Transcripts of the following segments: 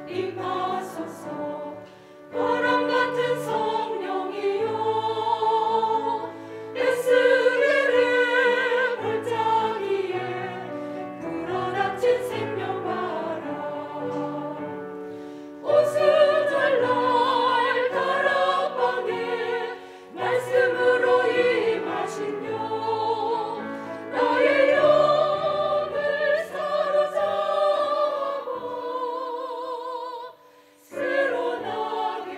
임하소서. 바람 같은 성령이여 에스겔의 골짜기에 불어닥친 생명바람 오스절날 다락방에 말씀으로 임하시며 나의 영을 사로잡아 새로 나게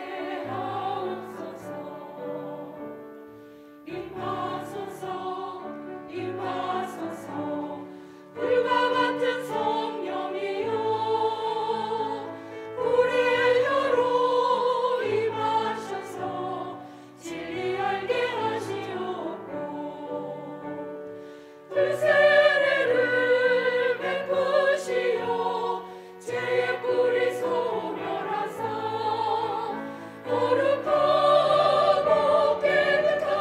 하옵소서. 임하소서 임하소서. 불과 같은 성령이여 불의 혀로 임하셔서 진리 알게 하시옵고 불세례를 베푸시어 죄의 뿌리 소멸하사 거룩하고 깨끗하게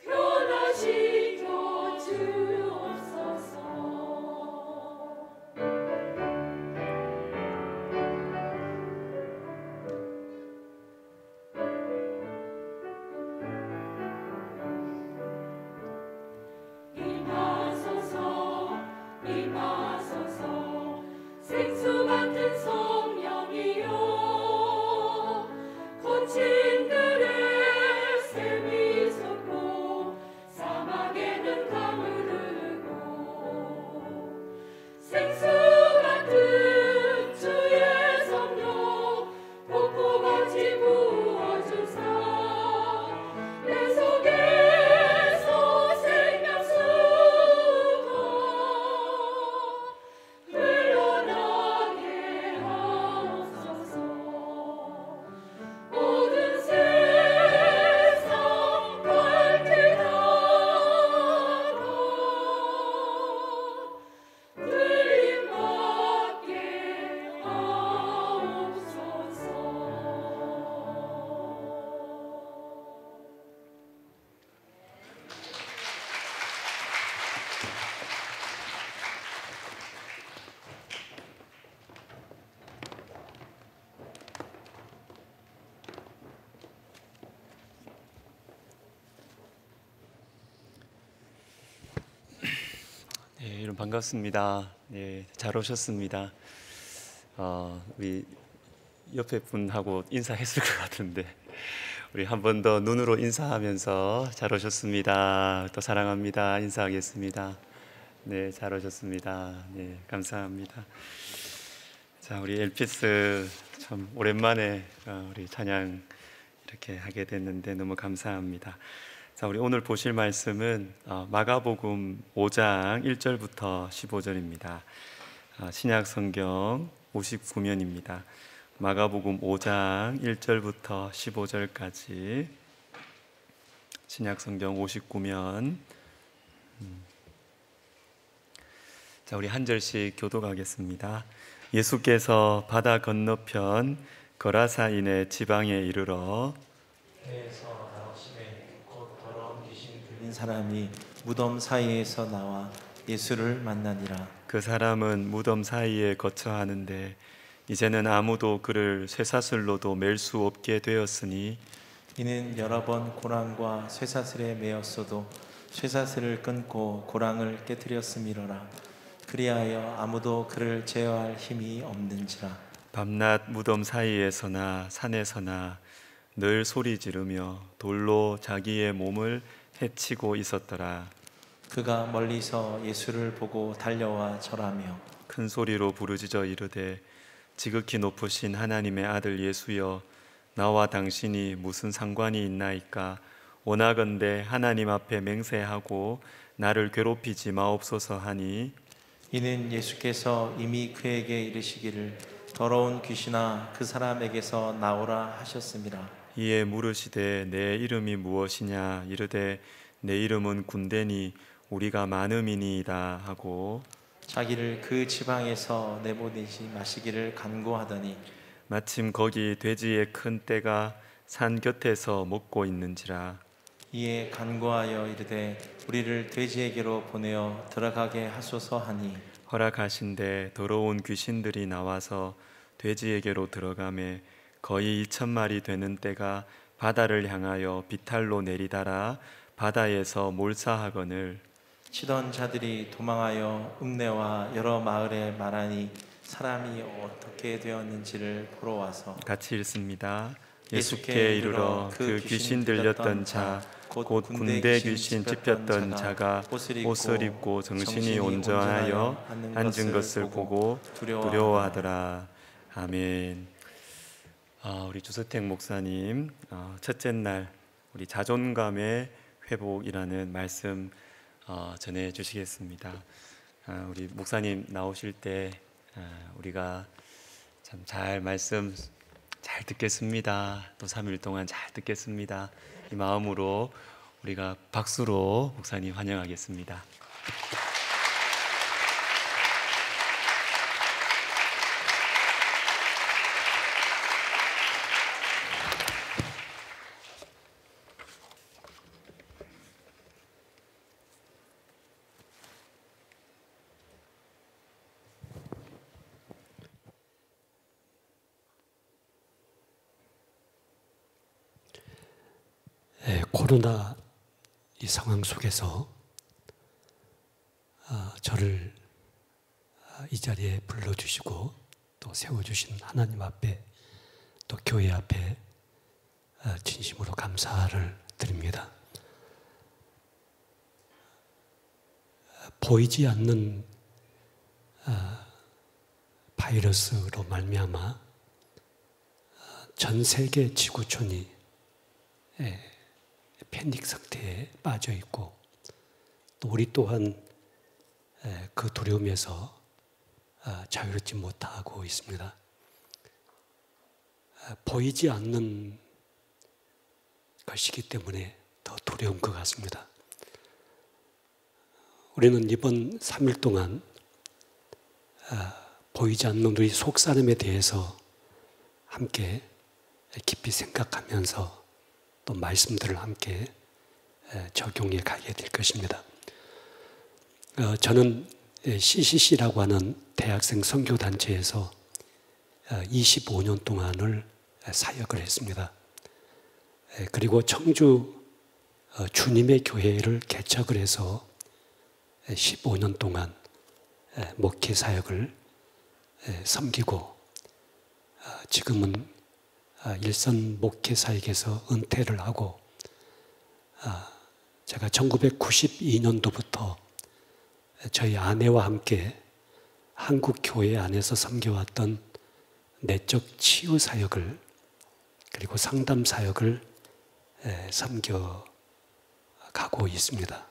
변화시켜 주옵소서. 임하소서 임하소서. 생수 같은 성령이여 거친들의 샘이 솟고 사막에는 가무르고 생수 같은 주의 성령 폭포같이 부어주사 내 속에서 생명수가 흘러나게 하옵소서. 모든 세상 갈대다가 들림받게 하옵소서. 네, 여러분 반갑습니다. 네, 잘 오셨습니다. 우리 옆에 분하고 인사했을 것 같은데 우리 한 번 더 눈으로 인사하면서 잘 오셨습니다. 또 사랑합니다. 인사하겠습니다. 네, 잘 오셨습니다. 네, 감사합니다. 자, 우리 엘피스 참 오랜만에 우리 찬양 이렇게 하게 됐는데 너무 감사합니다. 자, 우리 오늘 보실 말씀은 마가복음 5장 1절부터 15절입니다. 신약 성경 59면입니다. 마가복음 5장 1절부터 15절까지 신약 성경 59면. 자, 우리 한 절씩 교독하겠습니다. 예수께서 바다 건너편 거라사인의 지방에 이르러 배에서 나오시매 곧 더러운 귀신 들린 사람이 무덤 사이에서 나와 예수를 만나니라. 그 사람은 무덤 사이에 거처하는데 이제는 아무도 그를 쇠사슬로도 맬 수 없게 되었으니 이는 여러 번 고랑과 쇠사슬에 매었어도 쇠사슬을 끊고 고랑을 깨뜨렸음이로라. 그리하여 아무도 그를 제어할 힘이 없는지라. 밤낮 무덤 사이에서나 산에서나 늘 소리 지르며 돌로 자기의 몸을 해치고 있었더라. 그가 멀리서 예수를 보고 달려와 절하며 큰 소리로 부르짖어 이르되 지극히 높으신 하나님의 아들 예수여, 나와 당신이 무슨 상관이 있나이까? 원하건대 하나님 앞에 맹세하고 나를 괴롭히지 마옵소서 하니 이는 예수께서 이미 그에게 이르시기를 더러운 귀신아 그 사람에게서 나오라 하셨습니다. 이에 물으시되 내 이름이 무엇이냐? 이르되 내 이름은 군대니 우리가 많음이니이다 하고 자기를 그 지방에서 내보내지 마시기를 간구하더니 마침 거기 돼지의 큰 떼가 산 곁에서 먹고 있는지라. 이에 간구하여 이르되 우리를 돼지에게로 보내어 들어가게 하소서 하니 허락하신데 더러운 귀신들이 나와서 돼지에게로 들어가매 거의 2,000마리 되는 떼가 바다를 향하여 비탈로 내리다라 바다에서 몰사하거늘 치던 자들이 도망하여 읍내와 여러 마을에 말하니 사람이 어떻게 되었는지를 보러 와서 같이 읽습니다. 예수께 예수께 이르러 그 귀신 들렸던 자 곧 군대 귀신 찝혔던 자가 옷을 입고 정신이 온전하여 앉은 것을 보고 두려워하더라. 아멘. 우리 주서택 목사님 첫째 날 우리 자존감의 회복이라는 말씀 전해 주시겠습니다. 우리 목사님 나오실 때 우리가 참 잘 말씀 잘 듣겠습니다. 또 3일 동안 잘 듣겠습니다. 이 마음으로 우리가 박수로 목사님 환영하겠습니다. 코로나 이 상황 속에서 저를 이 자리에 불러주시고 또 세워주신 하나님 앞에 또 교회 앞에 진심으로 감사를 드립니다. 보이지 않는 바이러스로 말미암아 전 세계 지구촌이 패닉 상태에 빠져 있고 또 우리 또한 그 두려움에서 자유롭지 못하고 있습니다. 보이지 않는 것이기 때문에 더 두려운 것 같습니다. 우리는 이번 3일 동안 보이지 않는 우리 속사람에 대해서 함께 깊이 생각하면서 또 말씀들을 함께 적용해 가게 될 것입니다. 저는 CCC라고 하는 대학생 선교단체에서 25년 동안을 사역을 했습니다. 그리고 청주 주님의 교회를 개척을 해서 15년 동안 목회 사역을 섬기고 지금은 일선 목회 사역에서 은퇴를 하고 제가 1992년도부터 저희 아내와 함께 한국 교회 안에서 섬겨왔던 내적 치유 사역을 그리고 상담 사역을 섬겨가고 있습니다.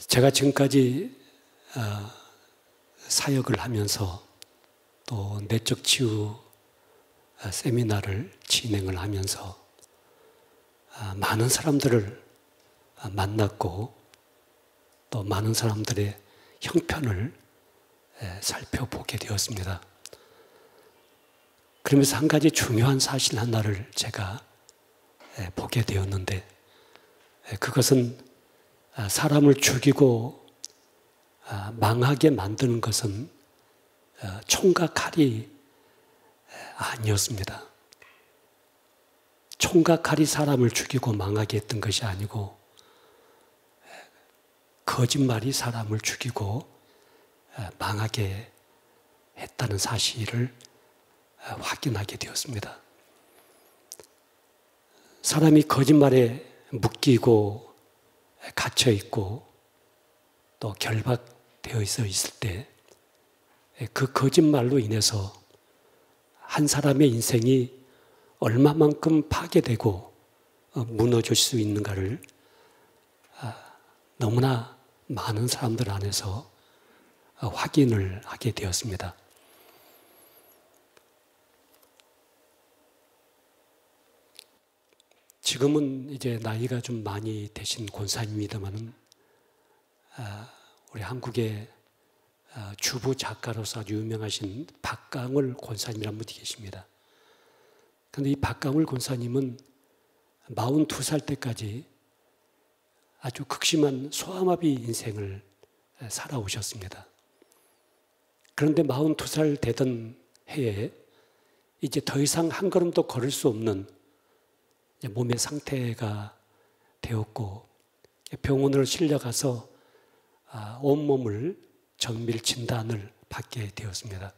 제가 지금까지 사역을 하면서 또 내적 치유 세미나를 진행을 하면서 많은 사람들을 만났고 또 많은 사람들의 형편을 살펴보게 되었습니다. 그러면서 한 가지 중요한 사실 하나를 제가 보게 되었는데 그것은 사람을 죽이고 망하게 만드는 것은 총과 칼이 아니었습니다. 총과 칼이 사람을 죽이고 망하게 했던 것이 아니고 거짓말이 사람을 죽이고 망하게 했다는 사실을 확인하게 되었습니다. 사람이 거짓말에 묶이고 갇혀 있고 또 결박되어 있을 때 그 거짓말로 인해서 한 사람의 인생이 얼마만큼 파괴되고 무너질 수 있는가를 너무나 많은 사람들 안에서 확인을 하게 되었습니다. 지금은 이제 나이가 좀 많이 되신 권사님입니다만은 우리 한국의 주부 작가로서 아주 유명하신 박강월 권사님이라는 분이 계십니다. 그런데 이 박강월 권사님은 42살 때까지 아주 극심한 소아마비 인생을 살아오셨습니다. 그런데 42살 되던 해에 이제 더 이상 한 걸음도 걸을 수 없는 몸의 상태가 되었고 병원으로 실려가서 온몸을 정밀 진단을 받게 되었습니다.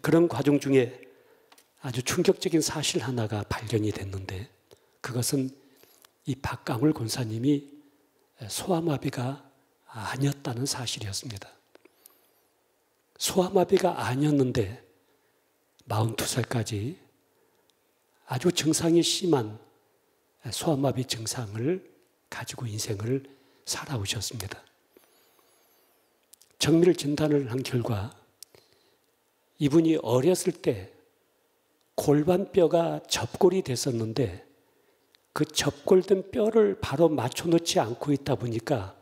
그런 과정 중에 아주 충격적인 사실 하나가 발견이 됐는데 그것은 이 박강울 권사님이 소아마비가 아니었다는 사실이었습니다. 소아마비가 아니었는데 42살까지 아주 증상이 심한 소아마비 증상을 가지고 인생을 살아오셨습니다. 정밀 진단을 한 결과 이분이 어렸을 때 골반뼈가 접골이 됐었는데 그 접골된 뼈를 바로 맞춰놓지 않고 있다 보니까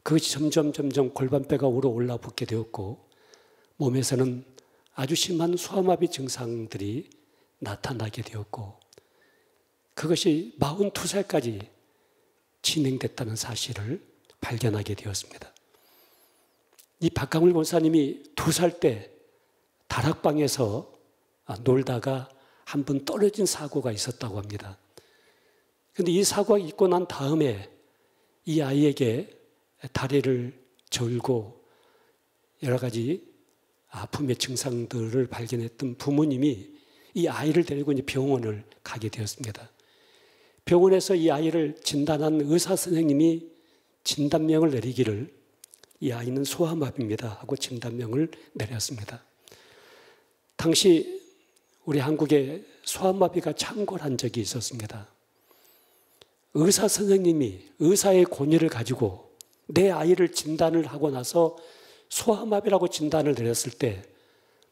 그것이 점점 골반뼈가 우러 올라붙게 되었고 몸에서는 아주 심한 소아마비 증상들이 나타나게 되었고 그것이 42살까지 진행됐다는 사실을 발견하게 되었습니다. 이 박강울 권사님이 2살 때 다락방에서 놀다가 한 번 떨어진 사고가 있었다고 합니다. 그런데 이 사고가 있고 난 다음에 이 아이에게 다리를 절고 여러 가지 아픔의 증상들을 발견했던 부모님이 이 아이를 데리고 이제 병원을 가게 되었습니다. 병원에서 이 아이를 진단한 의사 선생님이 진단명을 내리기를 이 아이는 소아마비입니다 하고 진단명을 내렸습니다. 당시 우리 한국에 소아마비가 창궐한 적이 있었습니다. 의사 선생님이 의사의 권위를 가지고 내 아이를 진단을 하고 나서 소아마비라고 진단을 내렸을 때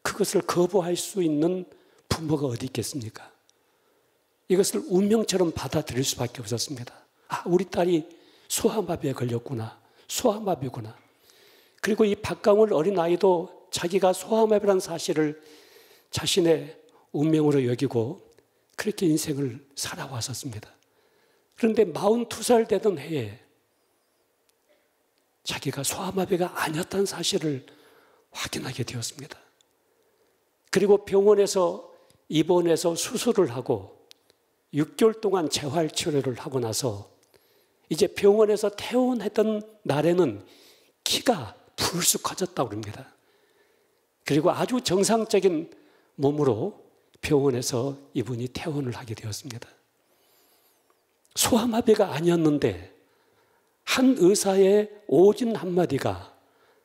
그것을 거부할 수 있는 부모가 어디 있겠습니까? 이것을 운명처럼 받아들일 수밖에 없었습니다. 우리 딸이 소아마비에 걸렸구나. 소아마비구나. 그리고 이 박강울 어린아이도 자기가 소아마비라는 사실을 자신의 운명으로 여기고 그렇게 인생을 살아왔었습니다. 그런데 42살 되던 해에 자기가 소아마비가 아니었다는 사실을 확인하게 되었습니다. 그리고 병원에서 입원해서 수술을 하고 6개월 동안 재활치료를 하고 나서 이제 병원에서 퇴원했던 날에는 키가 불쑥 커졌다고 합니다. 그리고 아주 정상적인 몸으로 병원에서 이분이 퇴원을 하게 되었습니다. 소아마비가 아니었는데 한 의사의 오진 한마디가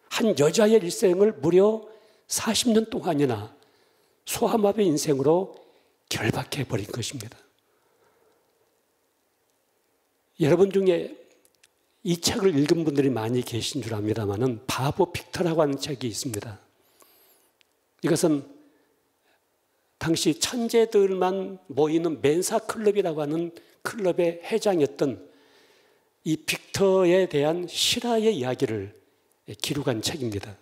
한 여자의 일생을 무려 40년 동안이나 소아마비 인생으로 결박해버린 것입니다. 여러분 중에 이 책을 읽은 분들이 많이 계신 줄 압니다만 바보 빅터라고 하는 책이 있습니다. 이것은 당시 천재들만 모이는 멘사 클럽이라고 하는 클럽의 회장이었던 이 빅터에 대한 실화의 이야기를 기록한 책입니다.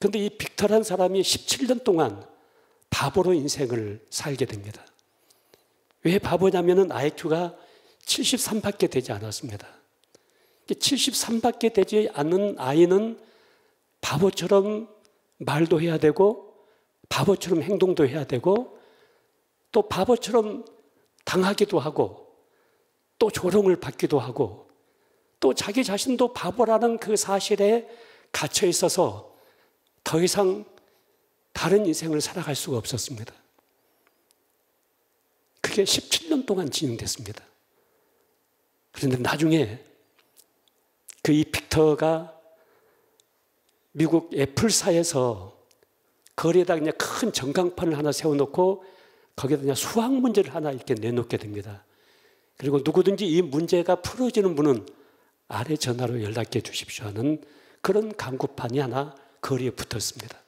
그런데 이 빅터란 사람이 17년 동안 바보로 인생을 살게 됩니다. 왜 바보냐면은 IQ가 73밖에 되지 않았습니다. 73밖에 되지 않는 아이는 바보처럼 말도 해야 되고 바보처럼 행동도 해야 되고 또 바보처럼 당하기도 하고 또 조롱을 받기도 하고 또 자기 자신도 바보라는 그 사실에 갇혀 있어서 더 이상 다른 인생을 살아갈 수가 없었습니다. 그게 17년 동안 진행됐습니다. 그런데 나중에 그 이 빅터가 미국 애플사에서 거리에다 그냥 큰 전광판을 하나 세워놓고 거기에다 그냥 수학 문제를 하나 이렇게 내놓게 됩니다. 그리고 누구든지 이 문제가 풀어지는 분은 아래 전화로 연락해 주십시오 하는 그런 광고판이 하나 거리에 붙었습니다.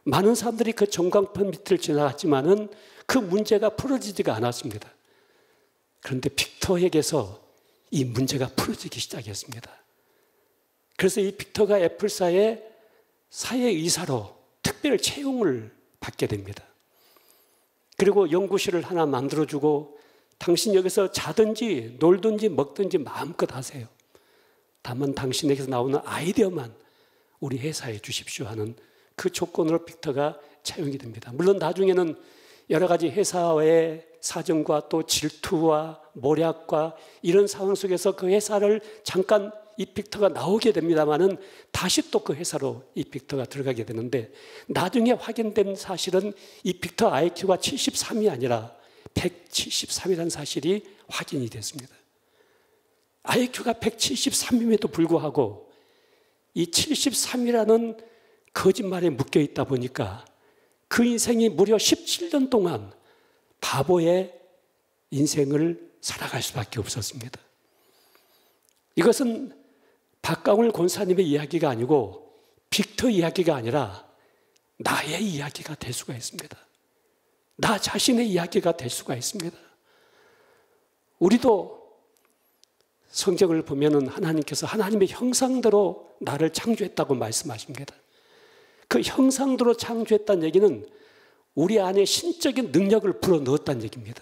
많은 사람들이 그 전광판 밑을 지나갔지만은 그 문제가 풀어지지가 않았습니다. 그런데 빅터에게서 이 문제가 풀어지기 시작했습니다. 그래서 이 빅터가 애플사의 사회이사로 특별 채용을 받게 됩니다. 그리고 연구실을 하나 만들어주고 당신 여기서 자든지 놀든지 먹든지 마음껏 하세요. 다만 당신에게서 나오는 아이디어만 우리 회사에 주십시오 하는 그 조건으로 빅터가 채용이 됩니다. 물론 나중에는 여러 가지 회사의 사정과 또 질투와 모략과 이런 상황 속에서 그 회사를 잠깐 이 빅터가 나오게 됩니다만은 다시 또 그 회사로 이 빅터가 들어가게 되는데, 나중에 확인된 사실은 이 빅터 IQ가 73이 아니라 173이라는 사실이 확인이 됐습니다. IQ가 173임에도 불구하고 이 73이라는 거짓말에 묶여 있다 보니까 그 인생이 무려 17년 동안 바보의 인생을 살아갈 수밖에 없었습니다. 이것은 박강울 권사님의 이야기가 아니고 빅터 이야기가 아니라 나의 이야기가 될 수가 있습니다. 나 자신의 이야기가 될 수가 있습니다. 우리도 성경을 보면은 하나님께서 하나님의 형상대로 나를 창조했다고 말씀하십니다. 그 형상대로 창조했다는 얘기는 우리 안에 신적인 능력을 불어넣었다는 얘기입니다.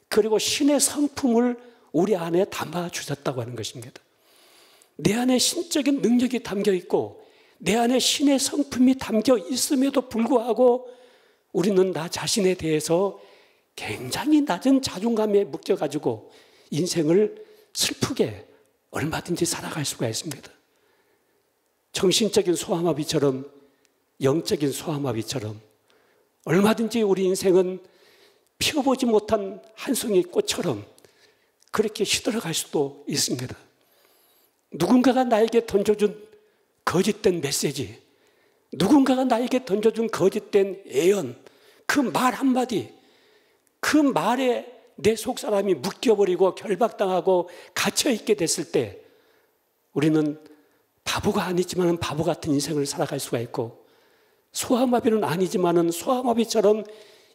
그리고 신의 성품을 우리 안에 담아 주셨다고 하는 것입니다. 내 안에 신적인 능력이 담겨 있고 내 안에 신의 성품이 담겨 있음에도 불구하고 우리는 나 자신에 대해서 굉장히 낮은 자존감에 묶여가지고 인생을 슬프게 얼마든지 살아갈 수가 있습니다. 정신적인 소아마비처럼, 영적인 소아마비처럼 얼마든지 우리 인생은 피워보지 못한 한 송이 꽃처럼 그렇게 시들어갈 수도 있습니다. 누군가가 나에게 던져준 거짓된 메시지, 누군가가 나에게 던져준 거짓된 예언, 그 말 한마디, 그 말에 내 속사람이 묶여버리고 결박당하고 갇혀있게 됐을 때 우리는 바보가 아니지만 바보 같은 인생을 살아갈 수가 있고, 소아마비는 아니지만 소아마비처럼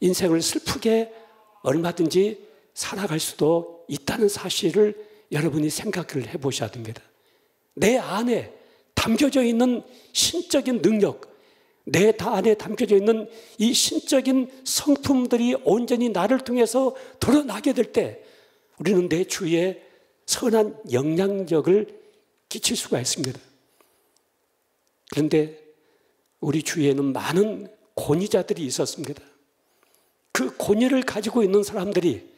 인생을 슬프게 얼마든지 살아갈 수도 있다는 사실을 여러분이 생각을 해보셔야 됩니다. 내 안에 담겨져 있는 신적인 능력, 내 안에 담겨져 있는 이 신적인 성품들이 온전히 나를 통해서 드러나게 될 때 우리는 내 주위에 선한 영향력을 끼칠 수가 있습니다. 그런데 우리 주위에는 많은 권위자들이 있었습니다. 그 권위를 가지고 있는 사람들이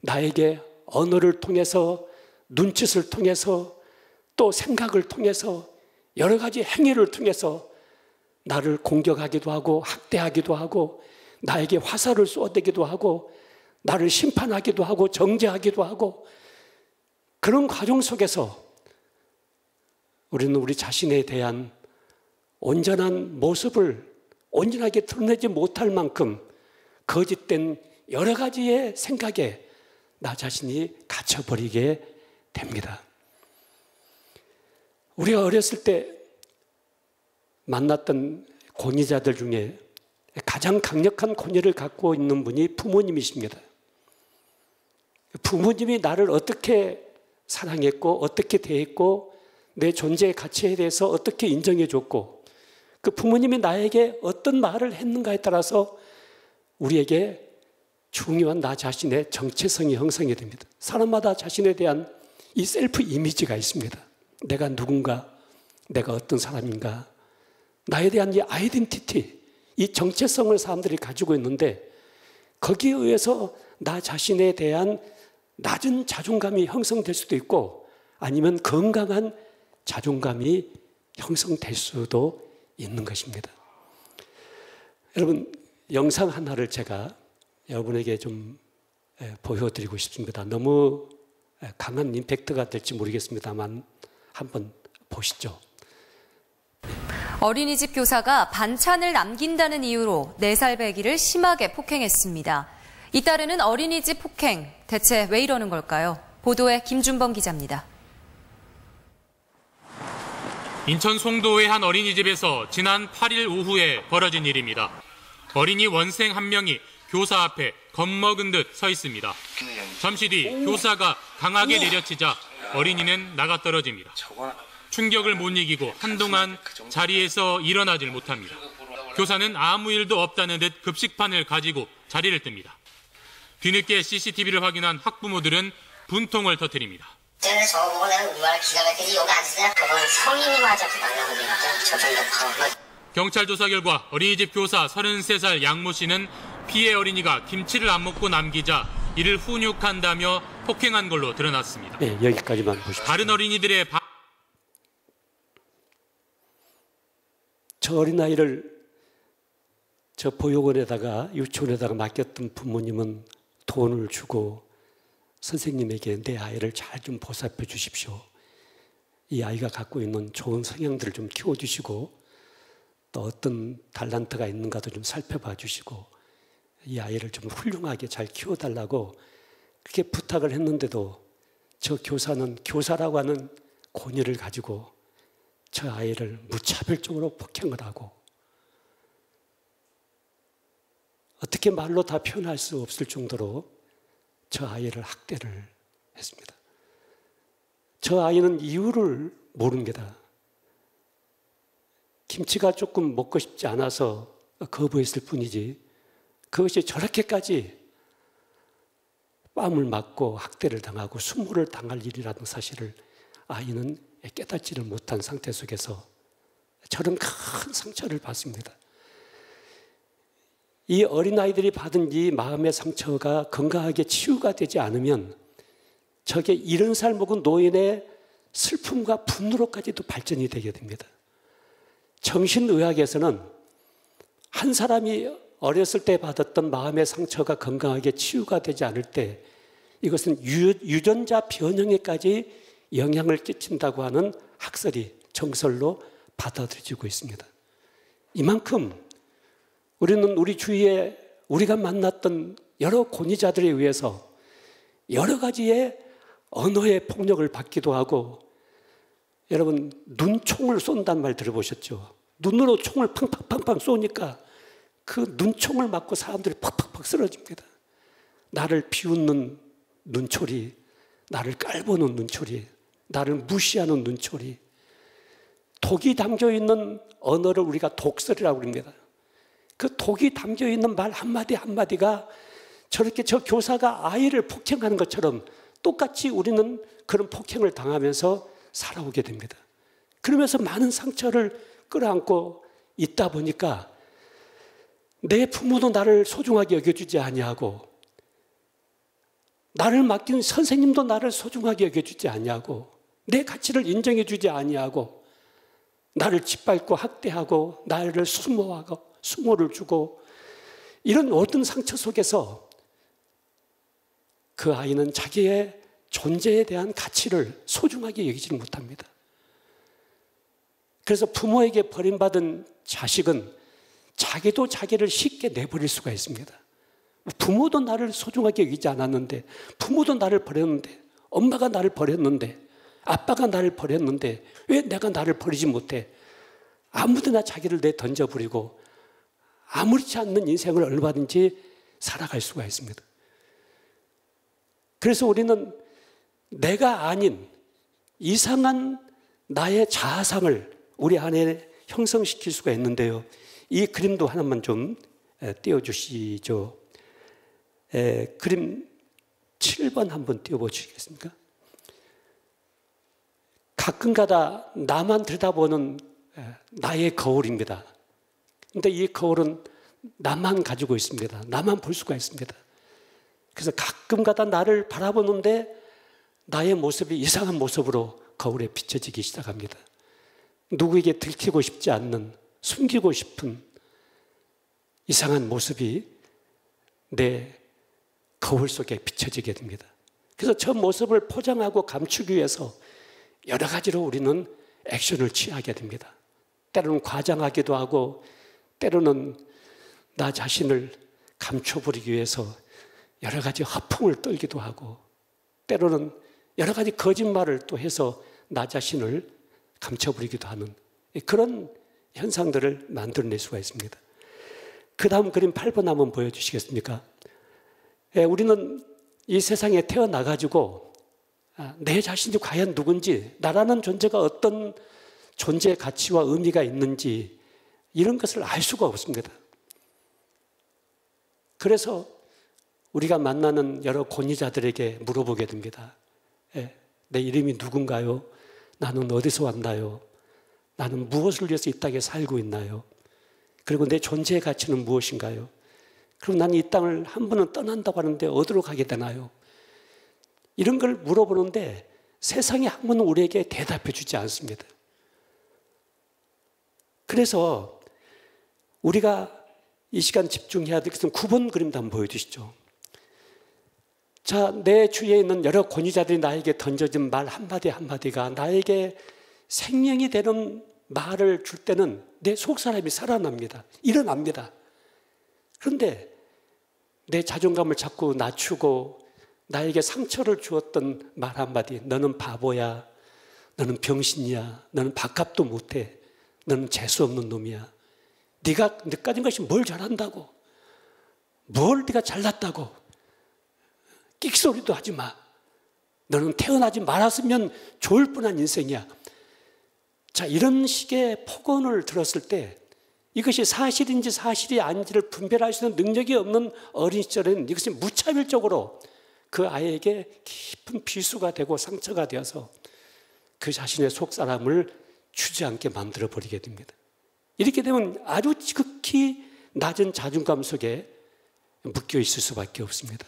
나에게 언어를 통해서, 눈짓을 통해서, 또 생각을 통해서, 여러 가지 행위를 통해서 나를 공격하기도 하고 학대하기도 하고 나에게 화살을 쏘아대기도 하고 나를 심판하기도 하고 정죄하기도 하고, 그런 과정 속에서 우리는 우리 자신에 대한 온전한 모습을 온전하게 드러내지 못할 만큼 거짓된 여러 가지의 생각에 나 자신이 갇혀버리게 됩니다. 우리가 어렸을 때 만났던 권위자들 중에 가장 강력한 권위를 갖고 있는 분이 부모님이십니다. 부모님이 나를 어떻게 사랑했고 어떻게 대했고 내 존재의 가치에 대해서 어떻게 인정해 줬고 그 부모님이 나에게 어떤 말을 했는가에 따라서 우리에게 중요한 나 자신의 정체성이 형성이 됩니다. 사람마다 자신에 대한 이 셀프 이미지가 있습니다. 내가 누군가, 내가 어떤 사람인가, 나에 대한 이 아이덴티티, 이 정체성을 사람들이 가지고 있는데 거기에 의해서 나 자신에 대한 낮은 자존감이 형성될 수도 있고 아니면 건강한 자존감이 형성될 수도 있는 것입니다. 여러분, 영상 하나를 제가 여러분에게 좀 보여드리고 싶습니다. 너무 강한 임팩트가 될지 모르겠습니다만 한번 보시죠. 어린이집 교사가 반찬을 남긴다는 이유로 4살 배기를 심하게 폭행했습니다. 잇따르는 어린이집 폭행, 대체 왜 이러는 걸까요? 보도에 김준범 기자입니다. 인천 송도의 한 어린이집에서 지난 8일 오후에 벌어진 일입니다. 어린이 원생 한 명이 교사 앞에 겁먹은 듯 서 있습니다. 잠시 뒤 교사가 강하게 내려치자 어린이는 나가떨어집니다. 충격을 못 이기고 한동안 자리에서 일어나질 못합니다. 교사는 아무 일도 없다는 듯 급식판을 가지고 자리를 뜹니다. 뒤늦게 CCTV를 확인한 학부모들은 분통을 터뜨립니다. 근데 저거 보고 내가 얼마나 기가 막히지. 여기 앉으세요. 그건 성인이 맞아도 말라고 그랬죠. 초등부터. 경찰 조사 결과 어린이집 교사 33살 양모 씨는 피해 어린이가 김치를 안 먹고 남기자 이를 훈육한다며 폭행한 걸로 드러났습니다. 네, 여기까지만 보십시오. 다른 어린이들의 저 어린아이를 저 보육원에다가 유치원에다가 맡겼던 부모님은 돈을 주고 선생님에게 내 아이를 잘 좀 보살펴 주십시오. 이 아이가 갖고 있는 좋은 성향들을 좀 키워주시고 또 어떤 달란트가 있는가도 좀 살펴봐 주시고 이 아이를 좀 훌륭하게 잘 키워달라고 그렇게 부탁을 했는데도 저 교사는 교사라고 하는 권위를 가지고 저 아이를 무차별적으로 폭행을 하고 어떻게 말로 다 표현할 수 없을 정도로 저 아이를 학대를 했습니다. 저 아이는 이유를 모릅니다. 김치가 조금 먹고 싶지 않아서 거부했을 뿐이지 그것이 저렇게까지 뺨을 맞고 학대를 당하고 수모를 당할 일이라는 사실을 아이는 깨닫지를 못한 상태 속에서 저런 큰 상처를 받습니다. 이 어린아이들이 받은 이 마음의 상처가 건강하게 치유가 되지 않으면 저게 70살 먹은 노인의 슬픔과 분노로까지도 발전이 되게 됩니다. 정신의학에서는 한 사람이 어렸을 때 받았던 마음의 상처가 건강하게 치유가 되지 않을 때 이것은 유전자 변형에까지 영향을 끼친다고 하는 학설이 정설로 받아들여지고 있습니다. 이만큼 우리는 우리 주위에 우리가 만났던 여러 권위자들에 의해서 여러 가지의 언어의 폭력을 받기도 하고 여러분 눈총을 쏜단 말 들어보셨죠? 눈으로 총을 팡팡팡팡 쏘니까 그 눈총을 맞고 사람들이 팍팍팍 쓰러집니다. 나를 비웃는 눈초리, 나를 깔보는 눈초리, 나를 무시하는 눈초리. 독이 담겨있는 언어를 우리가 독설이라고 합니다. 그 독이 담겨있는 말 한마디 한마디가 저렇게 저 교사가 아이를 폭행하는 것처럼 똑같이 우리는 그런 폭행을 당하면서 살아오게 됩니다. 그러면서 많은 상처를 끌어안고 있다 보니까 내 부모도 나를 소중하게 여겨주지 아니하고 나를 맡긴 선생님도 나를 소중하게 여겨주지 아니하고 내 가치를 인정해주지 아니하고 나를 짓밟고 학대하고 나를 수모를 주고 이런 모든 상처 속에서 그 아이는 자기의 존재에 대한 가치를 소중하게 여기지 못합니다. 그래서 부모에게 버림받은 자식은 자기도 자기를 쉽게 내버릴 수가 있습니다. 부모도 나를 소중하게 여기지 않았는데, 부모도 나를 버렸는데, 엄마가 나를 버렸는데, 아빠가 나를 버렸는데 왜 내가 나를 버리지 못해? 아무데나 자기를 내던져버리고 아무렇지 않는 인생을 얼마든지 살아갈 수가 있습니다. 그래서 우리는 내가 아닌 이상한 나의 자아상을 우리 안에 형성시킬 수가 있는데요. 이 그림도 하나만 좀 띄워주시죠. 그림 7번 한번 띄워보시겠습니까? 가끔가다 나만 들여다보는 나의 거울입니다. 근데 이 거울은 나만 가지고 있습니다. 나만 볼 수가 있습니다. 그래서 가끔가다 나를 바라보는데 나의 모습이 이상한 모습으로 거울에 비춰지기 시작합니다. 누구에게 들키고 싶지 않는, 숨기고 싶은 이상한 모습이 내 거울 속에 비춰지게 됩니다. 그래서 저 모습을 포장하고 감추기 위해서 여러 가지로 우리는 액션을 취하게 됩니다. 때로는 과장하기도 하고 때로는 나 자신을 감춰버리기 위해서 여러 가지 허풍을 떨기도 하고 때로는 여러 가지 거짓말을 또 해서 나 자신을 감춰버리기도 하는 그런 현상들을 만들어낼 수가 있습니다. 그 다음 그림 8번 한번 보여주시겠습니까? 우리는 이 세상에 태어나가지고 내 자신이 과연 누군지, 나라는 존재가 어떤 존재의 가치와 의미가 있는지 이런 것을 알 수가 없습니다. 그래서 우리가 만나는 여러 권위자들에게 물어보게 됩니다. 내 이름이 누군가요? 나는 어디서 왔나요? 나는 무엇을 위해서 이 땅에 살고 있나요? 그리고 내 존재의 가치는 무엇인가요? 그럼 나는 이 땅을 한 번은 떠난다고 하는데 어디로 가게 되나요? 이런 걸 물어보는데 세상이 한 번은 우리에게 대답해 주지 않습니다. 그래서 우리가 이 시간 집중해야 될 것은 9번 그림도 한번 보여주시죠. 자, 내 주위에 있는 여러 권위자들이 나에게 던져진 말 한마디 한마디가 나에게 생명이 되는 말을 줄 때는 내 속사람이 살아납니다. 일어납니다. 그런데 내 자존감을 자꾸 낮추고 나에게 상처를 주었던 말 한마디, 너는 바보야, 너는 병신이야, 너는 밥값도 못해, 너는 재수없는 놈이야, 네가 가진 것이 뭘 잘한다고, 뭘 네가 잘났다고, 끽소리도 하지 마, 너는 태어나지 말았으면 좋을 뻔한 인생이야. 자, 이런 식의 폭언을 들었을 때 이것이 사실인지 사실이 아닌지를 분별할 수 있는 능력이 없는 어린 시절에는 이것이 무차별적으로 그 아이에게 깊은 비수가 되고 상처가 되어서 그 자신의 속사람을 주저앉게 만들어버리게 됩니다. 이렇게 되면 아주 지극히 낮은 자존감 속에 묶여 있을 수밖에 없습니다.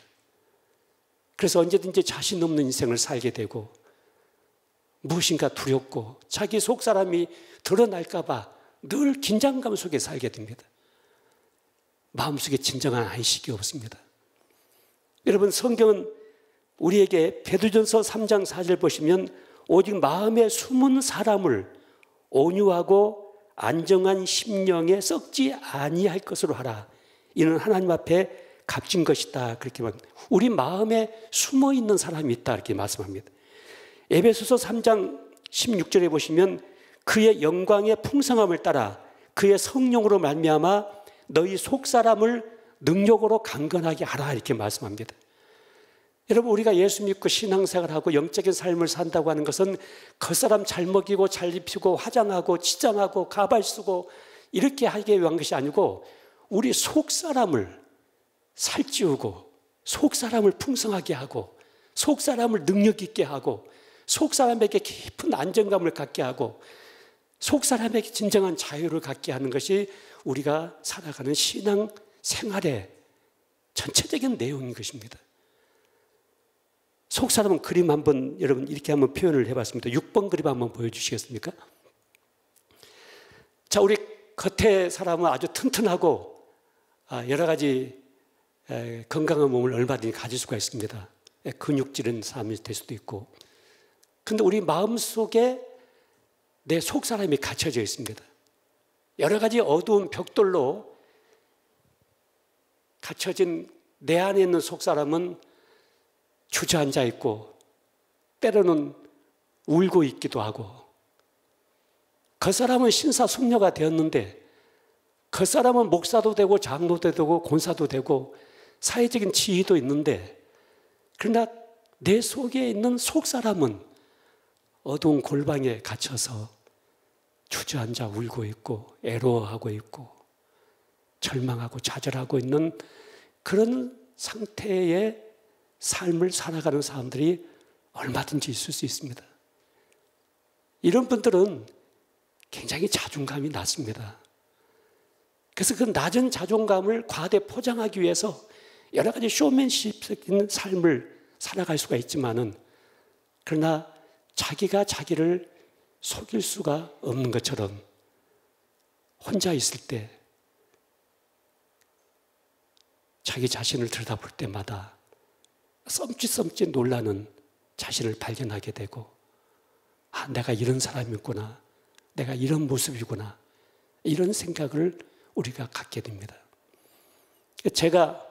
그래서 언제든지 자신 없는 인생을 살게 되고 무엇인가 두렵고 자기 속사람이 드러날까 봐 늘 긴장감 속에 살게 됩니다. 마음속에 진정한 안식이 없습니다. 여러분, 성경은 우리에게 베드로전서 3장 4절 보시면 오직 마음에 숨은 사람을 온유하고 안정한 심령에 썩지 아니할 것으로 하라. 이는 하나님 앞에 값진 것이다. 그렇게 말합니다. 우리 마음에 숨어 있는 사람이 있다. 이렇게 말씀합니다. 에베소서 3장 16절에 보시면 그의 영광의 풍성함을 따라 그의 성령으로 말미암아 너희 속사람을 능력으로 강건하게 하라. 이렇게 말씀합니다. 여러분, 우리가 예수 믿고 신앙생활하고 영적인 삶을 산다고 하는 것은 겉사람 잘 먹이고 잘 입히고 화장하고 치장하고 가발 쓰고 이렇게 하기 위한 것이 아니고 우리 속사람을 살찌우고 속사람을 풍성하게 하고 속사람을 능력 있게 하고 속사람에게 깊은 안정감을 갖게 하고 속사람에게 진정한 자유를 갖게 하는 것이 우리가 살아가는 신앙 생활의 전체적인 내용인 것입니다. 속사람은 그림 한번 여러분 이렇게 한번 표현을 해봤습니다. 6번 그림 한번 보여주시겠습니까? 자, 우리 겉에 사람은 아주 튼튼하고 여러 가지 건강한 몸을 얼마든지 가질 수가 있습니다. 근육질은 사람이 될 수도 있고. 그런데 우리 마음속에 내 속사람이 갇혀져 있습니다. 여러 가지 어두운 벽돌로 갇혀진 내 안에 있는 속사람은 주저앉아 있고 때로는 울고 있기도 하고, 그 사람은 신사숙녀가 되었는데 그 사람은 목사도 되고 장로도 되고 권사도 되고 사회적인 지위도 있는데, 그러나 내 속에 있는 속사람은 어두운 골방에 갇혀서 주저앉아 울고 있고 애로워하고 있고 절망하고 좌절하고 있는 그런 상태의 삶을 살아가는 사람들이 얼마든지 있을 수 있습니다. 이런 분들은 굉장히 자존감이 낮습니다. 그래서 그 낮은 자존감을 과대 포장하기 위해서 여러 가지 쇼맨십 있는 삶을 살아갈 수가 있지만은, 그러나 자기가 자기를 속일 수가 없는 것처럼 혼자 있을 때 자기 자신을 들여다볼 때마다 썸칫썸칫 놀라는 자신을 발견하게 되고, 아, 내가 이런 사람이구나, 내가 이런 모습이구나, 이런 생각을 우리가 갖게 됩니다. 제가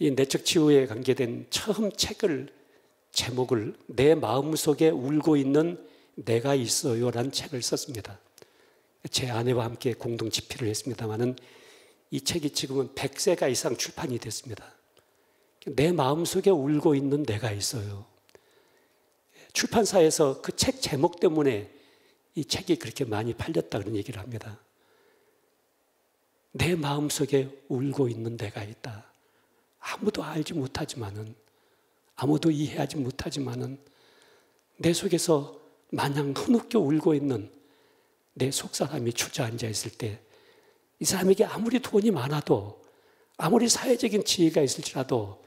이 내적 치유에 관계된 처음 책을 제목을 내 마음속에 울고 있는 내가 있어요라는 책을 썼습니다. 제 아내와 함께 공동 집필을 했습니다마는 이 책이 지금은 100세가 이상 출판이 됐습니다. 내 마음속에 울고 있는 내가 있어요. 출판사에서 그 책 제목 때문에 이 책이 그렇게 많이 팔렸다 그런 얘기를 합니다. 내 마음속에 울고 있는 내가 있다. 아무도 알지 못하지만은 아무도 이해하지 못하지만은 내 속에서 마냥 흐느껴 울고 있는 내 속사람이 주저앉아 있을 때 이 사람에게 아무리 돈이 많아도 아무리 사회적인 지위가 있을지라도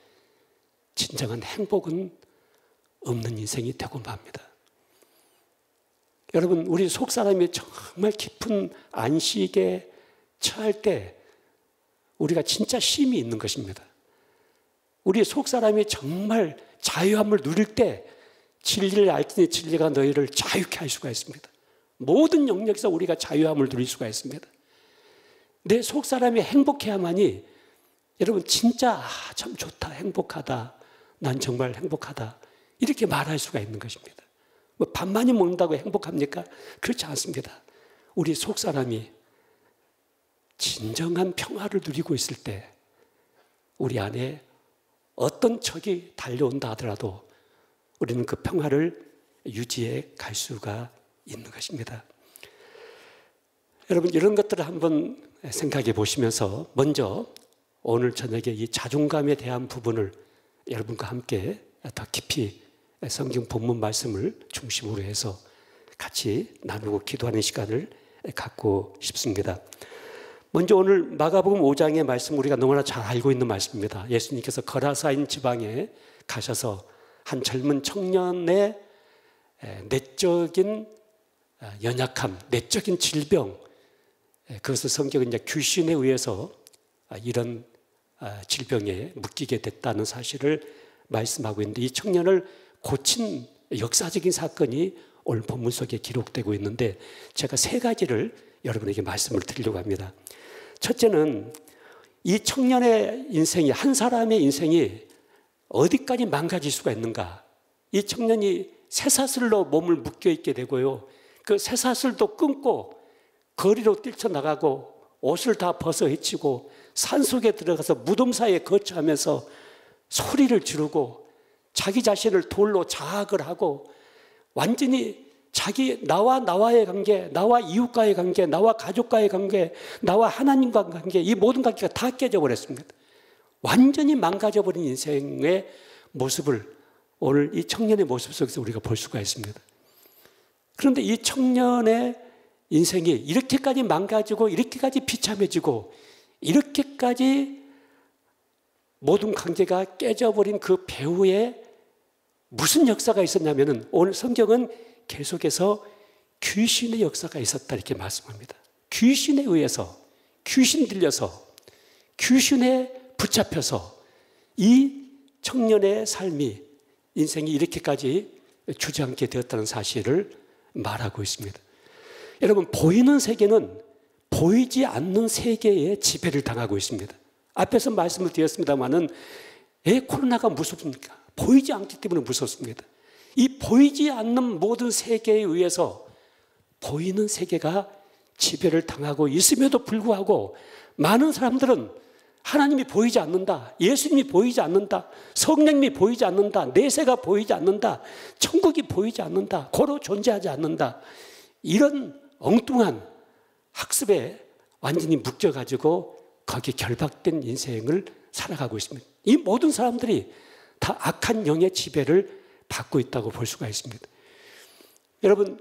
진정한 행복은 없는 인생이 되고 맙니다. 여러분, 우리 속사람이 정말 깊은 안식에 처할 때 우리가 진짜 쉼이 있는 것입니다. 우리 속사람이 정말 자유함을 누릴 때 진리를 알지니 진리가 너희를 자유케 할 수가 있습니다. 모든 영역에서 우리가 자유함을 누릴 수가 있습니다. 내 속사람이 행복해야만이 여러분 진짜 참 좋다, 행복하다, 난 정말 행복하다 이렇게 말할 수가 있는 것입니다. 뭐 밥 많이 먹는다고 행복합니까? 그렇지 않습니다. 우리 속사람이 진정한 평화를 누리고 있을 때 우리 안에 어떤 적이 달려온다 하더라도 우리는 그 평화를 유지해 갈 수가 있는 것입니다. 여러분, 이런 것들을 한번 생각해 보시면서 먼저 오늘 저녁에 이 자존감에 대한 부분을 여러분과 함께 더 깊이 성경 본문 말씀을 중심으로 해서 같이 나누고 기도하는 시간을 갖고 싶습니다. 먼저 오늘 마가복음 5장의 말씀 우리가 너무나 잘 알고 있는 말씀입니다. 예수님께서 거라사인 지방에 가셔서 한 젊은 청년의 내적인 연약함, 내적인 질병, 그것을 성경은 이제 귀신에 의해서 이런 질병에 묶이게 됐다는 사실을 말씀하고 있는데 이 청년을 고친 역사적인 사건이 오늘 본문 속에 기록되고 있는데 제가 세 가지를 여러분에게 말씀을 드리려고 합니다. 첫째는 이 청년의 인생이, 한 사람의 인생이 어디까지 망가질 수가 있는가. 이 청년이 쇠사슬로 몸을 묶여 있게 되고요, 그 쇠사슬도 끊고 거리로 뛰쳐나가고 옷을 다 벗어 헤치고 산속에 들어가서 무덤 사이에 거처하면서 소리를 지르고 자기 자신을 돌로 자학을 하고 완전히 나와의 관계, 나와 이웃과의 관계, 나와 가족과의 관계, 나와 하나님과의 관계, 이 모든 관계가 다 깨져버렸습니다. 완전히 망가져버린 인생의 모습을 오늘 이 청년의 모습 속에서 우리가 볼 수가 있습니다. 그런데 이 청년의 인생이 이렇게까지 망가지고 이렇게까지 비참해지고 이렇게까지 모든 관계가 깨져버린 그 배후에 무슨 역사가 있었냐면은 오늘 성경은 계속해서 귀신의 역사가 있었다 이렇게 말씀합니다. 귀신에 의해서, 귀신 들려서, 귀신에 붙잡혀서 이 청년의 삶이, 인생이 이렇게까지 주저앉게 되었다는 사실을 말하고 있습니다. 여러분, 보이는 세계는 보이지 않는 세계에 지배를 당하고 있습니다. 앞에서 말씀을 드렸습니다마는 왜 코로나가 무섭습니까? 보이지 않기 때문에 무섭습니다. 이 보이지 않는 모든 세계에 의해서 보이는 세계가 지배를 당하고 있음에도 불구하고 많은 사람들은 하나님이 보이지 않는다, 예수님이 보이지 않는다, 성령님이 보이지 않는다, 내세가 보이지 않는다, 천국이 보이지 않는다, 고로 존재하지 않는다, 이런 엉뚱한 학습에 완전히 묶여가지고 거기에 결박된 인생을 살아가고 있습니다. 이 모든 사람들이 다 악한 영의 지배를 받고 있다고 볼 수가 있습니다. 여러분,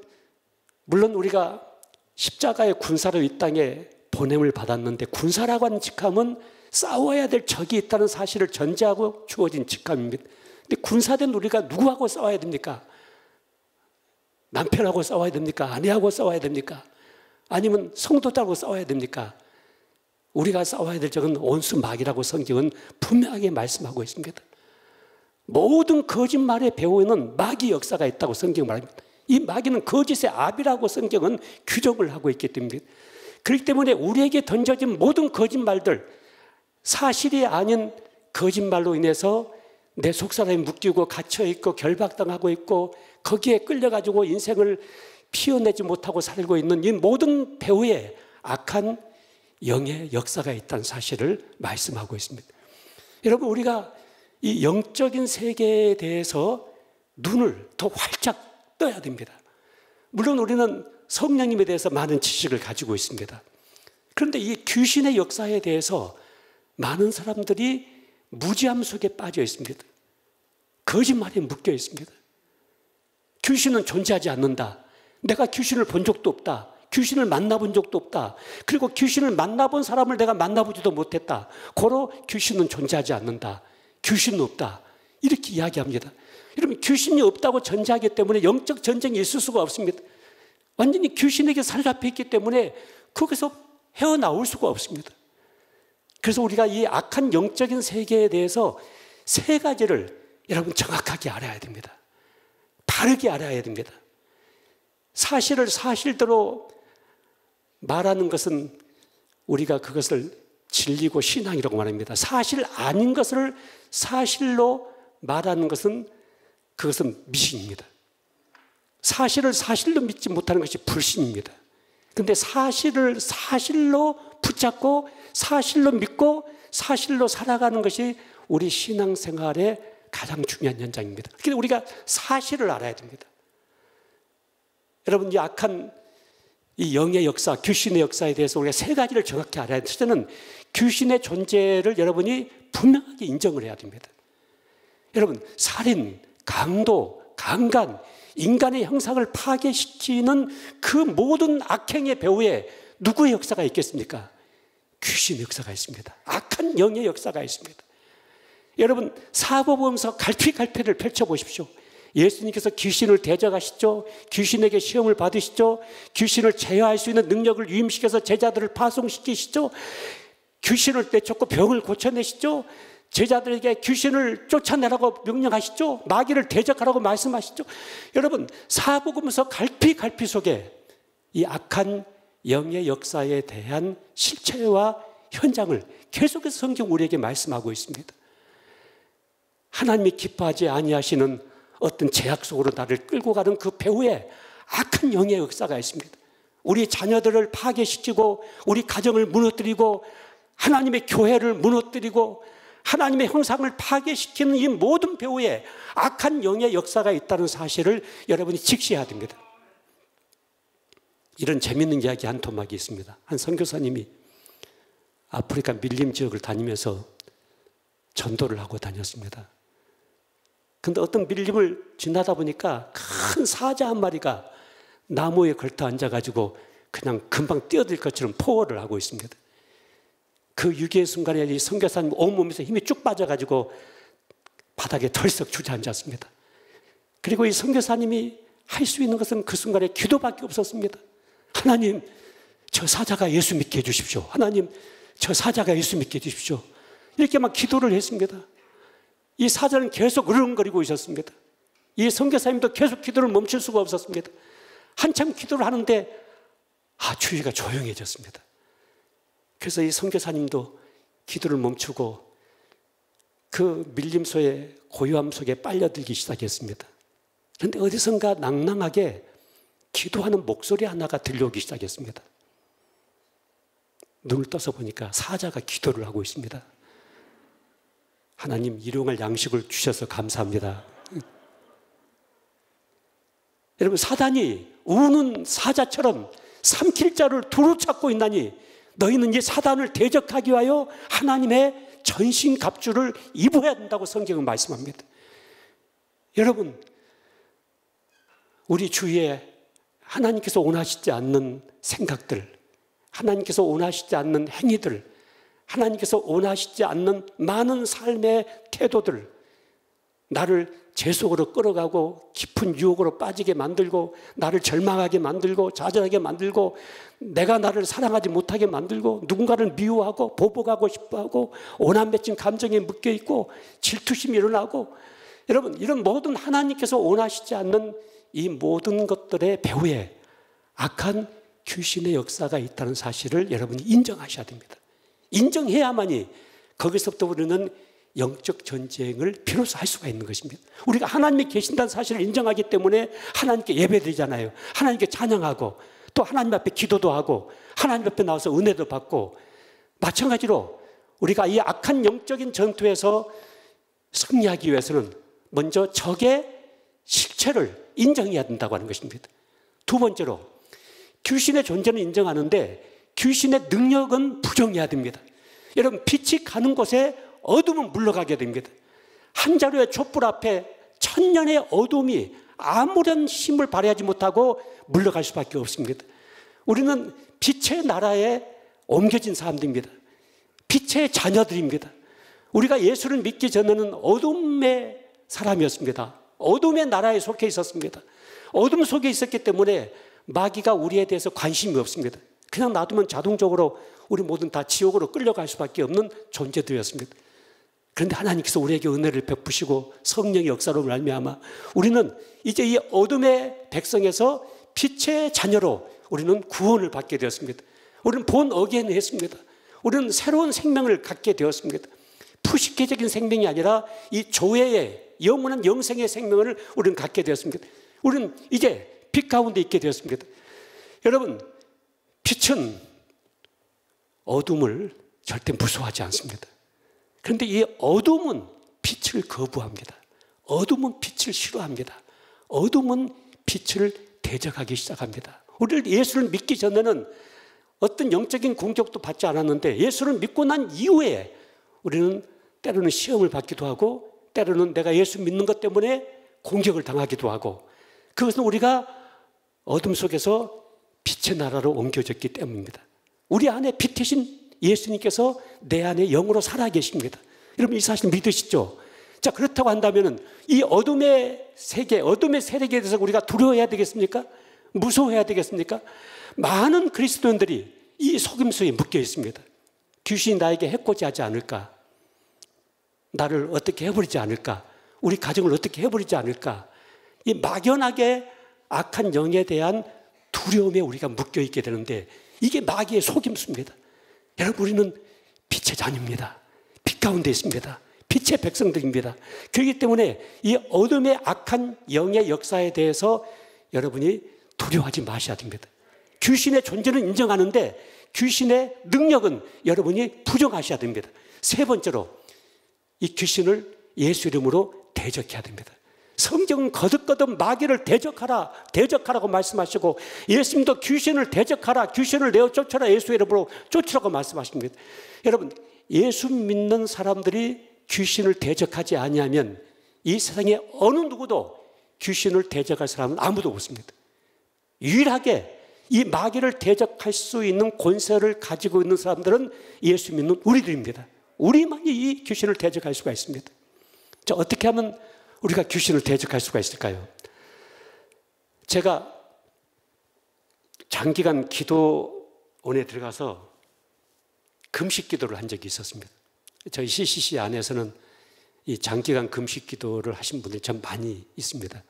물론 우리가 십자가의 군사로 이 땅에 보냄을 받았는데 군사라고 하는 직함은 싸워야 될 적이 있다는 사실을 전제하고 주어진 직함입니다. 근데 군사된 우리가 누구하고 싸워야 됩니까? 남편하고 싸워야 됩니까? 아내하고 싸워야 됩니까? 아니면 성도들하고 싸워야 됩니까? 우리가 싸워야 될 적은 온수마귀라고 성경은 분명하게 말씀하고 있습니다. 모든 거짓말의 배후에는 마귀 역사가 있다고 성경은 말합니다. 이 마귀는 거짓의 아비라고 성경은 규정을 하고 있기 때문입니다. 그렇기 때문에 우리에게 던져진 모든 거짓말들, 사실이 아닌 거짓말로 인해서 내 속사람이 묶이고 갇혀있고 결박당하고 있고 거기에 끌려가지고 인생을 피워내지 못하고 살고 있는 이 모든 배후에 악한 영의 역사가 있다는 사실을 말씀하고 있습니다. 여러분, 우리가 이 영적인 세계에 대해서 눈을 더 활짝 떠야 됩니다. 물론 우리는 성령님에 대해서 많은 지식을 가지고 있습니다. 그런데 이 귀신의 역사에 대해서 많은 사람들이 무지함 속에 빠져 있습니다. 거짓말에 묶여 있습니다. 귀신은 존재하지 않는다. 내가 귀신을 본 적도 없다. 귀신을 만나본 적도 없다. 그리고 귀신을 만나본 사람을 내가 만나보지도 못했다. 고로 귀신은 존재하지 않는다. 귀신은 없다. 이렇게 이야기합니다. 여러분, 귀신이 없다고 전제하기 때문에 영적 전쟁이 있을 수가 없습니다. 완전히 귀신에게 사로잡혀 있기 때문에 거기서 헤어나올 수가 없습니다. 그래서 우리가 이 악한 영적인 세계에 대해서 세 가지를 여러분 정확하게 알아야 됩니다. 바르게 알아야 됩니다. 사실을 사실대로 말하는 것은 우리가 그것을 진리고 신앙이라고 말합니다. 사실 아닌 것을 사실로 말하는 것은 그것은 미신입니다. 사실을 사실로 믿지 못하는 것이 불신입니다. 그런데 사실을 사실로 붙잡고 사실로 믿고 사실로 살아가는 것이 우리 신앙생활의 가장 중요한 현장입니다. 그래서 우리가 사실을 알아야 됩니다. 여러분, 이 악한 이 영의 역사, 귀신의 역사에 대해서 우리가 세 가지를 정확히 알아야 돼요. 첫째는 귀신의 존재를 여러분이 분명하게 인정을 해야 됩니다. 여러분, 살인, 강도, 강간, 인간의 형상을 파괴시키는 그 모든 악행의 배후에 누구의 역사가 있겠습니까? 귀신의 역사가 있습니다. 악한 영의 역사가 있습니다. 여러분, 사복음서 갈피갈피를 펼쳐보십시오. 예수님께서 귀신을 대적하시죠. 귀신에게 시험을 받으시죠. 귀신을 제어할 수 있는 능력을 유임시켜서 제자들을 파송시키시죠. 귀신을 내쫓고 병을 고쳐내시죠. 제자들에게 귀신을 쫓아내라고 명령하시죠. 마귀를 대적하라고 말씀하시죠. 여러분, 사복음서 갈피갈피 속에 이 악한 영의 역사에 대한 실체와 현장을 계속해서 성경 우리에게 말씀하고 있습니다. 하나님이 기뻐하지 아니하시는 어떤 제약 속으로 나를 끌고 가는 그 배후에 악한 영의 역사가 있습니다. 우리 자녀들을 파괴시키고 우리 가정을 무너뜨리고 하나님의 교회를 무너뜨리고 하나님의 형상을 파괴시키는 이 모든 배후에 악한 영의 역사가 있다는 사실을 여러분이 직시해야 됩니다. 이런 재밌는 이야기 한 토막이 있습니다. 한 선교사님이 아프리카 밀림 지역을 다니면서 전도를 하고 다녔습니다. 근데 어떤 밀림을 지나다 보니까 큰 사자 한 마리가 나무에 걸터 앉아가지고 그냥 금방 뛰어들 것처럼 포효를 하고 있습니다. 그 위기의 순간에 이 선교사님 온몸에서 힘이 쭉 빠져가지고 바닥에 덜썩 주저앉았습니다. 그리고 이 선교사님이 할 수 있는 것은 그 순간에 기도밖에 없었습니다. 하나님, 저 사자가 예수 믿게 해주십시오. 하나님, 저 사자가 예수 믿게 해주십시오. 이렇게 막 기도를 했습니다. 이 사자는 계속 으르렁거리고 있었습니다. 이 선교사님도 계속 기도를 멈출 수가 없었습니다. 한참 기도를 하는데 주위가 조용해졌습니다. 그래서 이 선교사님도 기도를 멈추고 그 밀림소의 고요함 속에 빨려들기 시작했습니다. 그런데 어디선가 낭낭하게 기도하는 목소리 하나가 들려오기 시작했습니다. 눈을 떠서 보니까 사자가 기도를 하고 있습니다. 하나님, 일용할 양식을 주셔서 감사합니다. 여러분, 사단이 우는 사자처럼 삼킬 자를 두루 찾고 있나니 너희는 이 사단을 대적하기 위하여 하나님의 전신갑주를 입어야 된다고 성경은 말씀합니다. 여러분, 우리 주위에 하나님께서 원하시지 않는 생각들, 하나님께서 원하시지 않는 행위들, 하나님께서 원하시지 않는 많은 삶의 태도들, 나를 죄 속으로 끌어가고 깊은 유혹으로 빠지게 만들고 나를 절망하게 만들고 좌절하게 만들고 내가 나를 사랑하지 못하게 만들고 누군가를 미워하고 보복하고 싶어하고 오남 맺힌 감정에 묶여있고 질투심이 일어나고, 여러분, 이런 모든 하나님께서 원하시지 않는 이 모든 것들의 배후에 악한 귀신의 역사가 있다는 사실을 여러분이 인정하셔야 됩니다. 인정해야만이 거기서부터 우리는 영적 전쟁을 비로소 할 수가 있는 것입니다. 우리가 하나님이 계신다는 사실을 인정하기 때문에 하나님께 예배드리잖아요. 하나님께 찬양하고 또 하나님 앞에 기도도 하고 하나님 앞에 나와서 은혜도 받고, 마찬가지로 우리가 이 악한 영적인 전투에서 승리하기 위해서는 먼저 적의 실체를 인정해야 된다고 하는 것입니다. 두 번째로, 귀신의 존재는 인정하는데 귀신의 능력은 부정해야 됩니다. 여러분, 빛이 가는 곳에 어둠은 물러가게 됩니다. 한 자루의 촛불 앞에 천년의 어둠이 아무런 힘을 발휘하지 못하고 물러갈 수밖에 없습니다. 우리는 빛의 나라에 옮겨진 사람들입니다. 빛의 자녀들입니다. 우리가 예수를 믿기 전에는 어둠의 사람이었습니다. 어둠의 나라에 속해 있었습니다. 어둠 속에 있었기 때문에 마귀가 우리에 대해서 관심이 없습니다. 그냥 놔두면 자동적으로 우리 모든 다 지옥으로 끌려갈 수밖에 없는 존재들이었습니다. 그런데 하나님께서 우리에게 은혜를 베푸시고 성령의 역사로 말미암아 우리는 이제 이 어둠의 백성에서 빛의 자녀로 우리는 구원을 받게 되었습니다. 우리는 본 어게인 했습니다. 우리는 새로운 생명을 갖게 되었습니다. 푸시케적인 생명이 아니라 이 조회의 영원한 영생의 생명을 우리는 갖게 되었습니다. 우리는 이제 빛 가운데 있게 되었습니다. 여러분, 빛은 어둠을 절대 무서워하지 않습니다. 그런데 이 어둠은 빛을 거부합니다. 어둠은 빛을 싫어합니다. 어둠은 빛을 대적하기 시작합니다. 우리를 예수를 믿기 전에는 어떤 영적인 공격도 받지 않았는데 예수를 믿고 난 이후에 우리는 때로는 시험을 받기도 하고 때로는 내가 예수 믿는 것 때문에 공격을 당하기도 하고 그것은 우리가 어둠 속에서 빛의 나라로 옮겨졌기 때문입니다. 우리 안에 빛이신 예수님께서 내 안에 영으로 살아 계십니다. 여러분 이 사실 믿으시죠? 자, 그렇다고 한다면 이 어둠의 세계, 어둠의 세력에 대해서 우리가 두려워해야 되겠습니까? 무서워해야 되겠습니까? 많은 그리스도인들이 이 속임수에 묶여 있습니다. 귀신이 나에게 해코지 하지 않을까? 나를 어떻게 해버리지 않을까? 우리 가정을 어떻게 해버리지 않을까? 이 막연하게 악한 영에 대한 두려움에 우리가 묶여 있게 되는데 이게 마귀의 속임수입니다. 여러분 우리는 빛의 자녀입니다. 빛 가운데 있습니다. 빛의 백성들입니다. 그렇기 때문에 이 어둠의 악한 영의 역사에 대해서 여러분이 두려워하지 마셔야 됩니다. 귀신의 존재는 인정하는데 귀신의 능력은 여러분이 부정하셔야 됩니다. 세 번째로 이 귀신을 예수 이름으로 대적해야 됩니다. 성경은 거듭거듭 마귀를 대적하라고 말씀하시고 예수님도 귀신을 대적하라, 귀신을 내어 쫓아라, 예수 이름으로 쫓으라고 말씀하십니다. 여러분 예수 믿는 사람들이 귀신을 대적하지 아니하면 이 세상에 어느 누구도 귀신을 대적할 사람은 아무도 없습니다. 유일하게 이 마귀를 대적할 수 있는 권세를 가지고 있는 사람들은 예수 믿는 우리들입니다. 우리만이 이 귀신을 대적할 수가 있습니다. 자, 어떻게 하면 우리가 귀신을 대적할 수가 있을까요? 제가 장기간 기도원에 들어가서 금식 기도를 한 적이 있었습니다. 저희 CCC 안에서는 이 장기간 금식 기도를 하신 분들이 참 많이 있습니다.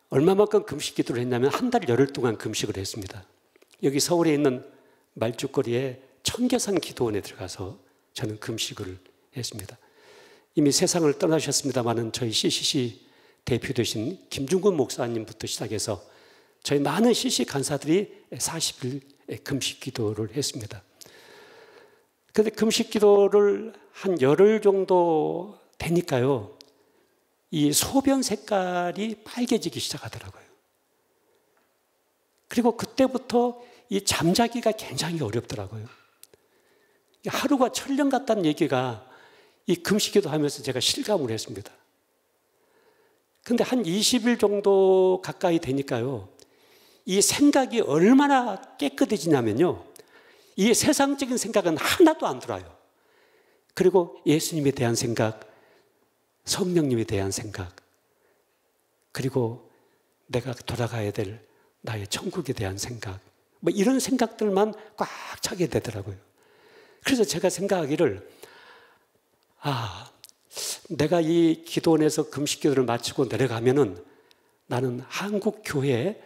얼마만큼 금식 기도를 했냐면 한 달 열흘 동안 금식을 했습니다. 여기 서울에 있는 말죽거리에 청계산 기도원에 들어가서 저는 금식을 했습니다. 이미 세상을 떠나셨습니다마는 저희 CCC 대표 되신 김중근 목사님부터 시작해서 저희 많은 CCC 간사들이 40일 금식 기도를 했습니다. 그런데 금식 기도를 한 열흘 정도 되니까요, 이 소변 색깔이 빨개지기 시작하더라고요. 그리고 그때부터 이 잠자기가 굉장히 어렵더라고요. 하루가 천년 같다는 얘기가 이 금식기도 하면서 제가 실감을 했습니다. 그런데 한 20일 정도 가까이 되니까요, 이 생각이 얼마나 깨끗해지냐면요, 이 세상적인 생각은 하나도 안 들어요. 그리고 예수님에 대한 생각, 성령님에 대한 생각, 그리고 내가 돌아가야 될 나의 천국에 대한 생각, 뭐 이런 생각들만 꽉 차게 되더라고요. 그래서 제가 생각하기를, 내가 이 기도원에서 금식 기도를 마치고 내려가면은 나는 한국 교회의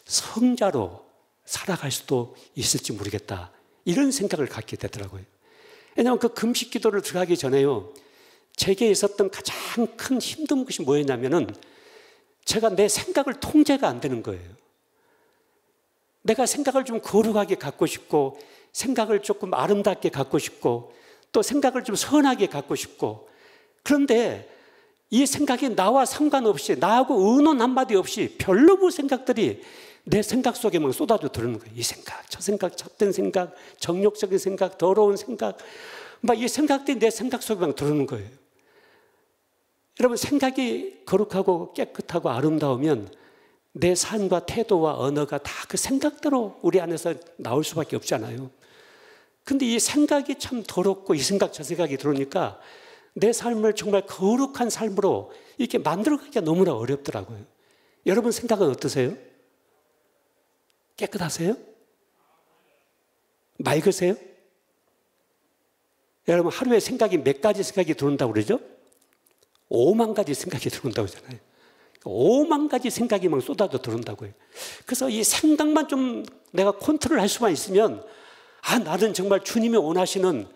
성자로 살아갈 수도 있을지 모르겠다, 이런 생각을 갖게 되더라고요. 왜냐하면 그 금식 기도를 들어가기 전에요, 제게 있었던 가장 큰 힘든 것이 뭐였냐면은 제가 내 생각을 통제가 안 되는 거예요. 내가 생각을 좀 거룩하게 갖고 싶고, 생각을 조금 아름답게 갖고 싶고, 또 생각을 좀 선하게 갖고 싶고, 그런데 이 생각이 나와 상관없이, 나하고 의논 한마디 없이 별로의 생각들이 내 생각 속에만 쏟아져 들어오는 거예요. 이 생각, 저 생각, 잡된 생각, 정욕적인 생각, 더러운 생각, 막 이 생각들이 내 생각 속에만 들어오는 거예요. 여러분, 생각이 거룩하고 깨끗하고 아름다우면 내 삶과 태도와 언어가 다 그 생각대로 우리 안에서 나올 수밖에 없잖아요. 근데 이 생각이 참 더럽고 이 생각 저 생각이 들어오니까 내 삶을 정말 거룩한 삶으로 이렇게 만들어가기가 너무나 어렵더라고요. 여러분 생각은 어떠세요? 깨끗하세요? 맑으세요? 여러분 하루에 생각이 몇 가지 생각이 들어온다고 그러죠? 5만 가지 생각이 들어온다고 하잖아요. 5만 가지 생각이 막 쏟아져 들어온다고요. 그래서 이 생각만 좀 내가 컨트롤할 수만 있으면 나는 정말 주님이 원하시는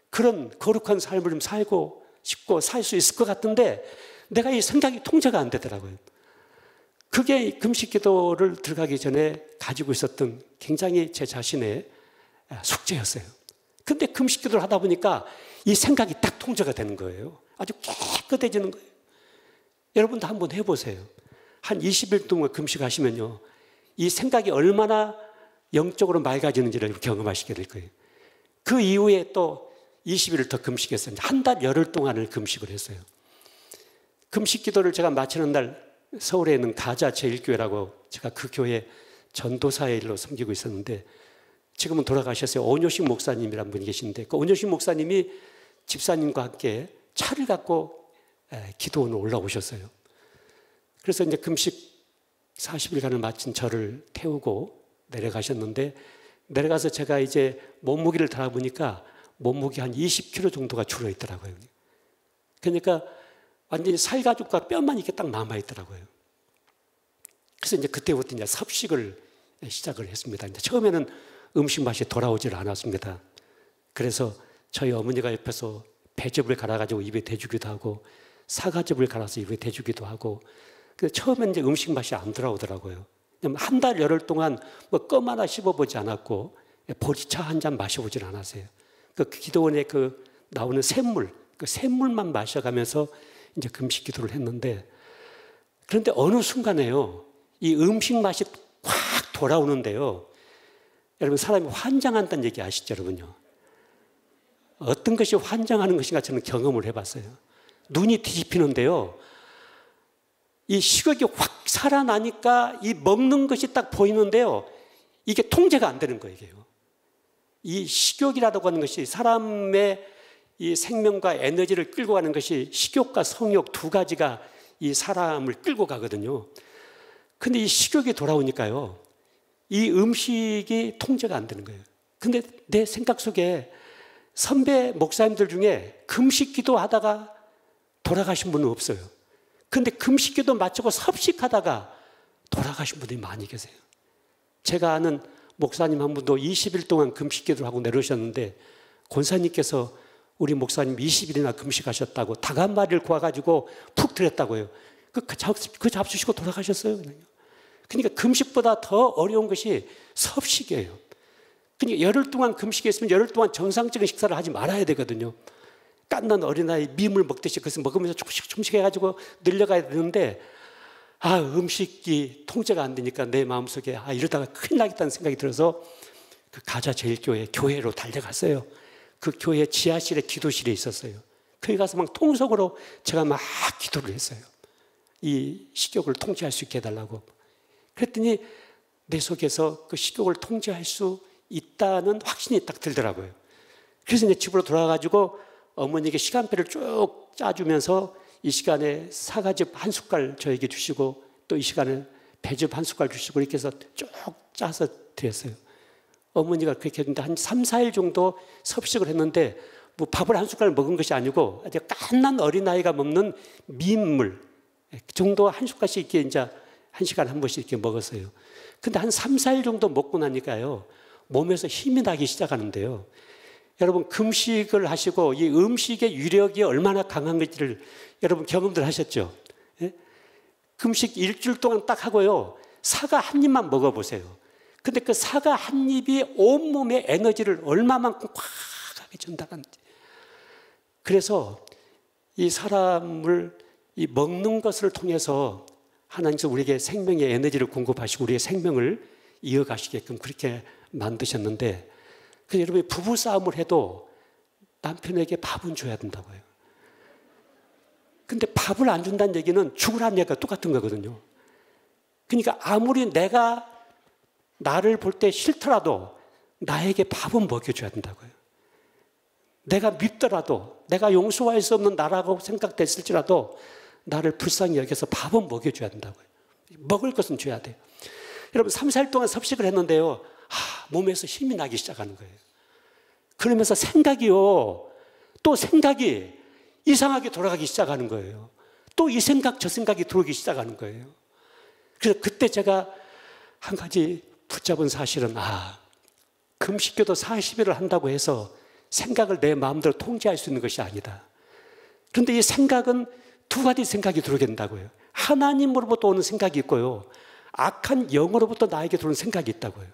그런 거룩한 삶을 좀 살고 싶고 살 수 있을 것 같은데 내가 이 생각이 통제가 안 되더라고요. 그게 금식 기도를 들어가기 전에 가지고 있었던 굉장히 제 자신의 숙제였어요. 근데 금식 기도를 하다 보니까 이 생각이 딱 통제가 되는 거예요. 아주 깨끗해지는 거예요. 여러분도 한번 해보세요. 한 20일 동안 금식하시면요, 이 생각이 얼마나 영적으로 맑아지는지를 경험하시게 될 거예요. 그 이후에 또 20일을 더 금식했어요. 한 달 열흘 동안을 금식을 했어요. 금식 기도를 제가 마치는 날 서울에 있는 가자 제1교회라고 제가 그 교회 전도사의 일로 섬기고 있었는데 지금은 돌아가셨어요. 온효식 목사님이라는 분이 계신데 그 온효식 목사님이 집사님과 함께 차를 갖고 기도원으로 올라오셨어요. 그래서 이제 금식 40일간을 마친 저를 태우고 내려가셨는데 내려가서 제가 이제 몸무게를 달아보니까 몸무게 한 20kg 정도가 줄어있더라고요. 그러니까 완전히 살가죽과 뼈만 이렇게 딱 남아있더라고요. 그래서 이제 그때부터 이제 섭식을 시작을 했습니다. 이제 처음에는 음식 맛이 돌아오질 않았습니다. 그래서 저희 어머니가 옆에서 배즙을 갈아가지고 입에 대주기도 하고 사과즙을 갈아서 입에 대주기도 하고 처음에는 이제 음식 맛이 안 돌아오더라고요. 한 달 열흘 동안 뭐 껌 하나 씹어보지 않았고 보리차 한 잔 마셔보질 않았어요. 그 기도원에 그 나오는 샘물, 그 샘물만 마셔가면서 이제 금식 기도를 했는데 그런데 어느 순간에요, 이 음식 맛이 확 돌아오는데요. 여러분 사람이 환장한다는 얘기 아시죠, 여러분요? 어떤 것이 환장하는 것인가 저는 경험을 해봤어요. 눈이 뒤집히는데요. 이 식욕이 확 살아나니까 이 먹는 것이 딱 보이는데요. 이게 통제가 안 되는 거예요. 이 식욕이라고 하는 것이 사람의 이 생명과 에너지를 끌고 가는 것이 식욕과 성욕 두 가지가 이 사람을 끌고 가거든요. 근데 이 식욕이 돌아오니까요. 이 음식이 통제가 안 되는 거예요. 근데 내 생각 속에 선배 목사님들 중에 금식 기도하다가 돌아가신 분은 없어요. 근데 금식 기도 마치고 섭식하다가 돌아가신 분들이 많이 계세요. 제가 아는 목사님 한 분도 20일 동안 금식 기도를 하고 내려오셨는데 권사님께서 우리 목사님 20일이나 금식하셨다고 닭 한 마리를 구워가지고 푹 드렸다고요. 그 잡수시고 돌아가셨어요. 그러니까 금식보다 더 어려운 것이 섭식이에요. 그러니까 열흘 동안 금식했으면 열흘 동안 정상적인 식사를 하지 말아야 되거든요. 깐난 어린아이 밈을 먹듯이 그것을 먹으면서 조금씩 해가지고 늘려가야 되는데 음식이 통제가 안 되니까 내 마음속에 이러다가 큰일 나겠다는 생각이 들어서 그 가자 제1교회 교회로 달려갔어요. 그 교회 지하실에 기도실에 있었어요. 거기 가서 막 통속으로 제가 막 기도를 했어요. 이 식욕을 통제할 수 있게 해달라고. 그랬더니 내 속에서 그 식욕을 통제할 수 있다는 확신이 딱 들더라고요. 그래서 이제 집으로 돌아가가지고 어머니에게 시간표를 쭉 짜주면서 이 시간에 사과즙 한 숟갈 저에게 주시고 또 이 시간에 배즙 한 숟갈 주시고 이렇게 해서 쭉 짜서 드렸어요. 어머니가 그렇게 했는데 한 3, 4일 정도 섭식을 했는데 뭐 밥을 한 숟갈 먹은 것이 아니고 아주 갓난 어린아이가 먹는 민물 정도 한 숟갈씩 이렇게 이제 한 시간에 한 번씩 이렇게 먹었어요. 근데 한 3, 4일 정도 먹고 나니까요. 몸에서 힘이 나기 시작하는데요. 여러분 금식을 하시고 이 음식의 위력이 얼마나 강한 건지를 여러분 경험들 하셨죠? 예? 금식 일주일 동안 딱 하고요. 사과 한 입만 먹어보세요. 근데 그 사과 한 입이 온몸의 에너지를 얼마만큼 꽉하게 전달하는지. 그래서 이 사람을 이 먹는 것을 통해서 하나님께서 우리에게 생명의 에너지를 공급하시고 우리의 생명을 이어가시게끔 그렇게 만드셨는데 그래서 여러분이 부부싸움을 해도 남편에게 밥은 줘야 된다고요. 근데 밥을 안 준다는 얘기는 죽으라는 얘기가 똑같은 거거든요. 그러니까 아무리 내가 나를 볼 때 싫더라도 나에게 밥은 먹여줘야 된다고요. 내가 밉더라도, 내가 용서할 수 없는 나라고 생각됐을지라도 나를 불쌍히 여겨서 밥은 먹여줘야 된다고요. 먹을 것은 줘야 돼요. 여러분 3, 4일 동안 섭식을 했는데요, 몸에서 힘이 나기 시작하는 거예요. 그러면서 생각이요, 또 생각이 이상하게 돌아가기 시작하는 거예요. 또 이 생각 저 생각이 들어오기 시작하는 거예요. 그래서 그때 제가 한 가지 붙잡은 사실은, 금식기도 40일을 한다고 해서 생각을 내 마음대로 통제할 수 있는 것이 아니다. 그런데 이 생각은 두 가지 생각이 들어오게 된다고요. 하나님으로부터 오는 생각이 있고요, 악한 영으로부터 나에게 들어오는 생각이 있다고요.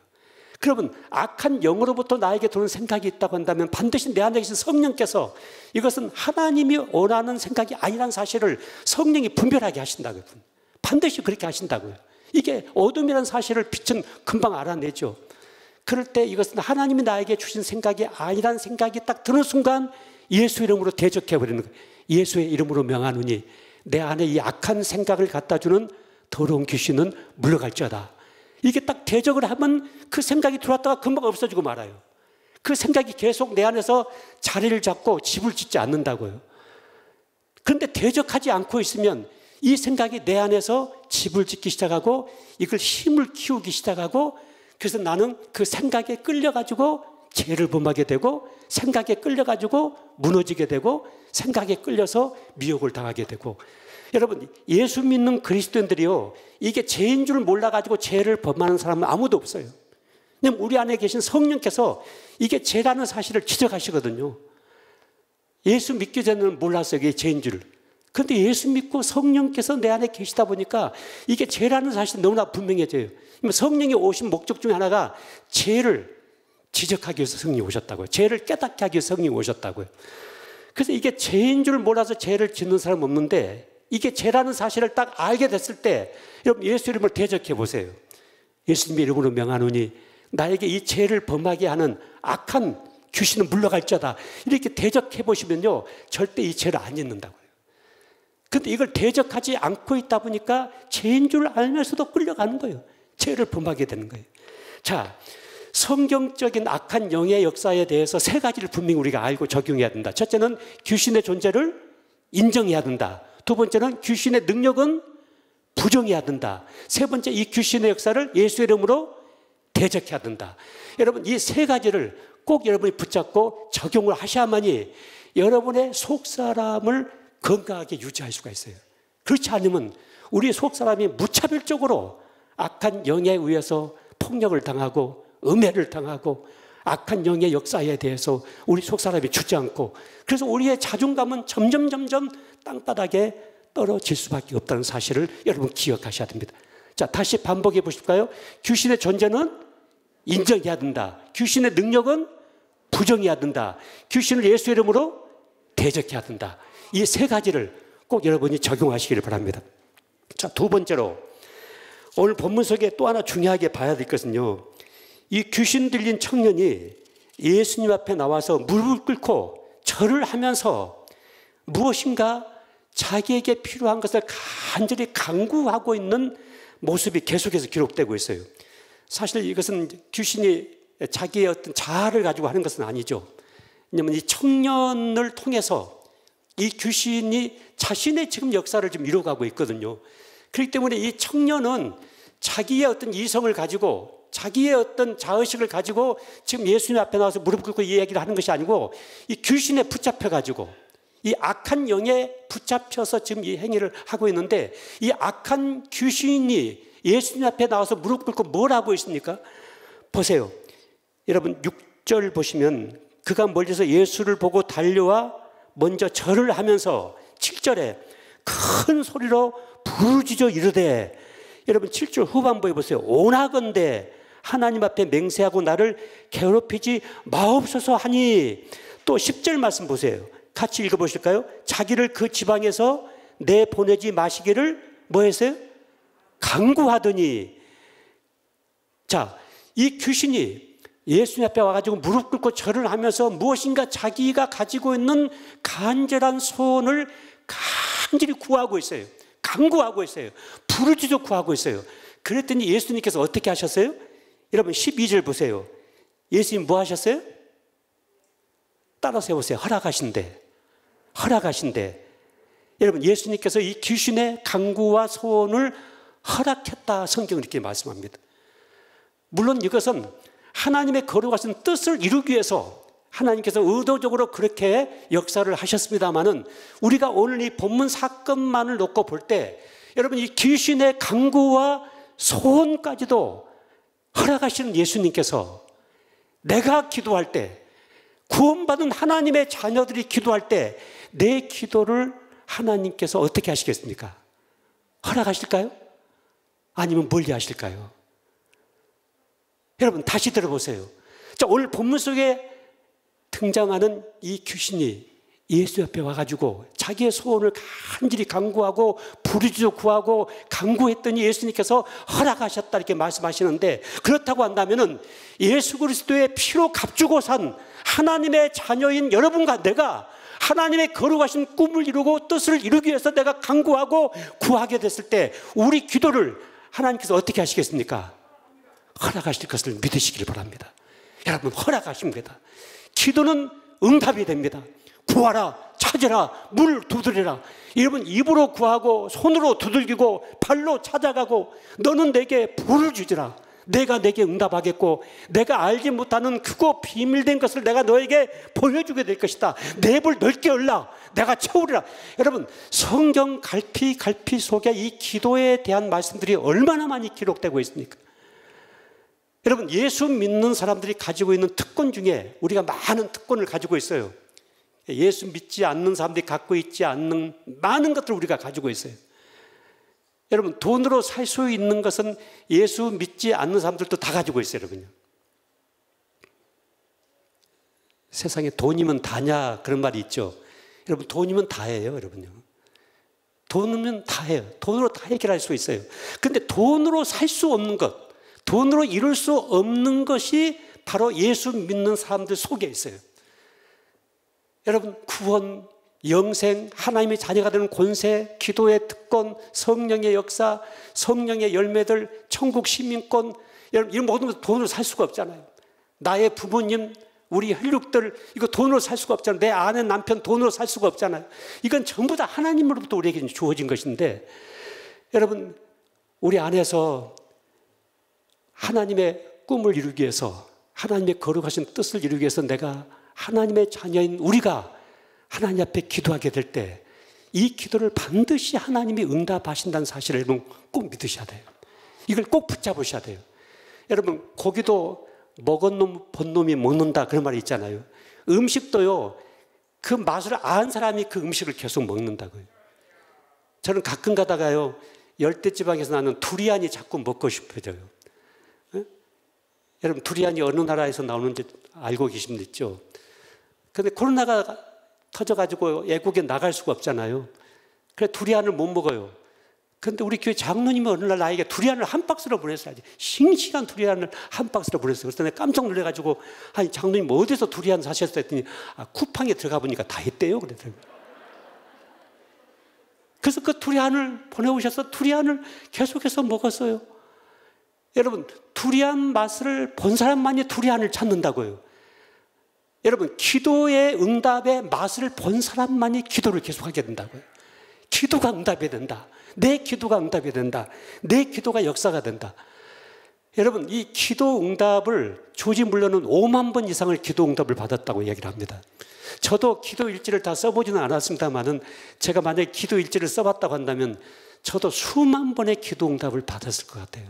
그러면 악한 영으로부터 나에게 들어오는 생각이 있다고 한다면 반드시 내 안에 계신 성령께서 이것은 하나님이 원하는 생각이 아니라는 사실을 성령이 분별하게 하신다고요. 반드시 그렇게 하신다고요. 이게 어둠이라는 사실을 빛은 금방 알아내죠. 그럴 때 이것은 하나님이 나에게 주신 생각이 아니라는 생각이 딱 드는 순간 예수 이름으로 대적해버리는 거예요. 예수의 이름으로 명하노니 내 안에 이 악한 생각을 갖다 주는 더러운 귀신은 물러갈지어다. 이게 딱 대적을 하면 그 생각이 들어왔다가 금방 없어지고 말아요. 그 생각이 계속 내 안에서 자리를 잡고 집을 짓지 않는다고요. 그런데 대적하지 않고 있으면 이 생각이 내 안에서 집을 짓기 시작하고 이걸 힘을 키우기 시작하고, 그래서 나는 그 생각에 끌려가지고 죄를 범하게 되고, 생각에 끌려가지고 무너지게 되고, 생각에 끌려서 미혹을 당하게 되고. 여러분, 예수 믿는 그리스도인들이요, 이게 죄인 줄 몰라가지고 죄를 범하는 사람은 아무도 없어요. 왜냐하면 우리 안에 계신 성령께서 이게 죄라는 사실을 지적하시거든요. 예수 믿기 전에는 몰랐어요, 이게 죄인 줄. 그런데 예수 믿고 성령께서 내 안에 계시다 보니까 이게 죄라는 사실이 너무나 분명해져요. 성령이 오신 목적 중에 하나가 죄를 지적하기 위해서 성령이 오셨다고요. 죄를 깨닫게 하기 위해서 성령이 오셨다고요. 그래서 이게 죄인 줄 몰라서 죄를 짓는 사람 없는데, 이게 죄라는 사실을 딱 알게 됐을 때 여러분 예수 이름을 대적해 보세요. 예수님의 이름으로 명하노니 나에게 이 죄를 범하게 하는 악한 귀신은 물러갈지어다. 이렇게 대적해 보시면요, 절대 이 죄를 안 짓는다고요. 그런데 이걸 대적하지 않고 있다 보니까 죄인 줄 알면서도 끌려가는 거예요. 죄를 범하게 되는 거예요. 자, 성경적인 악한 영의 역사에 대해서 세 가지를 분명히 우리가 알고 적용해야 된다. 첫째는 귀신의 존재를 인정해야 된다. 두 번째는 귀신의 능력은 부정해야 된다. 세 번째, 이 귀신의 역사를 예수의 이름으로 대적해야 된다. 여러분, 이 세 가지를 꼭 여러분이 붙잡고 적용을 하셔야만이 여러분의 속사람을 건강하게 유지할 수가 있어요. 그렇지 않으면 우리 속사람이 무차별적으로 악한 영에 의해서 폭력을 당하고 음해를 당하고 악한 영의 역사에 대해서 우리 속사람이 주저앉고, 그래서 우리의 자존감은 점점 땅바닥에 떨어질 수밖에 없다는 사실을 여러분 기억하셔야 됩니다. 자, 다시 반복해 보실까요? 귀신의 존재는 인정해야 된다. 귀신의 능력은 부정해야 된다. 귀신을 예수 이름으로 대적해야 된다. 이 세 가지를 꼭 여러분이 적용하시기를 바랍니다. 자, 두 번째로 오늘 본문 속에 또 하나 중요하게 봐야 될 것은요, 이 귀신 들린 청년이 예수님 앞에 나와서 무릎을 꿇고 절을 하면서 무엇인가 자기에게 필요한 것을 간절히 간구하고 있는 모습이 계속해서 기록되고 있어요. 사실 이것은 귀신이 자기의 어떤 자아를 가지고 하는 것은 아니죠. 왜냐하면 이 청년을 통해서 이 귀신이 자신의 지금 역사를 지금 이루어가고 있거든요. 그렇기 때문에 이 청년은 자기의 어떤 이성을 가지고, 자기의 어떤 자의식을 가지고 지금 예수님 앞에 나와서 무릎 꿇고 이 얘기를 하는 것이 아니고, 이 귀신에 붙잡혀가지고 이 악한 영에 붙잡혀서 지금 이 행위를 하고 있는데, 이 악한 귀신이 예수님 앞에 나와서 무릎 꿇고 뭘 하고 있습니까? 보세요. 여러분 6절 보시면 그가 멀리서 예수를 보고 달려와 먼저 절을 하면서 7절에 큰 소리로 부르짖어 이르되, 여러분 7절 후반부에 보세요. 오나건대 하나님 앞에 맹세하고 나를 괴롭히지 마옵소서 하니, 또 10절 말씀 보세요. 같이 읽어보실까요? 자기를 그 지방에서 내보내지 마시기를 뭐 했어요? 간구하더니. 자, 이 귀신이 예수님 앞에 와가지고 무릎 꿇고 절을 하면서 무엇인가 자기가 가지고 있는 간절한 소원을 간절히 구하고 있어요. 간구하고 있어요. 부르짖어 구하고 있어요. 그랬더니 예수님께서 어떻게 하셨어요? 여러분 12절 보세요. 예수님 뭐 하셨어요? 따라 세우세요. 허락하신대. 여러분 예수님께서 이 귀신의 간구와 소원을 허락했다, 성경은 이렇게 말씀합니다. 물론 이것은 하나님의 거룩하신 뜻을 이루기 위해서 하나님께서 의도적으로 그렇게 역사를 하셨습니다마는, 우리가 오늘 이 본문 사건만을 놓고 볼 때 여러분 이 귀신의 간구와 소원까지도 허락하시는 예수님께서 내가 기도할 때, 구원받은 하나님의 자녀들이 기도할 때 내 기도를 하나님께서 어떻게 하시겠습니까? 허락하실까요? 아니면 멀리 하실까요? 여러분 다시 들어보세요. 자, 오늘 본문 속에 등장하는 이 귀신이 예수 옆에 와가지고 자기의 소원을 간절히 간구하고 부르짖어 구하고 간구했더니 예수님께서 허락하셨다 이렇게 말씀하시는데, 그렇다고 한다면은 예수 그리스도의 피로 값주고 산 하나님의 자녀인 여러분과 내가 하나님의 거룩하신 꿈을 이루고 뜻을 이루기 위해서 내가 간구하고 구하게 됐을 때 우리 기도를 하나님께서 어떻게 하시겠습니까? 허락하실 것을 믿으시길 바랍니다. 여러분 허락하십니다. 기도는 응답이 됩니다. 구하라, 찾으라, 문을 두드리라. 여러분 입으로 구하고 손으로 두들기고 발로 찾아가고 너는 내게 부르짖으라. 내가 내게 응답하겠고 내가 알지 못하는 크고 비밀된 것을 내가 너에게 보여주게 될 것이다. 내 입을 넓게 열라. 내가 채우리라. 여러분 성경 갈피 속에 이 기도에 대한 말씀들이 얼마나 많이 기록되고 있습니까? 여러분 예수 믿는 사람들이 가지고 있는 특권 중에 우리가 많은 특권을 가지고 있어요. 예수 믿지 않는 사람들이 갖고 있지 않는 많은 것들을 우리가 가지고 있어요. 여러분 돈으로 살 수 있는 것은 예수 믿지 않는 사람들도 다 가지고 있어요. 여러분요. 세상에 돈이면 다냐 그런 말이 있죠. 여러분 돈이면 다예요. 여러분요. 돈이면 다예요. 돈으로 다 해결할 수 있어요. 그런데 돈으로 살 수 없는 것, 돈으로 이룰 수 없는 것이 바로 예수 믿는 사람들 속에 있어요. 여러분 구원, 영생, 하나님의 자녀가 되는 권세, 기도의 특권, 성령의 역사, 성령의 열매들, 천국 시민권, 여러분 이런 모든 것 돈으로 살 수가 없잖아요. 나의 부모님, 우리 혈육들 이거 돈으로 살 수가 없잖아요. 내 아내, 남편 돈으로 살 수가 없잖아요. 이건 전부 다 하나님으로부터 우리에게 주어진 것인데, 여러분 우리 안에서 하나님의 꿈을 이루기 위해서, 하나님의 거룩하신 뜻을 이루기 위해서 내가 하나님의 자녀인 우리가 하나님 앞에 기도하게 될 때 이 기도를 반드시 하나님이 응답하신다는 사실을 여러분 꼭 믿으셔야 돼요. 이걸 꼭 붙잡으셔야 돼요. 여러분 고기도 먹은 놈 본 놈이 먹는다 그런 말이 있잖아요. 음식도요 그 맛을 아는 사람이 그 음식을 계속 먹는다고요. 저는 가끔 가다가요 열대지방에서 나는 두리안이 자꾸 먹고 싶어져요. 여러분 두리안이 어느 나라에서 나오는지 알고 계시죠? 그런데 코로나가 터져가지고 외국에 나갈 수가 없잖아요. 그래서 두리안을 못 먹어요. 그런데 우리 교회 장로님이 어느 날 나에게 두리안을 한 박스로 보냈어요. 싱싱한 두리안을 한 박스로 보냈어요. 그래서 내가 깜짝 놀라가지고 아니 장로님 어디서 두리안 사셨어요? 했더니 쿠팡에 들어가 보니까 다 있대요. 그랬더라고요. 그래서 그 두리안을 보내오셔서 두리안을 계속해서 먹었어요. 여러분 두리안 맛을 본 사람만이 두리안을 찾는다고요. 여러분 기도의 응답의 맛을 본 사람만이 기도를 계속하게 된다고요. 기도가 응답이 된다. 내 기도가 응답이 된다. 내 기도가 역사가 된다. 여러분 이 기도 응답을 조지 물러는 5만 번 이상을 기도 응답을 받았다고 얘기를 합니다. 저도 기도 일지를 다 써보지는 않았습니다만은 제가 만약에 기도 일지를 써봤다고 한다면 저도 수만 번의 기도 응답을 받았을 것 같아요.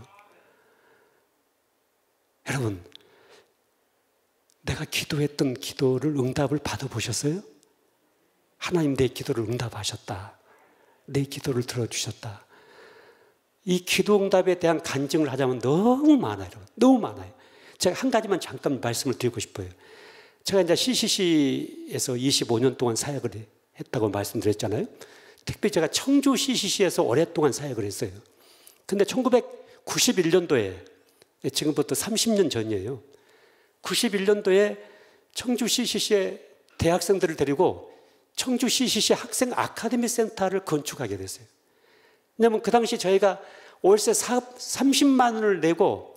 여러분 내가 기도했던 기도를 응답을 받아보셨어요? 하나님 내 기도를 응답하셨다. 내 기도를 들어주셨다. 이 기도 응답에 대한 간증을 하자면 너무 많아요. 너무 많아요. 제가 한 가지만 잠깐 말씀을 드리고 싶어요. 제가 이제 CCC에서 25년 동안 사역을 했다고 말씀드렸잖아요. 특별히 제가 청주 CCC에서 오랫동안 사역을 했어요. 근데 1991년도에 지금부터 30년 전이에요. 91년도에 청주 CCC에 대학생들을 데리고 청주 CCC 학생 아카데미 센터를 건축하게 됐어요. 왜냐하면 그 당시 저희가 월세 30만 원을 내고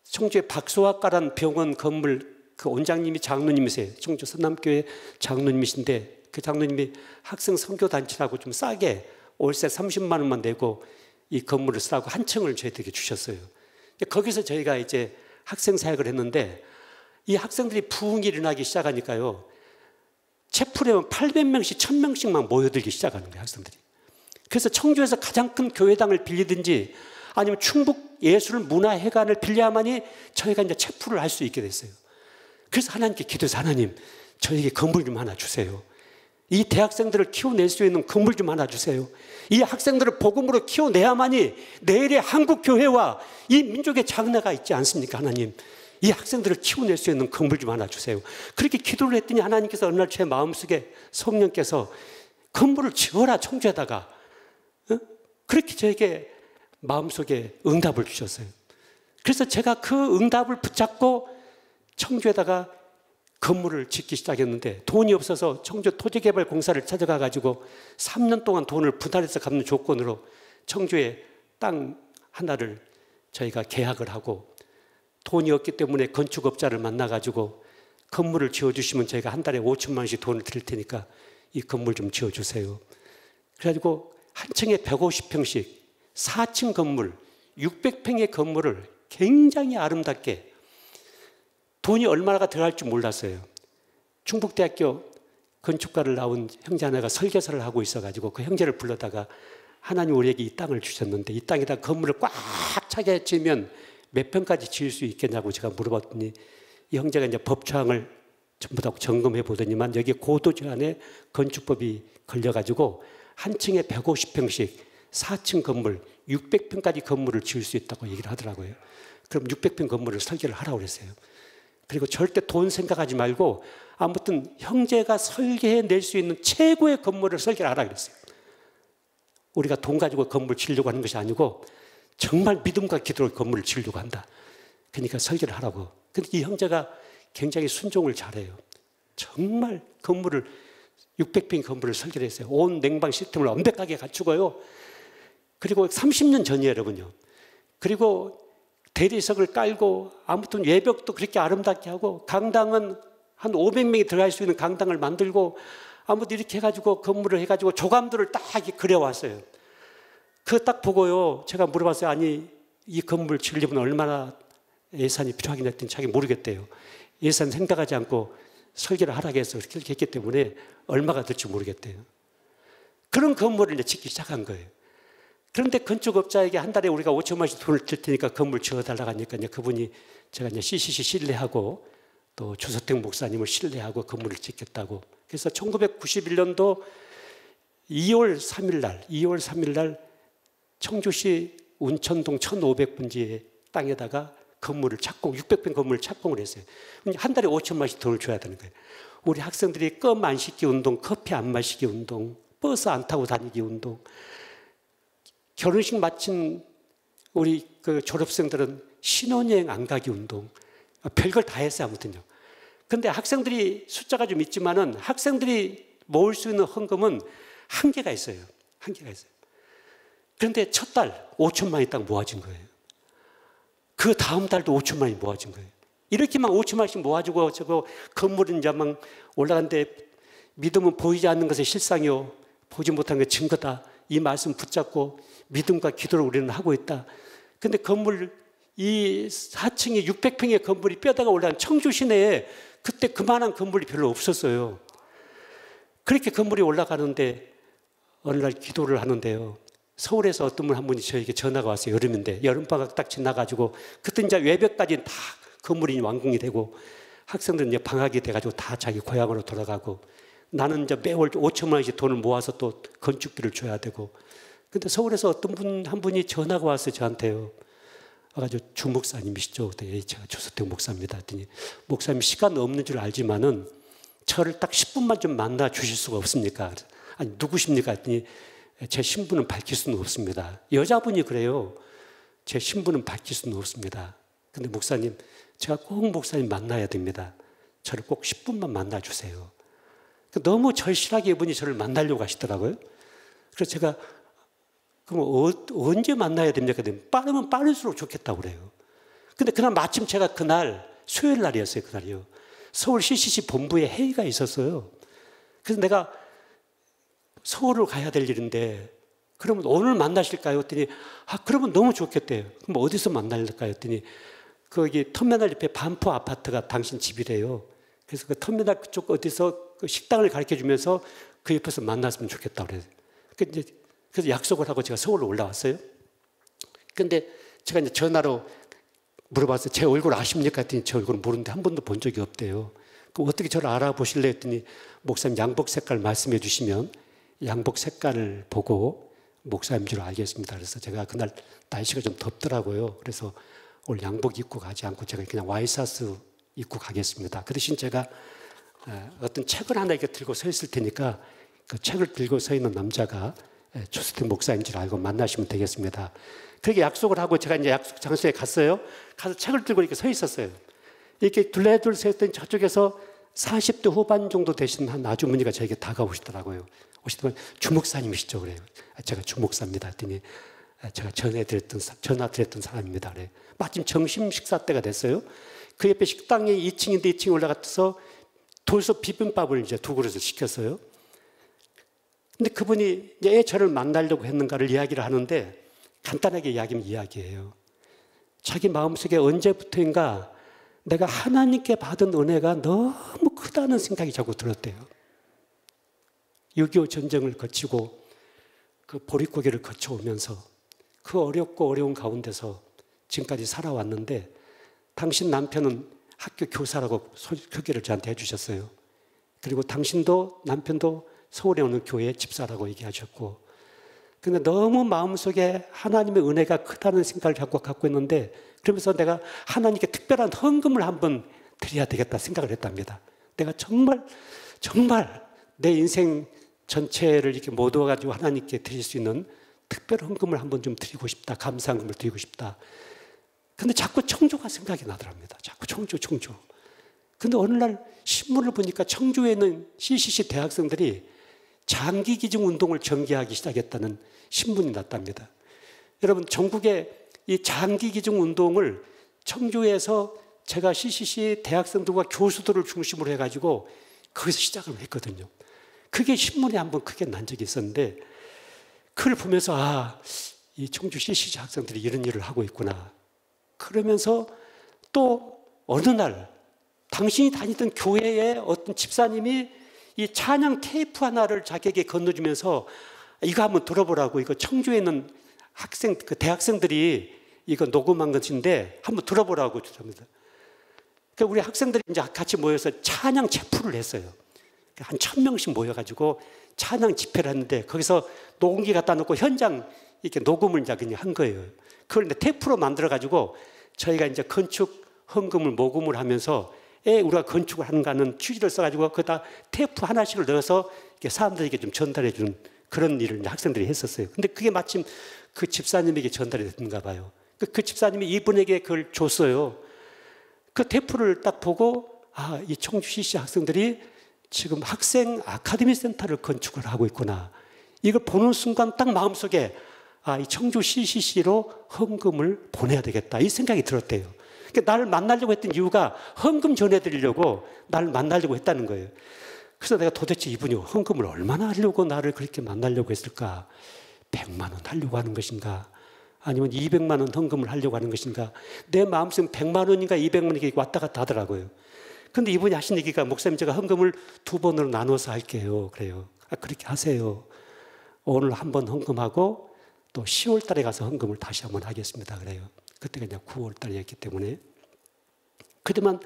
청주의 박소학과라는 병원 건물 그 원장님이 장로님이세요. 청주 선남교회 장로님이신데 그 장로님이 학생 선교단체라고 좀 싸게 월세 30만 원만 내고 이 건물을 쓰라고 한 층을 저희들에게 주셨어요. 거기서 저희가 이제 학생 사역을 했는데 이 학생들이 부흥이 일어나기 시작하니까요. 채플에만 800명씩 1000명씩만 모여들기 시작하는 거예요. 학생들이. 그래서 청주에서 가장 큰 교회당을 빌리든지 아니면 충북 예술문화회관을 빌려야만이 저희가 이제 채플을 할 수 있게 됐어요. 그래서 하나님께 기도해서 하나님 저에게 건물 좀 하나 주세요. 이 대학생들을 키워낼 수 있는 건물 좀 하나 주세요. 이 학생들을 복음으로 키워내야만이 내일의 한국 교회와 이 민족의 장래가 있지 않습니까? 하나님 이 학생들을 키워낼 수 있는 건물 좀 하나 주세요. 그렇게 기도를 했더니 하나님께서 어느 날 제 마음속에 성령께서 건물을 지어라 청주에다가 그렇게 저에게 마음속에 응답을 주셨어요. 그래서 제가 그 응답을 붙잡고 청주에다가 건물을 짓기 시작했는데 돈이 없어서 청주 토지개발공사를 찾아가 가지고 3년 동안 돈을 분할해서 갚는 조건으로 청주에 땅 하나를 저희가 계약을 하고 돈이 없기 때문에 건축업자를 만나 가지고 건물을 지어주시면 저희가 한 달에 5천만 원씩 돈을 드릴 테니까 이 건물 좀 지어주세요. 그래가지고 한 층에 150평씩 4층 건물 600평의 건물을 굉장히 아름답게 돈이 얼마나 들어갈 줄 몰랐어요. 충북대학교 건축과를 나온 형제 하나가 설계서를 하고 있어가지고 그 형제를 불러다가 하나님 우리에게 이 땅을 주셨는데 이 땅에다 건물을 꽉 차게 지으면 몇 평까지 지을 수 있겠냐고 제가 물어봤더니 이 형제가 이제 법조항을 전부 다 점검해 보더니만 여기 고도 제한에 건축법이 걸려가지고 한 층에 150평씩 4층 건물 600평까지 건물을 지을 수 있다고 얘기를 하더라고요. 그럼 600평 건물을 설계를 하라고 그랬어요. 그리고 절대 돈 생각하지 말고 아무튼 형제가 설계해낼 수 있는 최고의 건물을 설계를 하라 그랬어요. 우리가 돈 가지고 건물 지으려고 하는 것이 아니고 정말 믿음과 기도로 건물을 지으려고 한다. 그러니까 설계를 하라고. 근데 이 형제가 굉장히 순종을 잘해요. 정말 건물을 600평 건물을 설계를 했어요. 온 냉방 시스템을 완벽하게 갖추고요. 그리고 30년 전이에요, 여러분요. 그리고 대리석을 깔고 아무튼 외벽도 그렇게 아름답게 하고 강당은 한 500명이 들어갈 수 있는 강당을 만들고 아무튼 이렇게 해가지고 건물을 해가지고 조감도를 딱 그려왔어요. 그거 딱 보고요. 제가 물어봤어요. 아니 이 건물 지으려면 얼마나 예산이 필요하긴 했더니 자기 모르겠대요. 예산 생각하지 않고 설계를 하라고 해서 그렇게 했기 때문에 얼마가 들지 모르겠대요. 그런 건물을 이제 짓기 시작한 거예요. 그런데 건축업자에게 한 달에 우리가 5천만 원씩 돈을 줄 테니까 건물 지어달라고 하니까 이제 그분이 제가 이제 CCC 신뢰하고 또 주서택 목사님을 신뢰하고 건물을 짓겠다고. 그래서 1991년도 2월 3일 날 청주시 운천동 1500분지의 땅에다가 건물을 착공, 600평 건물을 착공을 했어요. 한 달에 5천만 원씩 돈을 줘야 되는 거예요. 우리 학생들이 껌 안 씹기 운동, 커피 안 마시기 운동, 버스 안 타고 다니기 운동, 결혼식 마친 우리 그 졸업생들은 신혼여행 안 가기 운동, 별걸 다 했어요, 아무튼요. 근데 학생들이 숫자가 좀 있지만은 학생들이 모을 수 있는 헌금은 한계가 있어요. 한계가 있어요. 그런데 첫 달 5천만 원이 딱 모아진 거예요. 그 다음 달도 5천만 원이 모아진 거예요. 이렇게만 5천만 원씩 모아지고 저거 건물은 이제 막 올라가는데 믿음은 보이지 않는 것의 실상이요. 보지 못한 게 증거다. 이 말씀 붙잡고 믿음과 기도를 우리는 하고 있다. 근데 건물 이 4층에 600평의 건물이 뼈다가 올라간 청주 시내에 그때 그만한 건물이 별로 없었어요. 그렇게 건물이 올라가는데 어느 날 기도를 하는데요. 서울에서 어떤 분 한 분이 저에게 전화가 왔어요. 여름인데 여름방학 딱 지나가지고 그때 이제 외벽까지 다 건물이 완공이 되고 학생들은 이제 방학이 돼가지고 다 자기 고향으로 돌아가고 나는 이제 매월 5천만 원씩 돈을 모아서 또 건축비를 줘야 되고. 근데 서울에서 어떤 분 한 분이 전화가 왔어요. 저한테요. 와가지고 주 목사님이시죠? 그때 제가 주서택 목사입니다. 했더니 목사님 시간 없는 줄 알지만은 저를 딱 10분만 좀 만나 주실 수가 없습니까? 아니 누구십니까? 했더니 제 신분은 밝힐 수는 없습니다. 여자분이 그래요. 제 신분은 밝힐 수는 없습니다. 근데 목사님, 제가 꼭 목사님 만나야 됩니다. 저를 꼭 10분만 만나주세요. 너무 절실하게 이분이 저를 만나려고 하시더라고요. 그래서 제가 그럼 언제 만나야 됩니까? 빠르면 빠를수록 좋겠다고 그래요. 근데 그날 마침 제가 그날 수요일 날이었어요. 그날이요. 서울 CCC 본부에 회의가 있었어요. 그래서 내가 서울을 가야 될 일인데 그러면 오늘 만나실까요? 했더니 그러면 너무 좋겠대요. 그럼 어디서 만날까요? 했더니 거기 터미널 옆에 반포 아파트가 당신 집이래요. 그래서 그 터미널 그쪽 어디서 그 식당을 가르쳐 주면서 그 옆에서 만났으면 좋겠다고 그래요. 그래서 약속을 하고 제가 서울로 올라왔어요. 근데 제가 이제 전화로 물어봤어요. 제 얼굴 아십니까? 했더니 제 얼굴 모르는데 한 번도 본 적이 없대요. 그럼 어떻게 저를 알아보실래? 했더니 목사님 양복 색깔 말씀해 주시면 양복 색깔을 보고 목사님 줄 알겠습니다. 그래서 제가 그날 날씨가 좀 덥더라고요. 그래서 오늘 양복 입고 가지 않고 제가 그냥 와이셔츠 입고 가겠습니다. 그 대신 제가 어떤 책을 하나 이렇게 들고 서 있을 테니까 그 책을 들고 서 있는 남자가 조스틴 목사인 줄 알고 만나시면 되겠습니다. 그렇게 약속을 하고 제가 이제 약속 장소에 갔어요. 가서 책을 들고 이렇게 서 있었어요. 이렇게 둘레둘 서 있더니 저쪽에서 40대 후반 정도 되신 한 아주머니가 저에게 다가오시더라고요. 오시더니 주목사님이시죠? 그래요. 제가 주목사입니다. 했더니 제가 전화드렸던 사람입니다. 그래요. 마침 점심 식사 때가 됐어요. 그 옆에 식당에 2층인데 2층에 올라가서 돌솥 비빔밥을 이제 2그릇을 시켰어요. 근데 그분이 왜 저를 만나려고 했는가를 이야기를 하는데 간단하게 이야기하면 이야기예요. 자기 마음속에 언제부터인가 내가 하나님께 받은 은혜가 너무 크다는 생각이 자꾸 들었대요. 6.25 전쟁을 거치고 그 보릿고개를 거쳐오면서 그 어렵고 어려운 가운데서 지금까지 살아왔는데 당신 남편은 학교 교사라고 소개를 저한테 해주셨어요. 그리고 당신도 남편도 서울에 오는 교회 집사라고 얘기하셨고, 근데 너무 마음속에 하나님의 은혜가 크다는 생각을 갖고 있는데, 그러면서 내가 하나님께 특별한 헌금을 한번 드려야 되겠다 생각을 했답니다. 내가 정말 내 인생 전체를 이렇게 모두가지고 하나님께 드릴 수 있는 특별 헌금을 한번 좀 드리고 싶다. 감사헌금을 드리고 싶다. 근데 자꾸 청조가 생각이 나더랍니다. 자꾸 청조. 근데 어느 날 신문을 보니까 청주에 있는 CCC 대학생들이 장기기증 운동을 전개하기 시작했다는 신문이 났답니다. 여러분, 전국에 이 장기기증 운동을 청주에서 제가 CCC 대학생들과 교수들을 중심으로 해가지고 거기서 시작을 했거든요. 그게 신문에 한번 크게 난 적이 있었는데, 그걸 보면서 이 청주 CCC 학생들이 이런 일을 하고 있구나. 그러면서 또 어느 날 당신이 다니던 교회의 어떤 집사님이 이 찬양 테이프 하나를 자기에게 건너주면서 이거 한번 들어보라고, 이거 청주에 있는 대학생들이 이거 녹음한 것인데 한번 들어보라고 주랍니다. 그러니까 우리 학생들이 이제 같이 모여서 찬양 체풀을 했어요. 한 1000명씩 모여가지고 찬양 집회를 했는데 거기서 녹음기 갖다 놓고 현장 이렇게 녹음을 이제 그냥 한 거예요. 그걸 이제 테이프로 만들어가지고 저희가 이제 건축 헌금을 모금을 하면서 우리가 건축을 하는가는 취지를 써가지고 거기다 테이프 하나씩을 넣어서 이렇게 사람들에게 좀 전달해 주는 그런 일을 이제 학생들이 했었어요. 근데 그게 마침 그 집사님에게 전달이 됐는가 봐요. 그 집사님이 이분에게 그걸 줬어요. 그 테이프를 딱 보고 이 청주 CCC 학생들이 지금 학생 아카데미 센터를 건축을 하고 있구나. 이걸 보는 순간 딱 마음속에 이 청주 CCC로 헌금을 보내야 되겠다. 이 생각이 들었대요. 그러니까 나를 만나려고 했던 이유가 헌금 전해드리려고 나를 만나려고 했다는 거예요. 그래서 내가 도대체 이분이 헌금을 얼마나 하려고 나를 그렇게 만나려고 했을까? 100만 원 하려고 하는 것인가? 아니면 200만 원 헌금을 하려고 하는 것인가? 내 마음속에 100만 원인가 200만 원이 왔다 갔다 하더라고요. 근데 이분이 하신 얘기가 목사님 제가 헌금을 2번으로 나눠서 할게요. 그래요. 그렇게 하세요. 오늘 한번 헌금하고 또 10월 달에 가서 헌금을 다시 한번 하겠습니다. 그래요. 그때가 이제 9월 달이었기 때문에. 그때만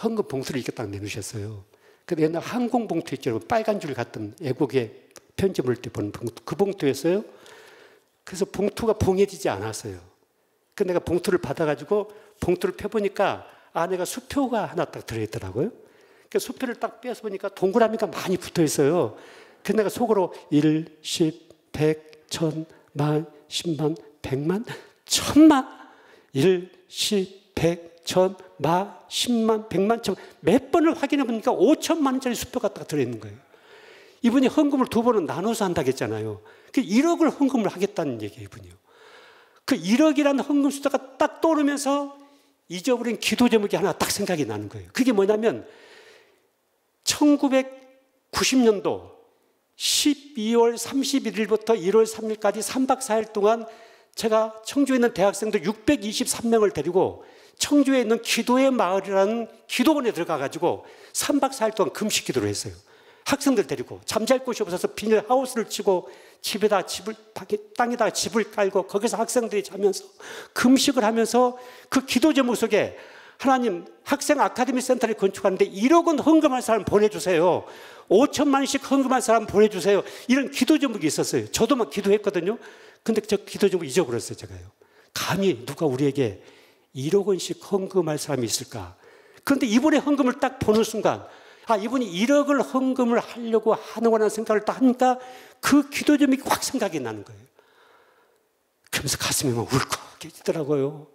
헌금 봉투를 이렇게 딱 내놓으셨어요. 근데 옛날 항공 봉투 있죠. 빨간 줄 같은 애국의 편지 볼 때 보는 봉투. 그 봉투였어요. 그래서 봉투가 봉해지지 않았어요. 그 내가 봉투를 받아가지고 봉투를 펴보니까 안에가 수표가 하나 딱 들어있더라고요. 그 수표를 딱 빼서 보니까 동그라미가 많이 붙어 있어요. 그래서 내가 속으로 1, 10, 100, 1000, 만, 10만, 100만, 1000만, 1, 10, 100, 1000, 만, 10만, 100만, 1000만 몇 번을 확인해 보니까 5천만 원짜리 수표가 딱 들어있는 거예요. 이분이 헌금을 2번은 나눠서 한다고 했잖아요. 그 1억을 헌금을 하겠다는 얘기예요, 이분이요. 그 1억이라는 헌금 숫자가 딱 떠오르면서 잊어버린 기도 제목이 하나 딱 생각이 나는 거예요. 그게 뭐냐면 1990년도 12월 31일부터 1월 3일까지 3박 4일 동안 제가 청주에 있는 대학생들 623명을 데리고 청주에 있는 기도의 마을이라는 기도원에 들어가가지고 3박 4일 동안 금식 기도를 했어요. 학생들 데리고 잠잘 곳이 없어서 비닐하우스를 치고 땅에다가 집을 깔고 거기서 학생들이 자면서 금식을 하면서 그 기도 제목 속에 하나님 학생 아카데미 센터를 건축하는데 1억 원 헌금할 사람 보내주세요. 5천만 원씩 헌금할 사람 보내주세요. 이런 기도 제목이 있었어요. 저도 막 기도했거든요. 근데 저 기도 제목 잊어버렸어요, 제가요. 감히 누가 우리에게 1억 원씩 헌금할 사람이 있을까? 그런데 이번에 헌금을 딱 보는 순간 이분이 1억을 헌금을 하려고 하는구나 생각을 딱 하니까 그 기도 제목이 확 생각이 나는 거예요. 그러면서 가슴이 막 울컥해지더라고요.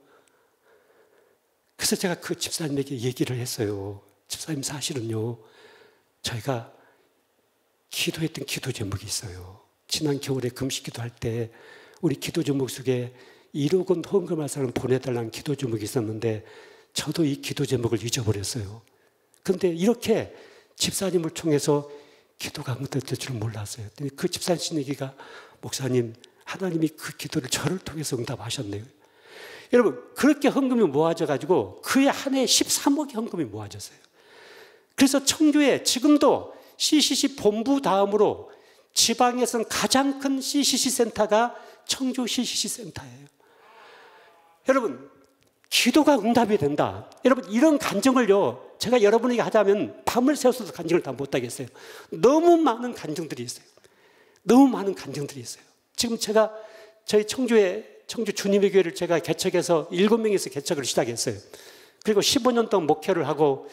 그래서 제가 그 집사님에게 얘기를 했어요. 집사님, 사실은요, 저희가 기도했던 기도 제목이 있어요. 지난 겨울에 금식 기도할 때 우리 기도 제목 속에 1억 원 헌금할 사람 보내달라는 기도 제목이 있었는데 저도 이 기도 제목을 잊어버렸어요. 그런데 이렇게 집사님을 통해서 기도가 응답될 줄은 몰랐어요. 그 집사님 얘기가 목사님, 하나님이 그 기도를 저를 통해서 응답하셨네요. 여러분, 그렇게 헌금이 모아져가지고 그해 한 해에 13억의 헌금이 모아졌어요. 그래서 청주에 지금도 CCC 본부 다음으로 지방에서는 가장 큰 CCC 센터가 청주 CCC 센터예요. 여러분, 기도가 응답이 된다. 여러분, 이런 간증을요, 제가 여러분에게 하자면 밤을 새워서도 간증을 다 못하겠어요. 너무 많은 간증들이 있어요. 너무 많은 간증들이 있어요. 지금 제가 저희 청주 주님의 교회를 제가 개척해서 7명에서 개척을 시작했어요. 그리고 15년 동안 목회를 하고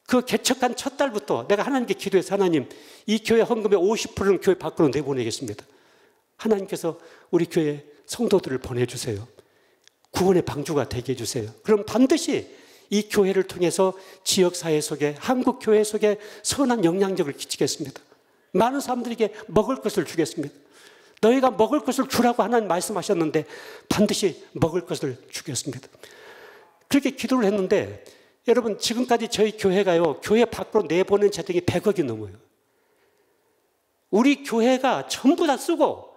그 개척한 첫 달부터 내가 하나님께 기도해서 하나님, 이 교회 헌금의 50%는 교회 밖으로 내보내겠습니다. 하나님께서 우리 교회 성도들을 보내주세요. 구원의 방주가 되게 해주세요. 그럼 반드시 이 교회를 통해서 지역사회 속에, 한국 교회 속에 선한 영향력을 끼치겠습니다. 많은 사람들에게 먹을 것을 주겠습니다. 너희가 먹을 것을 주라고 하나님 말씀하셨는데 반드시 먹을 것을 주겠습니다. 그렇게 기도를 했는데 여러분, 지금까지 저희 교회가요, 교회 밖으로 내보낸 재정이 100억이 넘어요. 우리 교회가 전부 다 쓰고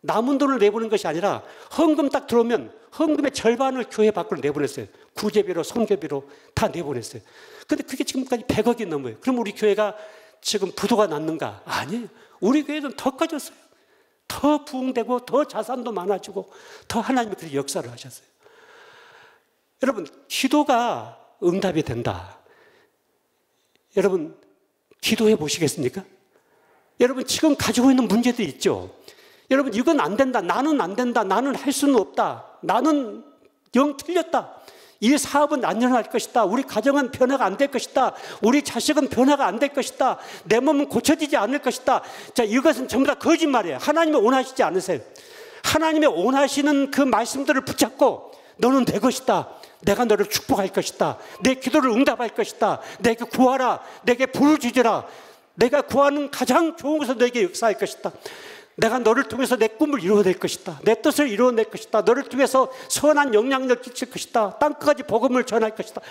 남은 돈을 내보낸 것이 아니라 헌금 딱 들어오면 헌금의 절반을 교회 밖으로 내보냈어요. 구제비로, 성교비로 다 내보냈어요. 근데 그게 지금까지 100억이 넘어요. 그럼 우리 교회가 지금 부도가 났는가? 아니에요. 우리 교회는 더 커졌어요. 더 부흥되고 더 자산도 많아지고 더 하나님이 그렇게 역사를 하셨어요. 여러분, 기도가 응답이 된다. 여러분, 기도해 보시겠습니까? 여러분, 지금 가지고 있는 문제도 있죠. 여러분, 이건 안 된다. 나는 안 된다. 나는 할 수는 없다. 나는 영 틀렸다. 이 사업은 안 일어날 것이다. 우리 가정은 변화가 안 될 것이다. 우리 자식은 변화가 안 될 것이다. 내 몸은 고쳐지지 않을 것이다. 자, 이것은 전부 다 거짓말이에요. 하나님이 원하시지 않으세요. 하나님이 원하시는 그 말씀들을 붙잡고 너는 내 것이다. 내가 너를 축복할 것이다. 내 기도를 응답할 것이다. 내게 구하라. 내게 부를 주지라. 내가 구하는 가장 좋은 것을 너에게 역사할 것이다. 내가 너를 통해서 내 꿈을 이루어낼 것이다. 내 뜻을 이루어낼 것이다. 너를 통해서 선한 영향력을 끼칠 것이다. 땅끝까지 복음을 전할 것이다.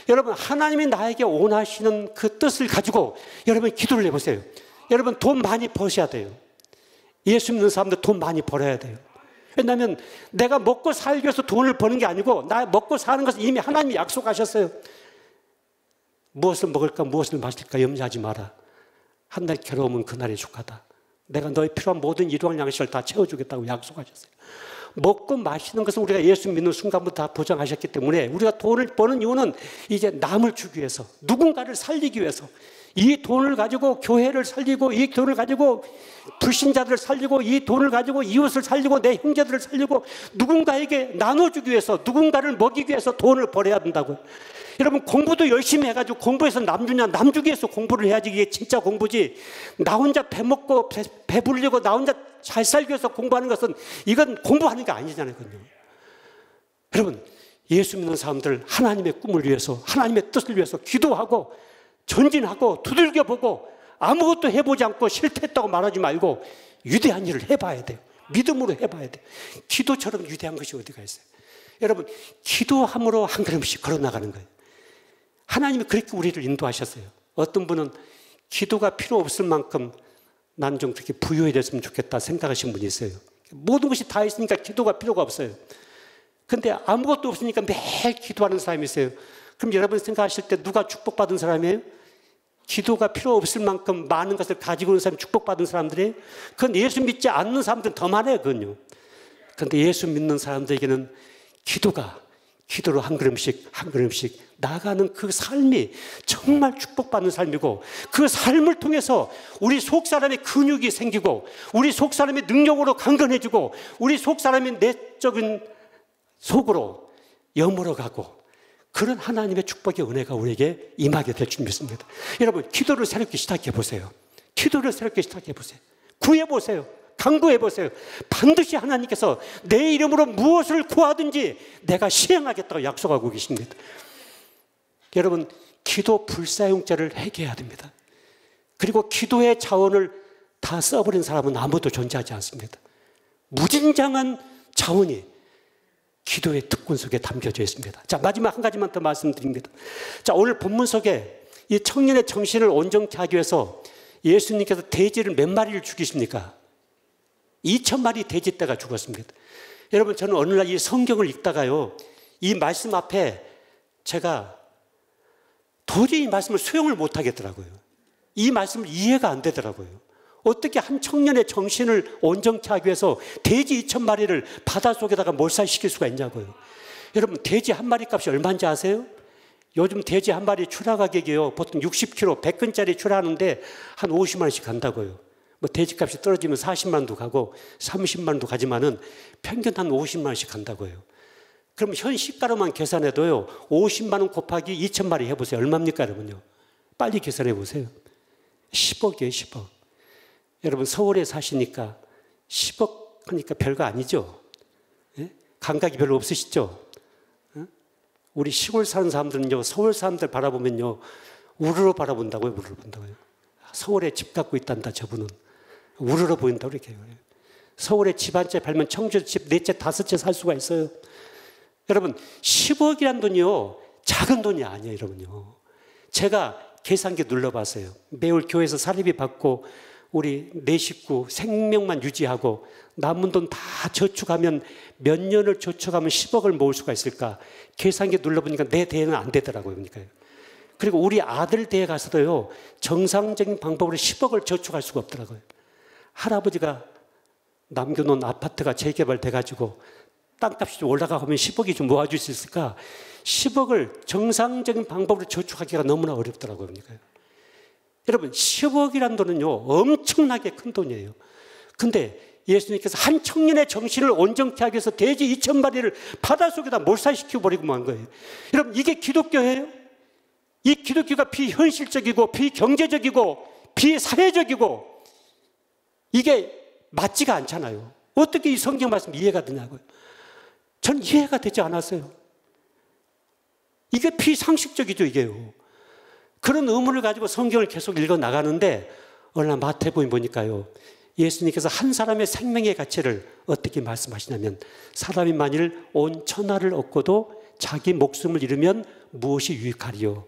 여러분, 하나님이 나에게 원하시는 그 뜻을 가지고 여러분 기도를 해보세요. 여러분, 돈 많이 버셔야 돼요. 예수 믿는 사람들 돈 많이 벌어야 돼요. 왜냐하면 내가 먹고 살기 위해서 돈을 버는 게 아니고 나 먹고 사는 것은 이미 하나님이 약속하셨어요. 무엇을 먹을까 무엇을 마실까 염려하지 마라. 한 날 괴로우면 그날이 족하다. 내가 너의 필요한 모든 일용할 양식을 다 채워주겠다고 약속하셨어요. 먹고 마시는 것은 우리가 예수 믿는 순간부터 다 보장하셨기 때문에 우리가 돈을 버는 이유는 이제 남을 주기 위해서, 누군가를 살리기 위해서, 이 돈을 가지고 교회를 살리고, 이 돈을 가지고 불신자들을 살리고, 이 돈을 가지고 이웃을 살리고, 내 형제들을 살리고, 누군가에게 나눠주기 위해서, 누군가를 먹이기 위해서 돈을 벌어야 된다고요. 여러분, 공부도 열심히 해가지고 공부해서 남 주냐, 남 주기 위해서 공부를 해야지 이게 진짜 공부지. 나 혼자 배먹고 배부르려고 나 혼자 잘 살기 위해서 공부하는 것은 이건 공부하는 게 아니잖아요. 여러분, 예수 믿는 사람들 하나님의 꿈을 위해서, 하나님의 뜻을 위해서 기도하고 전진하고 두들겨보고 아무것도 해보지 않고 실패했다고 말하지 말고 위대한 일을 해봐야 돼요. 믿음으로 해봐야 돼요. 기도처럼 위대한 것이 어디가 있어요? 여러분, 기도함으로 한 걸음씩 걸어나가는 거예요. 하나님이 그렇게 우리를 인도하셨어요. 어떤 분은 기도가 필요 없을 만큼 난 좀 그렇게 부유해졌으면 좋겠다 생각하신 분이 있어요. 모든 것이 다 있으니까 기도가 필요가 없어요. 근데 아무것도 없으니까 매일 기도하는 사람이 있어요. 그럼 여러분 생각하실 때 누가 축복받은 사람이에요? 기도가 필요 없을 만큼 많은 것을 가지고 있는 사람이 축복받은 사람들이에요? 그건 예수 믿지 않는 사람들은 더 많아요, 그건요. 그런데 예수 믿는 사람들에게는 기도로 한 걸음씩 한 걸음씩 나가는 그 삶이 정말 축복받는 삶이고, 그 삶을 통해서 우리 속 사람의 근육이 생기고, 우리 속 사람의 능력으로 강건해지고, 우리 속 사람의 내적인 속으로 여물어가고, 그런 하나님의 축복의 은혜가 우리에게 임하게 될 줄 믿습니다. 여러분, 기도를 새롭게 시작해 보세요. 기도를 새롭게 시작해 보세요. 구해 보세요. 강구해 보세요. 반드시 하나님께서 내 이름으로 무엇을 구하든지 내가 시행하겠다고 약속하고 계십니다. 여러분, 기도 불사용죄를 회개해야 됩니다. 그리고 기도의 자원을 다 써버린 사람은 아무도 존재하지 않습니다. 무진장한 자원이 기도의 특권 속에 담겨져 있습니다. 자, 마지막 한 가지만 더 말씀드립니다. 자, 오늘 본문 속에 이 청년의 정신을 온전케 하기 위해서 예수님께서 돼지를 몇 마리를 죽이십니까? 2,000마리 돼지떼가 죽었습니다. 여러분, 저는 어느 날 이 성경을 읽다가요, 이 말씀 앞에 제가 도저히 이 말씀을 수용을 못 하겠더라고요. 이 말씀을 이해가 안 되더라고요. 어떻게 한 청년의 정신을 온전케 하기 위해서 돼지 2,000마리를 바닷속에다가 몰살시킬 수가 있냐고요. 여러분, 돼지 한 마리 값이 얼마인지 아세요? 요즘 돼지 한 마리 출하 가격이요, 보통 60kg, 100근짜리 출하하는데 한 50만 원씩 간다고요. 뭐 돼지값이 떨어지면 40만 원도 가고 30만 원도 가지만은 평균 한 50만 원씩 간다고요. 그럼 현 시가로만 계산해도요, 50만 원 곱하기 2,000마리 해보세요. 얼마입니까, 여러분요? 빨리 계산해 보세요. 10억이에요, 10억. 여러분, 서울에 사시니까 10억 하니까 별거 아니죠? 예? 감각이 별로 없으시죠? 예? 우리 시골 사는 사람들은요, 서울 사람들 바라보면요, 우르르 바라본다고요, 우르르 본다고요. 서울에 집 갖고 있단다, 저분은. 우르르 보인다고 이렇게 해요. 서울에 집 한 채 팔면 청주에 집 4채, 5채 살 수가 있어요. 여러분, 10억이란 돈이요, 작은 돈이 아니에요, 여러분요. 제가 계산기 눌러봤어요. 매월 교회에서 사례비 받고 우리 내 식구 생명만 유지하고 남은 돈 다 저축하면 몇 년을 저축하면 10억을 모을 수가 있을까? 계산기 눌러보니까 내 대에는 안 되더라고요. 그러니까. 그리고 우리 아들 대에 가서도요, 정상적인 방법으로 10억을 저축할 수가 없더라고요. 할아버지가 남겨놓은 아파트가 재개발돼가지고 땅값이 좀 올라가고 하면 10억이 좀 모아줄 수 있을까? 10억을 정상적인 방법으로 저축하기가 너무나 어렵더라고요. 그러니까요. 여러분, 10억이란 돈은요, 엄청나게 큰 돈이에요. 근데 예수님께서 한 청년의 정신을 온전케 하기 위해서 돼지 2,000마리를 바닷속에다 몰살시켜 버리고 만 거예요. 여러분, 이게 기독교예요? 이 기독교가 비현실적이고 비경제적이고 비사회적이고 이게 맞지가 않잖아요. 어떻게 이 성경 말씀 이해가 되냐고요. 전 이해가 되지 않았어요. 이게 비상식적이죠, 이게요. 그런 의문을 가지고 성경을 계속 읽어 나가는데 어느 날 마태복음 보니까요, 예수님께서 한 사람의 생명의 가치를 어떻게 말씀하시냐면, 사람이 만일 온 천하를 얻고도 자기 목숨을 잃으면 무엇이 유익하리요?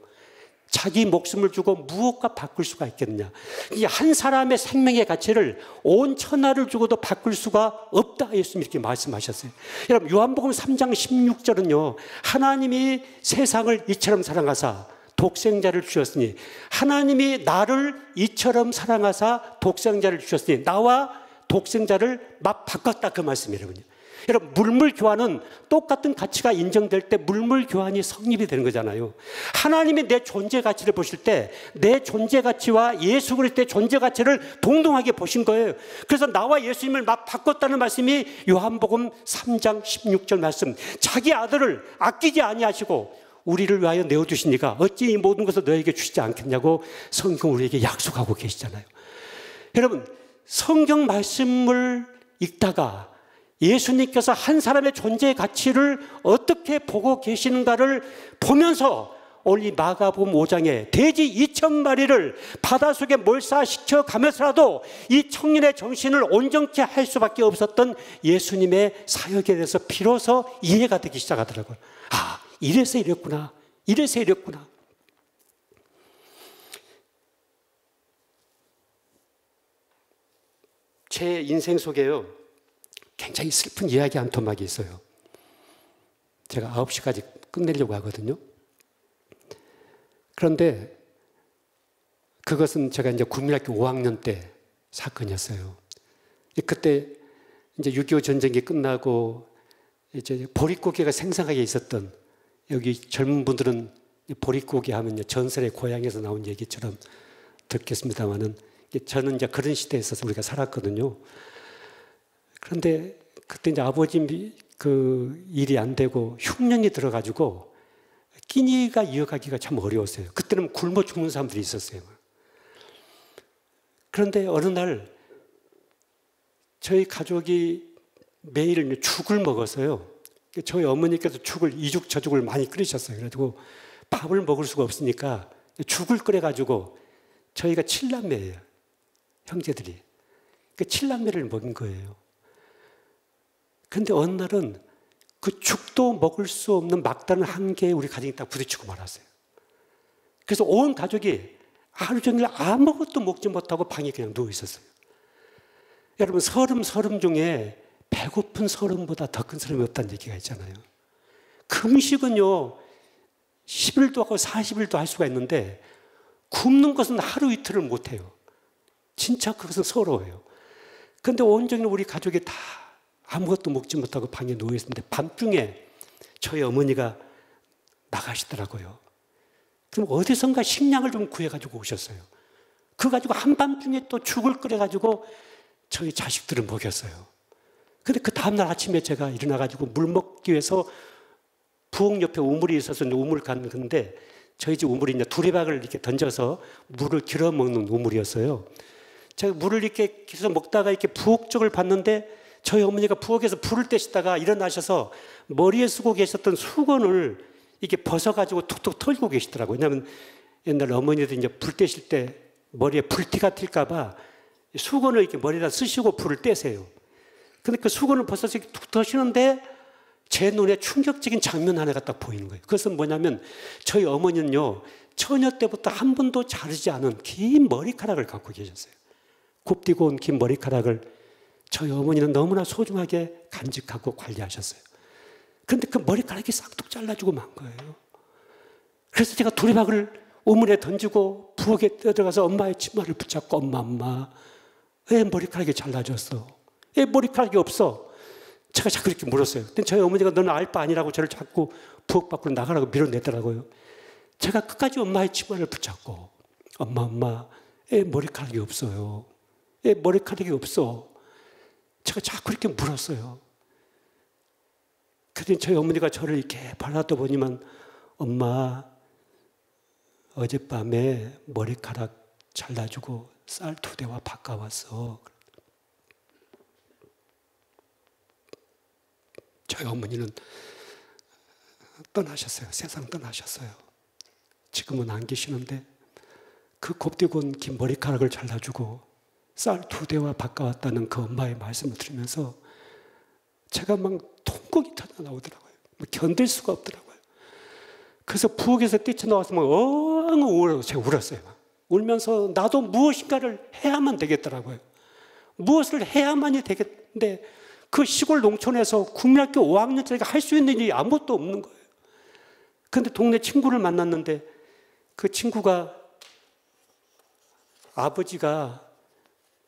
자기 목숨을 주고 무엇과 바꿀 수가 있겠느냐? 이 한 사람의 생명의 가치를 온 천하를 주고도 바꿀 수가 없다, 예수님이 이렇게 말씀하셨어요. 여러분, 요한복음 3장 16절은요, 하나님이 세상을 이처럼 사랑하사 독생자를 주셨으니, 하나님이 나를 이처럼 사랑하사 독생자를 주셨으니 나와 독생자를 막 바꿨다, 그 말씀이에요. 여러분, 물물 교환은 똑같은 가치가 인정될 때 물물 교환이 성립이 되는 거잖아요. 하나님이 내 존재 가치를 보실 때 내 존재 가치와 예수 그리스도의 존재 가치를 동등하게 보신 거예요. 그래서 나와 예수님을 막 바꿨다는 말씀이 요한복음 3장 16절 말씀. 자기 아들을 아끼지 아니하시고 우리를 위하여 내어주시니까 어찌 이 모든 것을 너에게 주시지 않겠냐고 성경 우리에게 약속하고 계시잖아요. 여러분, 성경 말씀을 읽다가 예수님께서 한 사람의 존재의 가치를 어떻게 보고 계시는가를 보면서 오늘 이 마가복음 5장에 돼지 2,000마리를 바닷속에 몰사시켜 가면서라도 이 청년의 정신을 온전케 할 수밖에 없었던 예수님의 사역에 대해서 비로소 이해가 되기 시작하더라고요. 아, 이래서 이랬구나. 이래서 이랬구나. 제 인생 속에요, 굉장히 슬픈 이야기 한 토막이 있어요. 제가 9시까지 끝내려고 하거든요. 그런데 그것은 제가 이제 국민학교 5학년 때 사건이었어요. 그때 이제 6.25 전쟁이 끝나고 이제 보릿고개가 생생하게 있었던, 여기 젊은 분들은 보릿고개 하면 전설의 고향에서 나온 얘기처럼 듣겠습니다만은, 저는 이제 그런 시대에 있어서 우리가 살았거든요. 그런데 그때 이제 아버지 그 일이 안 되고 흉년이 들어가지고 끼니가 이어가기가 참 어려웠어요. 그때는 굶어 죽는 사람들이 있었어요. 그런데 어느 날 저희 가족이 매일 죽을 먹었어요. 저희 어머니께서 이죽 저죽을 많이 끓이셨어요. 그래가지고 밥을 먹을 수가 없으니까 죽을 끓여가지고, 저희가 7남매예요. 형제들이. 그 7남매를 먹인 거예요. 그런데 어느 날은 그 죽도 먹을 수 없는 막다른 한계에 우리 가정이 딱 부딪히고 말았어요. 그래서 온 가족이 하루 종일 아무것도 먹지 못하고 방에 그냥 누워 있었어요. 여러분, 서름 중에 배고픈 서름보다 더 큰 서름이 없다는 얘기가 있잖아요. 금식은요 10일도 하고 40일도 할 수가 있는데, 굶는 것은 하루 이틀을 못해요. 진짜 그것은 서러워요. 그런데 온종일 우리 가족이 다 아무것도 먹지 못하고 방에 누워 있었는데, 밤중에 저희 어머니가 나가시더라고요. 그럼 어디선가 식량을 좀 구해가지고 오셨어요. 그거 가지고 한밤중에 또 죽을 끓여가지고 저희 자식들을 먹였어요. 근데 그 다음날 아침에 제가 일어나가지고 물 먹기 위해서 부엌 옆에 우물이 있어서 우물 갔는데, 저희 집 우물이 이제 두레박을 이렇게 던져서 물을 길어 먹는 우물이었어요. 제가 물을 이렇게 계속 먹다가 이렇게 부엌 쪽을 봤는데, 저희 어머니가 부엌에서 불을 떼시다가 일어나셔서 머리에 쓰고 계셨던 수건을 이렇게 벗어가지고 툭툭 털고 계시더라고요. 왜냐하면 옛날 어머니들 이제 불 떼실 때 머리에 불티가 튈까봐 수건을 이렇게 머리에다 쓰시고 불을 떼세요. 근데 그 수건을 벗어서 이렇게 툭 터시는데, 제 눈에 충격적인 장면 하나가 딱 보이는 거예요. 그것은 뭐냐면, 저희 어머니는요, 처녀 때부터 한 번도 자르지 않은 긴 머리카락을 갖고 계셨어요. 곱디고 온 긴 머리카락을 저희 어머니는 너무나 소중하게 간직하고 관리하셨어요. 그런데 그 머리카락이 싹둑 잘라주고 만 거예요. 그래서 제가 두레박을 우물에 던지고 부엌에 뛰어들어가서 엄마의 치마를 붙잡고, 엄마 왜 머리카락이 잘라졌어? 왜 머리카락이 없어? 제가 자꾸 이렇게 물었어요. 근데 저희 어머니가 너는 알 바 아니라고 저를 자꾸 부엌 밖으로 나가라고 밀어내더라고요. 제가 끝까지 엄마의 치마를 붙잡고, 엄마 왜 머리카락이 없어요? 왜 머리카락이 없어? 제가 자꾸 이렇게 물었어요. 그랬더니 저희 어머니가 저를 이렇게 바라보더니만, 엄마 어젯밤에 머리카락 잘라주고 쌀 2대와 바꿔왔어. 저희 어머니는 떠나셨어요. 세상 떠나셨어요. 지금은 안 계시는데, 그 곱디고 온 긴 머리카락을 잘라주고 쌀 2대와 바꿔왔다는 그 엄마의 말씀을 들으면서 제가 막 통곡이 터져 나오더라고요. 견딜 수가 없더라고요. 그래서 부엌에서 뛰쳐나와서 막 엉엉 제가 울었어요. 울면서 나도 무엇인가를 해야만 되겠더라고요. 무엇을 해야만이 되겠는데, 그 시골 농촌에서 국민학교 5학년짜리가 할 수 있는 일이 아무것도 없는 거예요. 그런데 동네 친구를 만났는데, 그 친구가 아버지가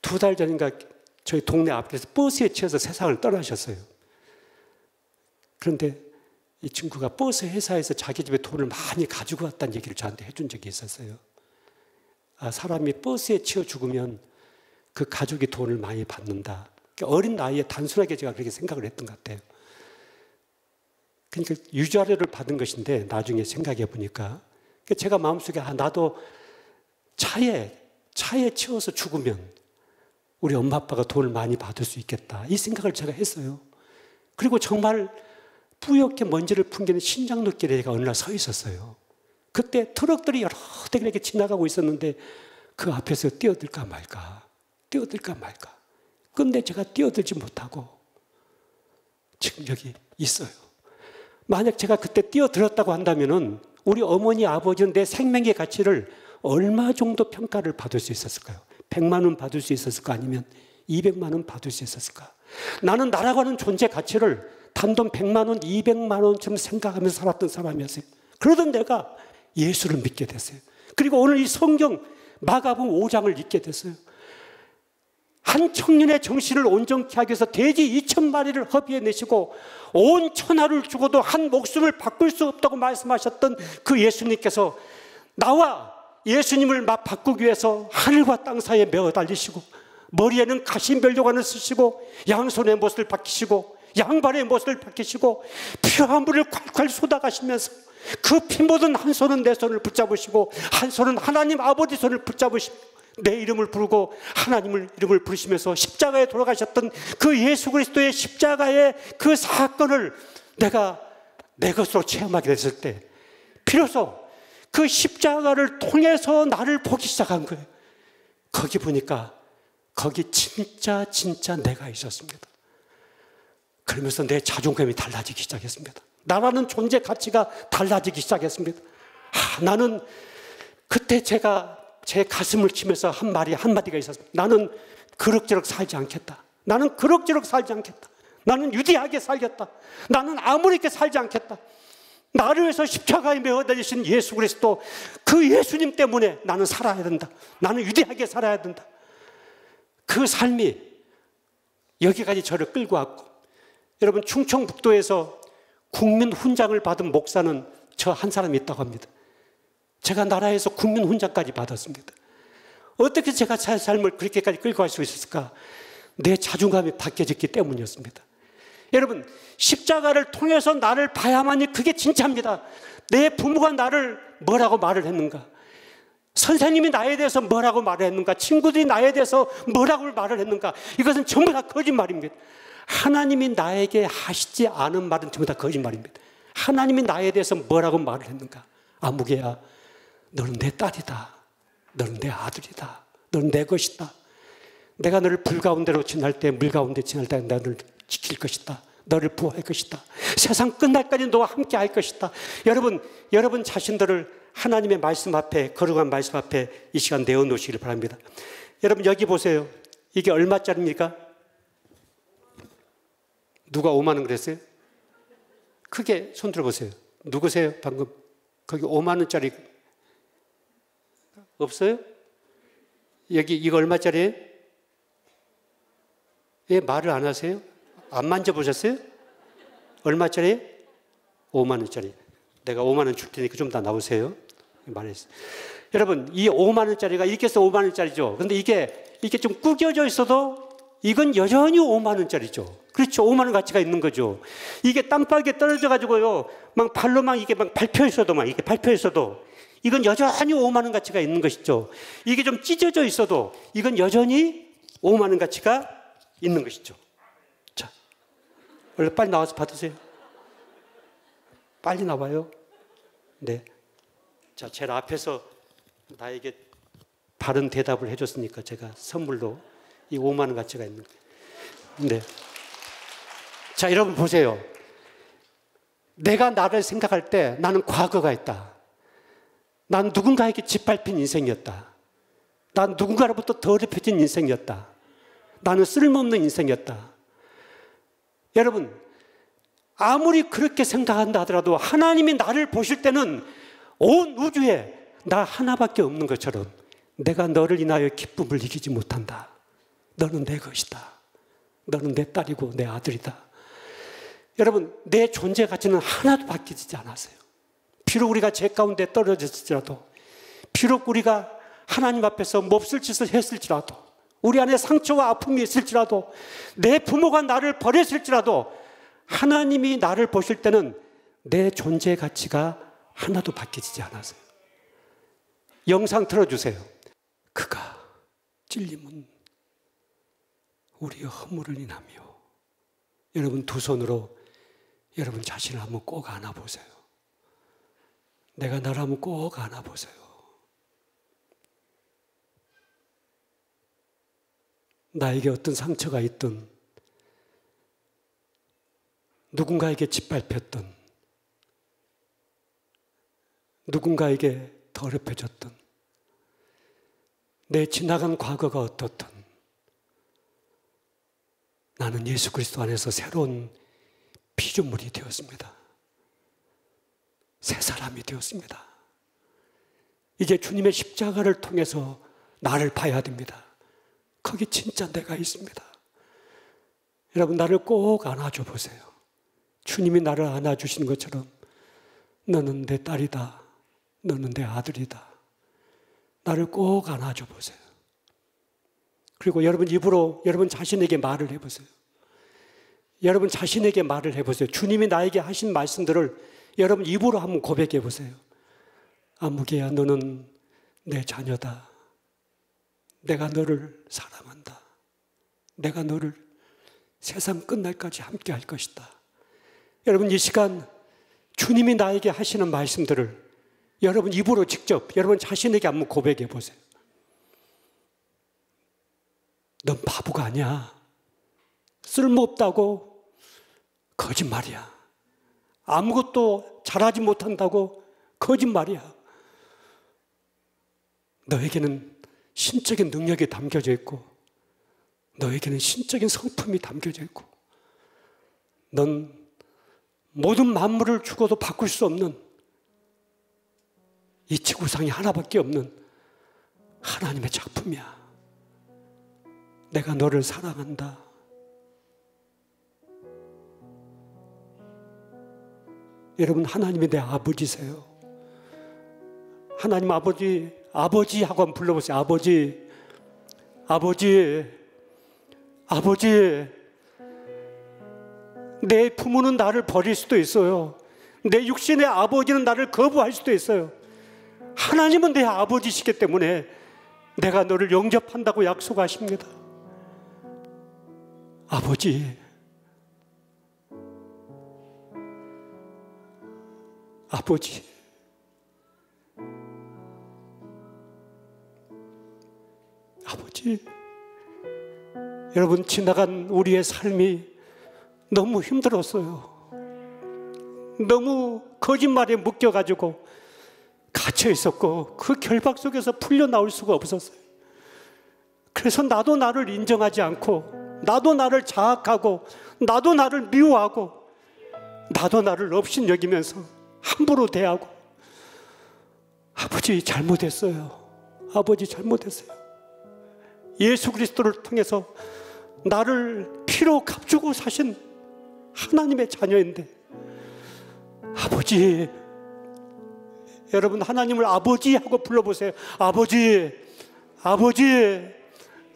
2달 전인가 저희 동네 앞에서 버스에 치여서 세상을 떠나셨어요. 그런데 이 친구가 버스 회사에서 자기 집에 돈을 많이 가지고 왔다는 얘기를 저한테 해준 적이 있었어요. 아, 사람이 버스에 치여 죽으면 그 가족이 돈을 많이 받는다. 어린 나이에 단순하게 제가 그렇게 생각을 했던 것 같아요. 그러니까 유자료를 받은 것인데, 나중에 생각해 보니까 제가 마음속에 나도 차에 치여서 죽으면 우리 엄마 아빠가 돈을 많이 받을 수 있겠다, 이 생각을 제가 했어요. 그리고 정말 뿌옇게 먼지를 풍기는 신장로길에 제가 어느 날 서 있었어요. 그때 트럭들이 여러 대가 이렇게 지나가고 있었는데 그 앞에서 뛰어들까 말까. 근데 제가 뛰어들지 못하고 지금 여기 있어요. 만약 제가 그때 뛰어들었다고 한다면은 우리 어머니, 아버지는 내 생명의 가치를 얼마 정도 평가를 받을 수 있었을까요? 100만 원 받을 수 있었을까? 아니면 200만 원 받을 수 있었을까? 나는 나라고 하는 존재 가치를 단돈 100만 원, 200만 원처럼 생각하면서 살았던 사람이었어요. 그러던 내가 예수를 믿게 됐어요. 그리고 오늘 이 성경 마가복음 5장을 읽게 됐어요. 한 청년의 정신을 온전케 하기 위해서 돼지 2,000마리를 허비해내시고 온 천하를 주고도 한 목숨을 바꿀 수 없다고 말씀하셨던 그 예수님께서 나와 예수님을 바꾸기 위해서 하늘과 땅 사이에 메어 달리시고 머리에는 가시면류관을 쓰시고 양손에 못을 박히시고 양발에 못을 박히시고 피 한 물을 콸콸 쏟아가시면서 그 피 묻은 한 손은 내 손을 붙잡으시고 한 손은 하나님 아버지 손을 붙잡으시고 내 이름을 부르고 하나님을 이름을 부르시면서 십자가에 돌아가셨던 그 예수 그리스도의 십자가의 그 사건을 내가 내 것으로 체험하게 됐을 때 비로소 그 십자가를 통해서 나를 보기 시작한 거예요. 거기 보니까 거기 진짜 내가 있었습니다. 그러면서 내 자존감이 달라지기 시작했습니다. 나라는 존재 가치가 달라지기 시작했습니다. 나는 그때 제가 제 가슴을 치면서 한마디가 있었습니다. 나는 그럭저럭 살지 않겠다. 나는 유대하게 살겠다. 나는 아무렇게 살지 않겠다. 나를 위해서 십자가에 매어 달리신 예수 그리스도 그 예수님 때문에 나는 살아야 된다. 나는 유대하게 살아야 된다. 그 삶이 여기까지 저를 끌고 왔고, 여러분 충청북도에서 국민 훈장을 받은 목사는 저 한 사람이 있다고 합니다. 제가 나라에서 국민 훈장까지 받았습니다. 어떻게 제가 제 삶을 그렇게까지 끌고 갈 수 있었을까? 내 자존감이 바뀌어졌기 때문이었습니다. 여러분, 십자가를 통해서 나를 봐야만이 그게 진짜입니다. 내 부모가 나를 뭐라고 말을 했는가? 선생님이 나에 대해서 뭐라고 말을 했는가? 친구들이 나에 대해서 뭐라고 말을 했는가? 이것은 전부 다 거짓말입니다. 하나님이 나에게 하시지 않은 말은 전부 다 거짓말입니다. 하나님이 나에 대해서 뭐라고 말을 했는가? 아무개야, 너는 내 딸이다. 너는 내 아들이다. 너는 내 것이다. 내가 너를 불 가운데로 지날 때, 물 가운데 지날 때 너를 지킬 것이다. 너를 보호할 것이다. 세상 끝날까지 너와 함께 할 것이다. 여러분 자신들을 하나님의 말씀 앞에, 거룩한 말씀 앞에 이 시간 내어놓으시길 바랍니다. 여러분 여기 보세요. 이게 얼마짜리입니까? 누가 5만 원 그랬어요? 크게 손 들어보세요. 누구세요? 방금 거기 5만 원짜리 없어요? 여기 이거 얼마짜리예요? 왜 말을 안 하세요? 안 만져보셨어요? 얼마짜리예요? 5만 원짜리. 내가 5만 원 줄 테니까 좀 더 나오세요. 말했어요. 여러분, 이 5만 원짜리가 이렇게 해서 5만 원짜리죠. 그런데 이게 좀 구겨져 있어도 이건 여전히 5만 원짜리죠. 그렇죠. 5만 원 가치가 있는 거죠. 이게 땅바닥에 떨어져 가지고요, 막 발로 막 이게 막 밟혀 있어도 이건 여전히 5만 원 가치가 있는 것이죠. 이게 좀 찢어져 있어도 이건 여전히 5만 원 가치가 있는 것이죠. 자, 원래 빨리 나와서 받으세요. 빨리 나와요. 네. 자, 제일 앞에서 나에게 바른 대답을 해줬으니까 제가 선물로 이 5만 원 가치가 있는 거예요. 네. 자, 여러분 보세요. 내가 나를 생각할 때 나는 과거가 있다. 난 누군가에게 짓밟힌 인생이었다. 난 누군가로부터 더럽혀진 인생이었다. 나는 쓸모없는 인생이었다. 여러분, 아무리 그렇게 생각한다 하더라도 하나님이 나를 보실 때는 온 우주에 나 하나밖에 없는 것처럼 내가 너를 인하여 기쁨을 이기지 못한다. 너는 내 것이다. 너는 내 딸이고 내 아들이다. 여러분, 내 존재 가치는 하나도 바뀌지 않았어요. 비록 우리가 죄 가운데 떨어졌을지라도, 비록 우리가 하나님 앞에서 몹쓸 짓을 했을지라도, 우리 안에 상처와 아픔이 있을지라도, 내 부모가 나를 버렸을지라도 하나님이 나를 보실 때는 내 존재 가치가 하나도 바뀌지 않았어요. 영상 틀어주세요. 그가 찔림은 우리의 허물을 인하며. 여러분 두 손으로 여러분 자신을 한번 꼭 안아보세요. 내가 나라면 꼭 안아보세요. 나에게 어떤 상처가 있든 누군가에게 짓밟혔든 누군가에게 더럽혀졌든 내 지나간 과거가 어떻든 나는 예수 그리스도 안에서 새로운 피조물이 되었습니다. 새 사람이 되었습니다. 이제 주님의 십자가를 통해서 나를 봐야 됩니다. 거기 진짜 내가 있습니다. 여러분, 나를 꼭 안아줘 보세요. 주님이 나를 안아주시는 것처럼 너는 내 딸이다. 너는 내 아들이다. 나를 꼭 안아줘 보세요. 그리고 여러분 입으로 여러분 자신에게 말을 해보세요. 여러분 자신에게 말을 해보세요. 주님이 나에게 하신 말씀들을 여러분 입으로 한번 고백해 보세요. 아무개야, 너는 내 자녀다. 내가 너를 사랑한다. 내가 너를 세상 끝날까지 함께 할 것이다. 여러분, 이 시간 주님이 나에게 하시는 말씀들을 여러분 입으로 직접 여러분 자신에게 한번 고백해 보세요. 넌 바보가 아니야. 쓸모없다고? 거짓말이야. 아무것도 잘하지 못한다고? 거짓말이야. 너에게는 신적인 능력이 담겨져 있고 너에게는 신적인 성품이 담겨져 있고 넌 모든 만물을 주고도 바꿀 수 없는 이 지구상에 하나밖에 없는 하나님의 작품이야. 내가 너를 사랑한다. 여러분, 하나님이 내 아버지세요. 하나님 아버지, 아버지 하고 한번 불러보세요. 아버지, 아버지, 아버지. 내 부모는 나를 버릴 수도 있어요. 내 육신의 아버지는 나를 거부할 수도 있어요. 하나님은 내 아버지시기 때문에 내가 너를 영접한다고 약속하십니다. 아버지, 아버지, 아버지. 여러분, 지나간 우리의 삶이 너무 힘들었어요. 너무 거짓말에 묶여가지고 갇혀 있었고 그 결박 속에서 풀려 나올 수가 없었어요. 그래서 나도 나를 인정하지 않고 나도 나를 자학하고 나도 나를 미워하고 나도 나를 업신여기면서 함부로 대하고 아버지 잘못했어요. 아버지 잘못했어요. 예수 그리스도를 통해서 나를 피로 값주고 사신 하나님의 자녀인데 아버지, 여러분 하나님을 아버지 하고 불러보세요. 아버지, 아버지,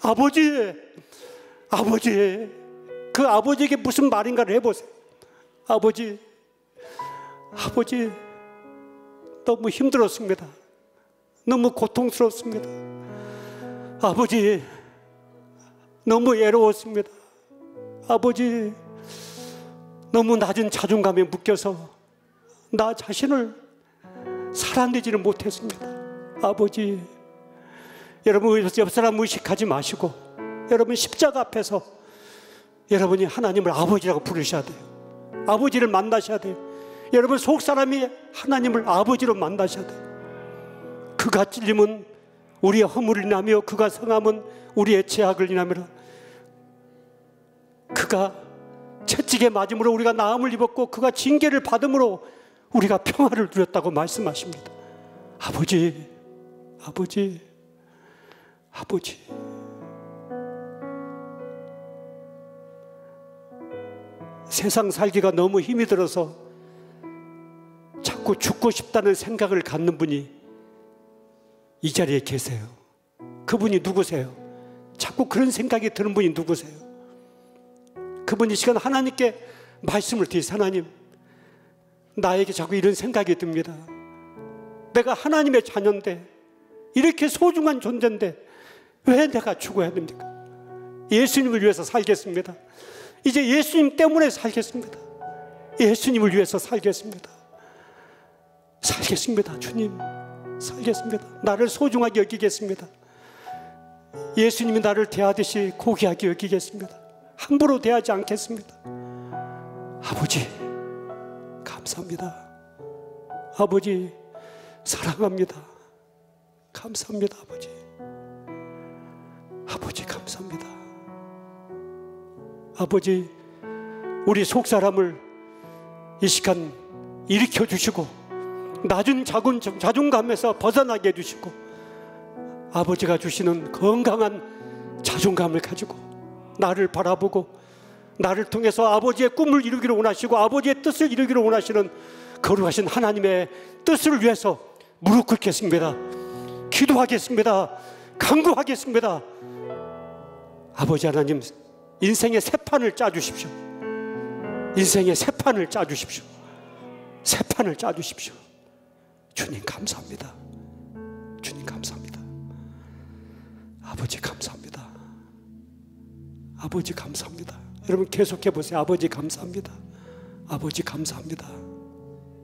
아버지, 아버지. 그 아버지에게 무슨 말인가를 해보세요. 아버지, 아버지, 너무 힘들었습니다. 너무 고통스럽습니다. 아버지, 너무 외로웠습니다. 아버지, 너무 낮은 자존감에 묶여서 나 자신을 살아내지를 못했습니다. 아버지, 여러분 옆 사람 의식하지 마시고 여러분 십자가 앞에서 여러분이 하나님을 아버지라고 부르셔야 돼요. 아버지를 만나셔야 돼요. 여러분 속 사람이 하나님을 아버지로 만나셔야 돼요. 그가 찔림은 우리의 허물을 인하며 그가 상함은 우리의 죄악을 인하며 그가 채찍에 맞음으로 우리가 나음을 입었고 그가 징계를 받음으로 우리가 평화를 누렸다고 말씀하십니다. 아버지, 아버지, 아버지. 세상 살기가 너무 힘이 들어서 자꾸 죽고 싶다는 생각을 갖는 분이 이 자리에 계세요. 그분이 누구세요? 자꾸 그런 생각이 드는 분이 누구세요? 그분이 이 시간 하나님께 말씀을 드리세요. 하나님, 나에게 자꾸 이런 생각이 듭니다. 내가 하나님의 자녀인데 이렇게 소중한 존재인데 왜 내가 죽어야 됩니까? 예수님을 위해서 살겠습니다. 이제 예수님 때문에 살겠습니다. 예수님을 위해서 살겠습니다. 살겠습니다. 주님, 살겠습니다. 나를 소중하게 여기겠습니다. 예수님이 나를 대하듯이 고귀하게 여기겠습니다. 함부로 대하지 않겠습니다. 아버지, 감사합니다. 아버지, 사랑합니다. 감사합니다. 아버지, 아버지 감사합니다. 아버지, 우리 속사람을 이 시간 일으켜 주시고 낮은 자존감에서 벗어나게 해주시고 아버지가 주시는 건강한 자존감을 가지고 나를 바라보고 나를 통해서 아버지의 꿈을 이루기를 원하시고 아버지의 뜻을 이루기를 원하시는 거룩하신 하나님의 뜻을 위해서 무릎 꿇겠습니다. 기도하겠습니다. 간구하겠습니다. 아버지 하나님, 인생의 새 판을 짜주십시오. 인생의 새 판을 짜주십시오. 새 판을 짜주십시오. 주님 감사합니다. 주님 감사합니다. 아버지 감사합니다. 아버지 감사합니다. 여러분 계속해 보세요. 아버지 감사합니다. 아버지 감사합니다.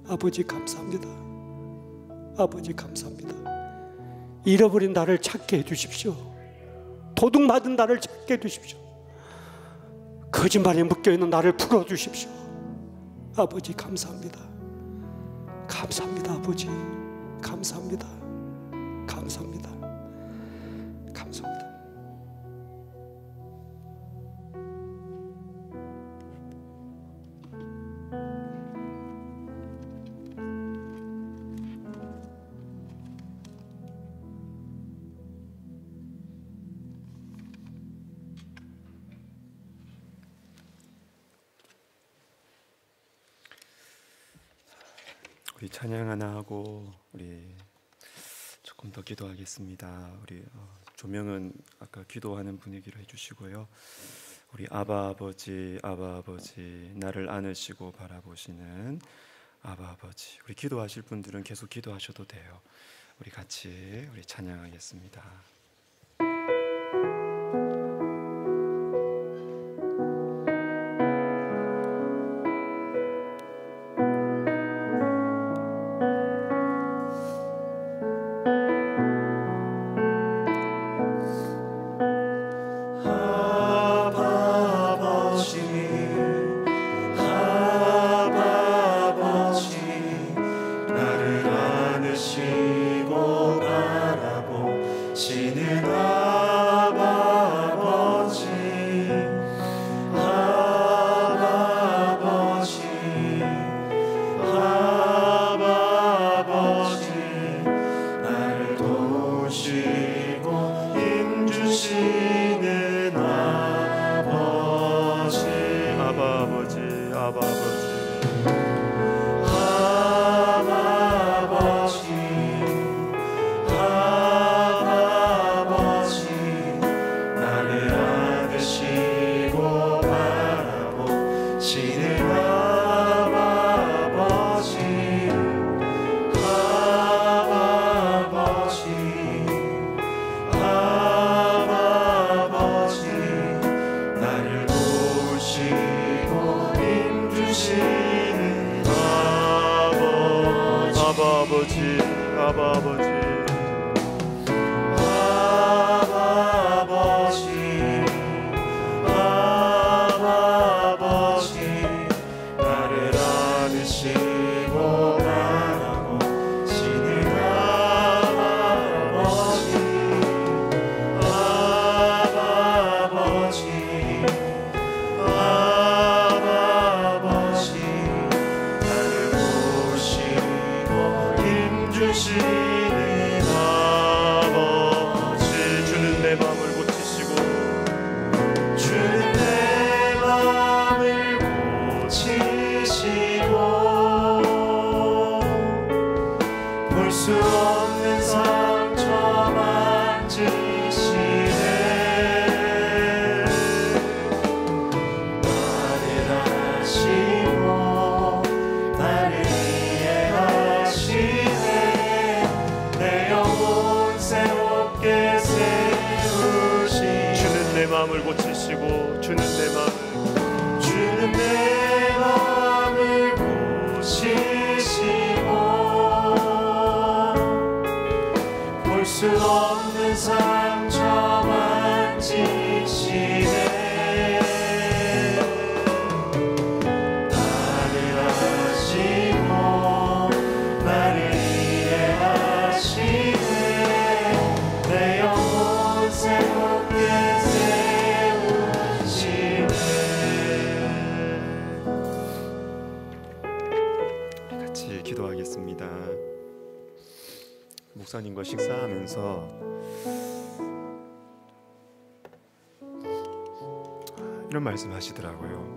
아버지 감사합니다. 아버지 감사합니다. 잃어버린 나를 찾게 해주십시오. 도둑맞은 나를 찾게 해주십시오. 거짓말에 묶여있는 나를 풀어주십시오. 아버지 감사합니다. 감사합니다. 아버지 감사합니다. 감사합니다. 감사합니다. 우리 찬양 하나 하고 우리 조금 더 기도하겠습니다. 우리 조명은 아까 기도하는 분위기로 해주시고요. 우리 아바 아버지, 아바 아버지, 나를 안으시고 바라보시는 아바 아버지. 우리 기도하실 분들은 계속 기도하셔도 돼요. 우리 같이 우리 찬양하겠습니다. 주는 내 마음을 고치시고 식사하면서 이런 말씀 하시더라고요.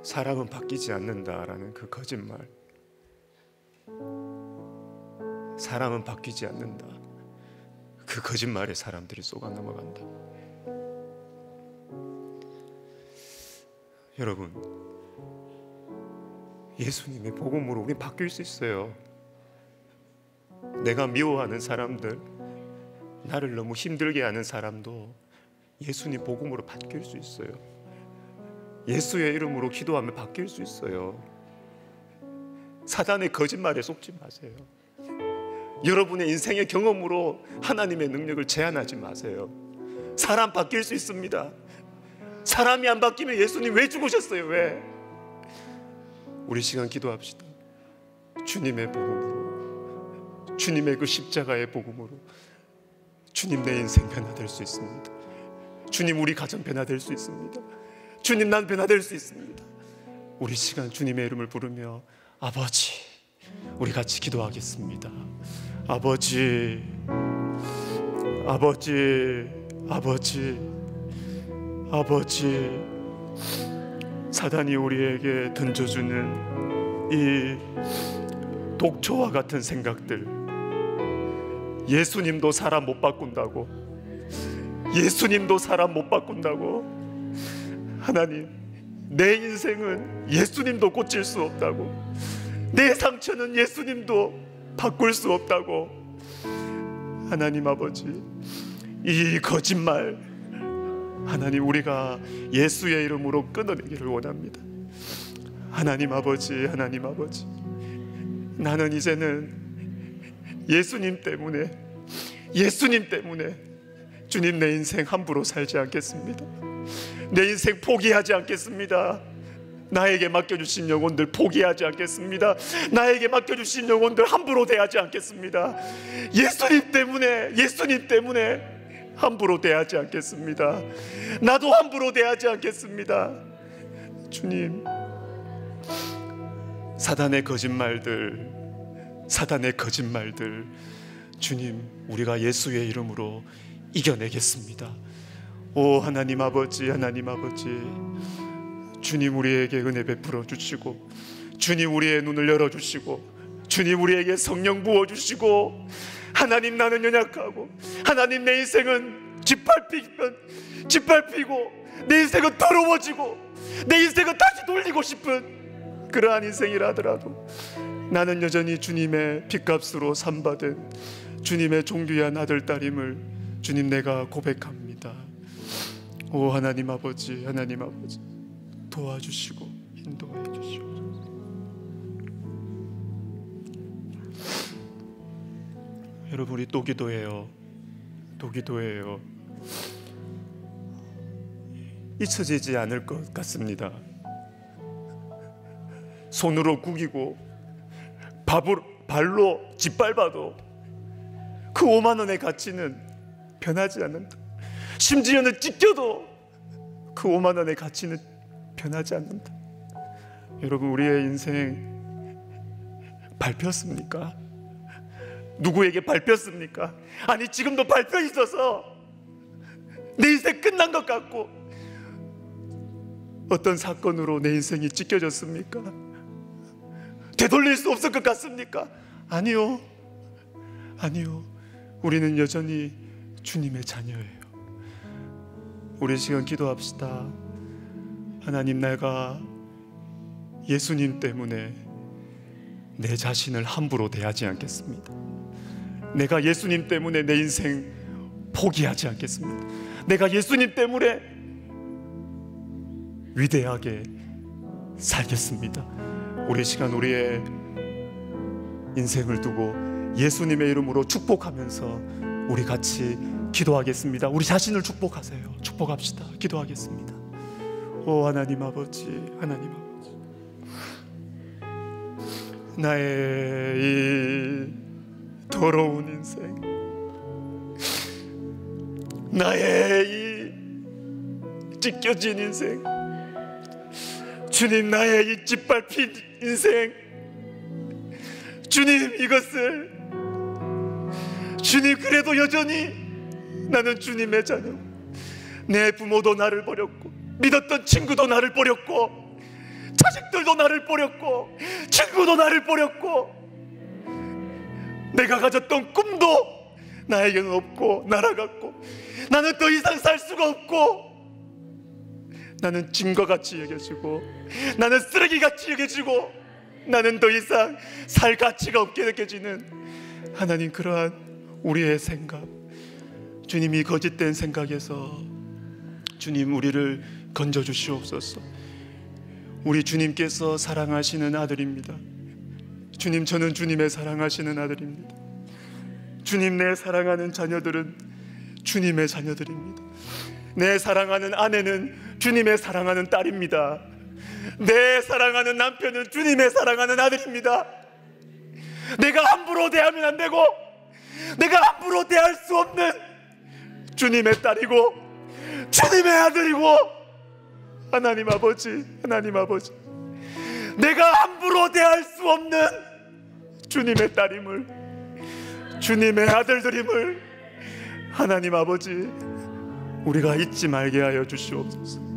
사람은 바뀌지 않는다라는 그 거짓말. 사람은 바뀌지 않는다. 그 거짓말에 사람들이 쏘가 넘어간다. 여러분, 예수님의 복음으로 우리 바뀔 수 있어요. 내가 미워하는 사람들, 나를 너무 힘들게 하는 사람도 예수님 복음으로 바뀔 수 있어요. 예수의 이름으로 기도하면 바뀔 수 있어요. 사단의 거짓말에 속지 마세요. 여러분의 인생의 경험으로 하나님의 능력을 제한하지 마세요. 사람 바뀔 수 있습니다. 사람이 안 바뀌면 예수님 왜 죽으셨어요? 왜? 우리 시간 기도합시다. 주님의 복음으로, 주님의 그 십자가의 복음으로 주님 내 인생 변화될 수 있습니다. 주님 우리 가정 변화될 수 있습니다. 주님 난 변화될 수 있습니다. 우리 시간 주님의 이름을 부르며 아버지, 우리 같이 기도하겠습니다. 아버지, 아버지, 아버지, 아버지. 사단이 우리에게 던져주는 이 독초와 같은 생각들, 예수님도 사람 못 바꾼다고, 예수님도 사람 못 바꾼다고. 하나님, 내 인생은 예수님도 고칠 수 없다고, 내 상처는 예수님도 바꿀 수 없다고. 하나님 아버지, 이 거짓말 하나님 우리가 예수의 이름으로 끊어내기를 원합니다. 하나님 아버지, 하나님 아버지, 나는 이제는 예수님 때문에 주님 내 인생 함부로 살지 않겠습니다. 내 인생 포기하지 않겠습니다. 나에게 맡겨주신 영혼들 포기하지 않겠습니다. 나에게 맡겨주신 영혼들 함부로 대하지 않겠습니다. 예수님 때문에 함부로 대하지 않겠습니다. 나도 함부로 대하지 않겠습니다. 주님, 사단의 거짓말들 주님, 우리가 예수의 이름으로 이겨내겠습니다. 오 하나님 아버지, 하나님 아버지, 주님 우리에게 은혜 베풀어 주시고, 주님 우리의 눈을 열어주시고, 주님 우리에게 성령 부어주시고, 하나님 나는 연약하고, 하나님 내 인생은 짓밟히고 내 인생은 더러워지고 내 인생은 다시 돌리고 싶은 그러한 인생이라 하더라도 나는 여전히 주님의 핏값으로 삼받은 주님의 존귀한 아들 딸임을 주님 내가 고백합니다. 오 하나님 아버지, 하나님 아버지, 도와주시고 인도해 주시옵소서. 여러분, 우리 또 기도해요. 잊혀지지 않을 것 같습니다. 손으로 구기고 발로 짓밟아도 그 5만 원의 가치는 변하지 않는다. 심지어는 찢겨도 그 5만 원의 가치는 변하지 않는다. 여러분, 우리의 인생 밟혔습니까? 누구에게 밟혔습니까? 아니, 지금도 밟혀 있어서 내 인생 끝난 것 같고, 어떤 사건으로 내 인생이 찢겨졌습니까? 되돌릴 수 없을 것 같습니까? 아니요. 우리는 여전히 주님의 자녀예요. 우리 시간 기도합시다. 하나님, 내가 예수님 때문에 내 자신을 함부로 대하지 않겠습니다. 내가 예수님 때문에 내 인생 포기하지 않겠습니다. 내가 예수님 때문에 위대하게 살겠습니다. 우리 시간 우리의 인생을 두고 예수님의 이름으로 축복하면서 우리 같이 기도하겠습니다. 우리 자신을 축복하세요. 축복합시다. 기도하겠습니다. 오 하나님 아버지, 하나님 아버지, 나의 이 더러운 인생, 나의 이 찢겨진 인생, 주님 나의 이 짓밟힌 인생, 주님, 이것을 주님, 그래도 여전히 나는 주님의 자녀. 내 부모도 나를 버렸고, 믿었던 친구도 나를 버렸고, 자식들도 나를 버렸고, 친구도 나를 버렸고, 내가 가졌던 꿈도 나에게는 없고 날아갔고, 나는 더 이상 살 수가 없고, 나는 짐과 같이 여겨지고, 나는 쓰레기같이 여겨지고, 나는 더 이상 살 가치가 없게 느껴지는 하나님, 그러한 우리의 생각, 주님이 거짓된 생각에서 주님, 우리를 건져주시옵소서. 우리 주님께서 사랑하시는 아들입니다. 주님, 저는 주님의 사랑하시는 아들입니다. 주님, 내 사랑하는 자녀들은 주님의 자녀들입니다. 내 사랑하는 아내는 주님의 사랑하는 딸입니다. 내 사랑하는 남편은 주님의 사랑하는 아들입니다. 내가 함부로 대하면 안 되고, 내가 함부로 대할 수 없는 주님의 딸이고 주님의 아들이고, 하나님 아버지, 하나님 아버지, 내가 함부로 대할 수 없는 주님의 딸임을, 주님의 아들들임을 하나님 아버지, 우리가 잊지 말게 하여 주시옵소서.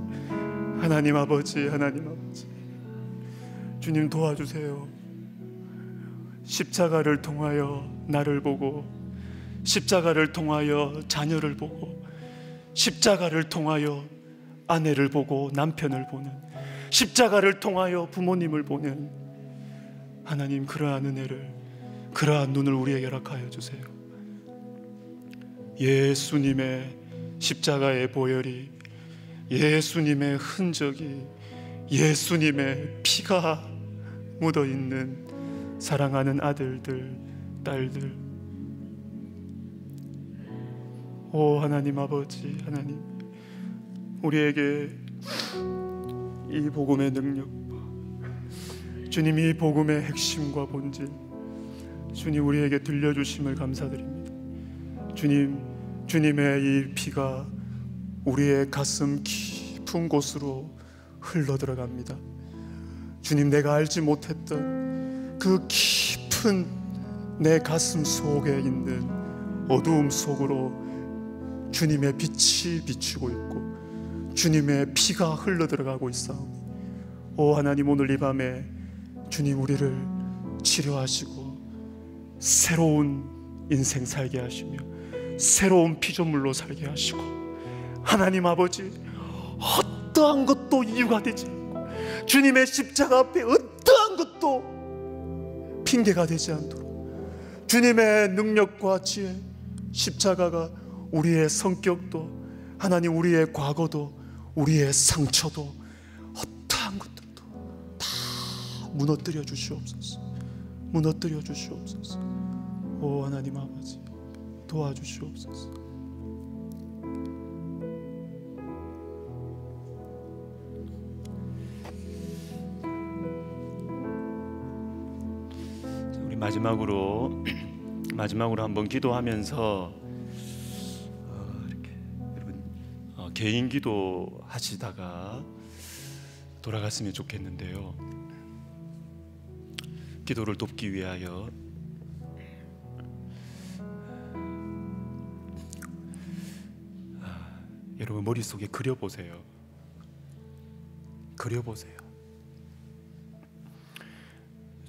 하나님 아버지, 하나님 아버지, 주님 도와주세요. 십자가를 통하여 나를 보고, 십자가를 통하여 자녀를 보고, 십자가를 통하여 아내를 보고 남편을 보는, 십자가를 통하여 부모님을 보는 하나님, 그러한 은혜를, 그러한 눈을 우리에게 허락하여 주세요. 예수님의 십자가의 보혈이, 예수님의 흔적이, 예수님의 피가 묻어있는 사랑하는 아들들, 딸들, 오 하나님 아버지, 하나님, 우리에게 이 복음의 능력, 주님, 이 복음의 핵심과 본질, 주님 우리에게 들려주심을 감사드립니다. 주님, 주님의 이 피가 우리의 가슴 깊은 곳으로 흘러 들어갑니다. 주님, 내가 알지 못했던 그 깊은 내 가슴 속에 있는 어두움 속으로 주님의 빛이 비추고 있고, 주님의 피가 흘러 들어가고 있사오니, 오 하나님, 오늘 이 밤에 주님 우리를 치료하시고 새로운 인생 살게 하시며 새로운 피조물로 살게 하시고, 하나님 아버지, 어떠한 것도 이유가 되지 않고, 주님의 십자가 앞에 어떠한 것도 핑계가 되지 않도록 주님의 능력과 지혜, 십자가가 우리의 성격도, 하나님 우리의 과거도, 우리의 상처도, 어떠한 것들도 다 무너뜨려 주시옵소서. 무너뜨려 주시옵소서. 오 하나님 아버지, 도와주시옵소서. 우리 마지막으로 한번 기도하면서 이렇게 여러분 개인 기도 하시다가 돌아갔으면 좋겠는데요. 기도를 돕기 위하여 여러분 머릿속에 그려보세요. 그려보세요.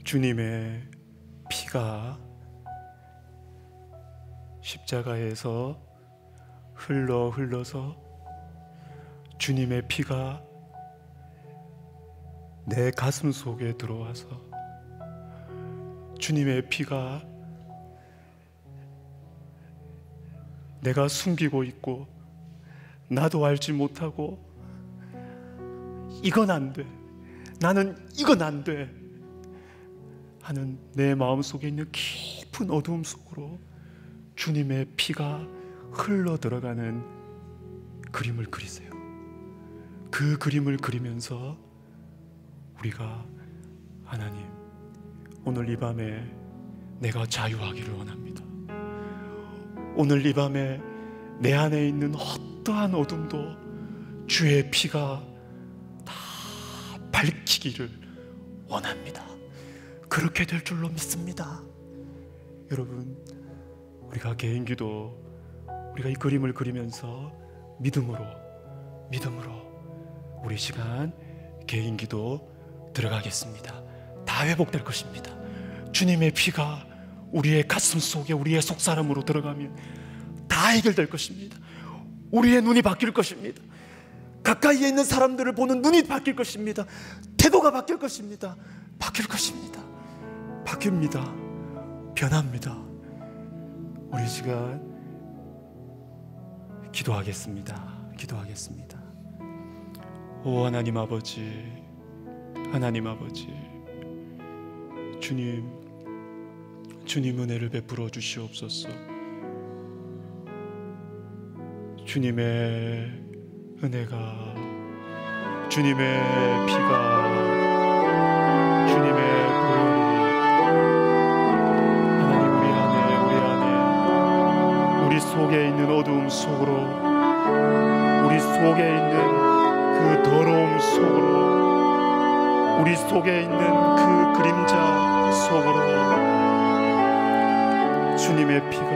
주님의 피가 십자가에서 흘러서 주님의 피가 내 가슴 속에 들어와서 주님의 피가 내가 숨기고 있고 나도 알지 못하고 이건 안 돼, 나는 이건 안 돼 하는 내 마음속에 있는 깊은 어두움 속으로 주님의 피가 흘러 들어가는 그림을 그리세요. 그 그림을 그리면서 우리가 하나님, 오늘 이 밤에 내가 자유하기를 원합니다. 오늘 이 밤에 내 안에 있는 어떠한 어둠도 주의 피가 다 밝히기를 원합니다. 그렇게 될 줄로 믿습니다. 여러분, 우리가 개인기도 우리가 이 그림을 그리면서 믿음으로 우리 시간 개인기도 들어가겠습니다. 다 회복될 것입니다. 주님의 피가 우리의 가슴 속에 우리의 속사람으로 들어가면 다 해결될 것입니다. 우리의 눈이 바뀔 것입니다. 가까이에 있는 사람들을 보는 눈이 바뀔 것입니다. 태도가 바뀔 것입니다. 바뀔 것입니다. 바뀝니다. 변합니다. 우리 시간 기도하겠습니다. 오 하나님 아버지, 주님 은혜를 베풀어 주시옵소서. 주님의 은혜가, 주님의 피가, 주님의 보혈이 하나님 우리 안에 우리 속에 있는 어두움 속으로, 우리 속에 있는 그 더러움 속으로, 우리 속에 있는 그 그림자 속으로 주님의 피가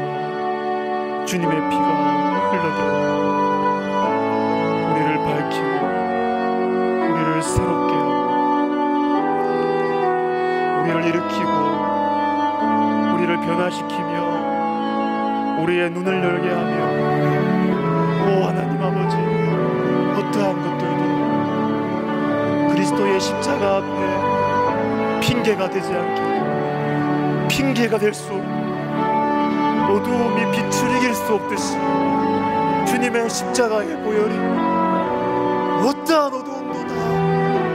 흘러들어 우리를 밝히고 우리를 새롭게 하고 우리를 일으키고 우리를 변화시키며 우리의 눈을 열게 하며, 오 하나님 아버지, 어떠한 것들도 그리스도의 십자가 앞에 핑계가 되지 않게, 핑계가 될 수 없는 어두움이 빛을 이길 수 없듯이 주님의 십자가의 보혈이 어떠한 어두움도 다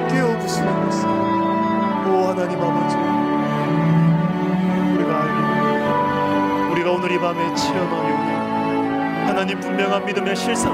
깨어부수는 것을, 오 하나님 아버지, 우리가 알고 우리가 오늘 이 밤에 체험하며 하나님 분명한 믿음의 실상을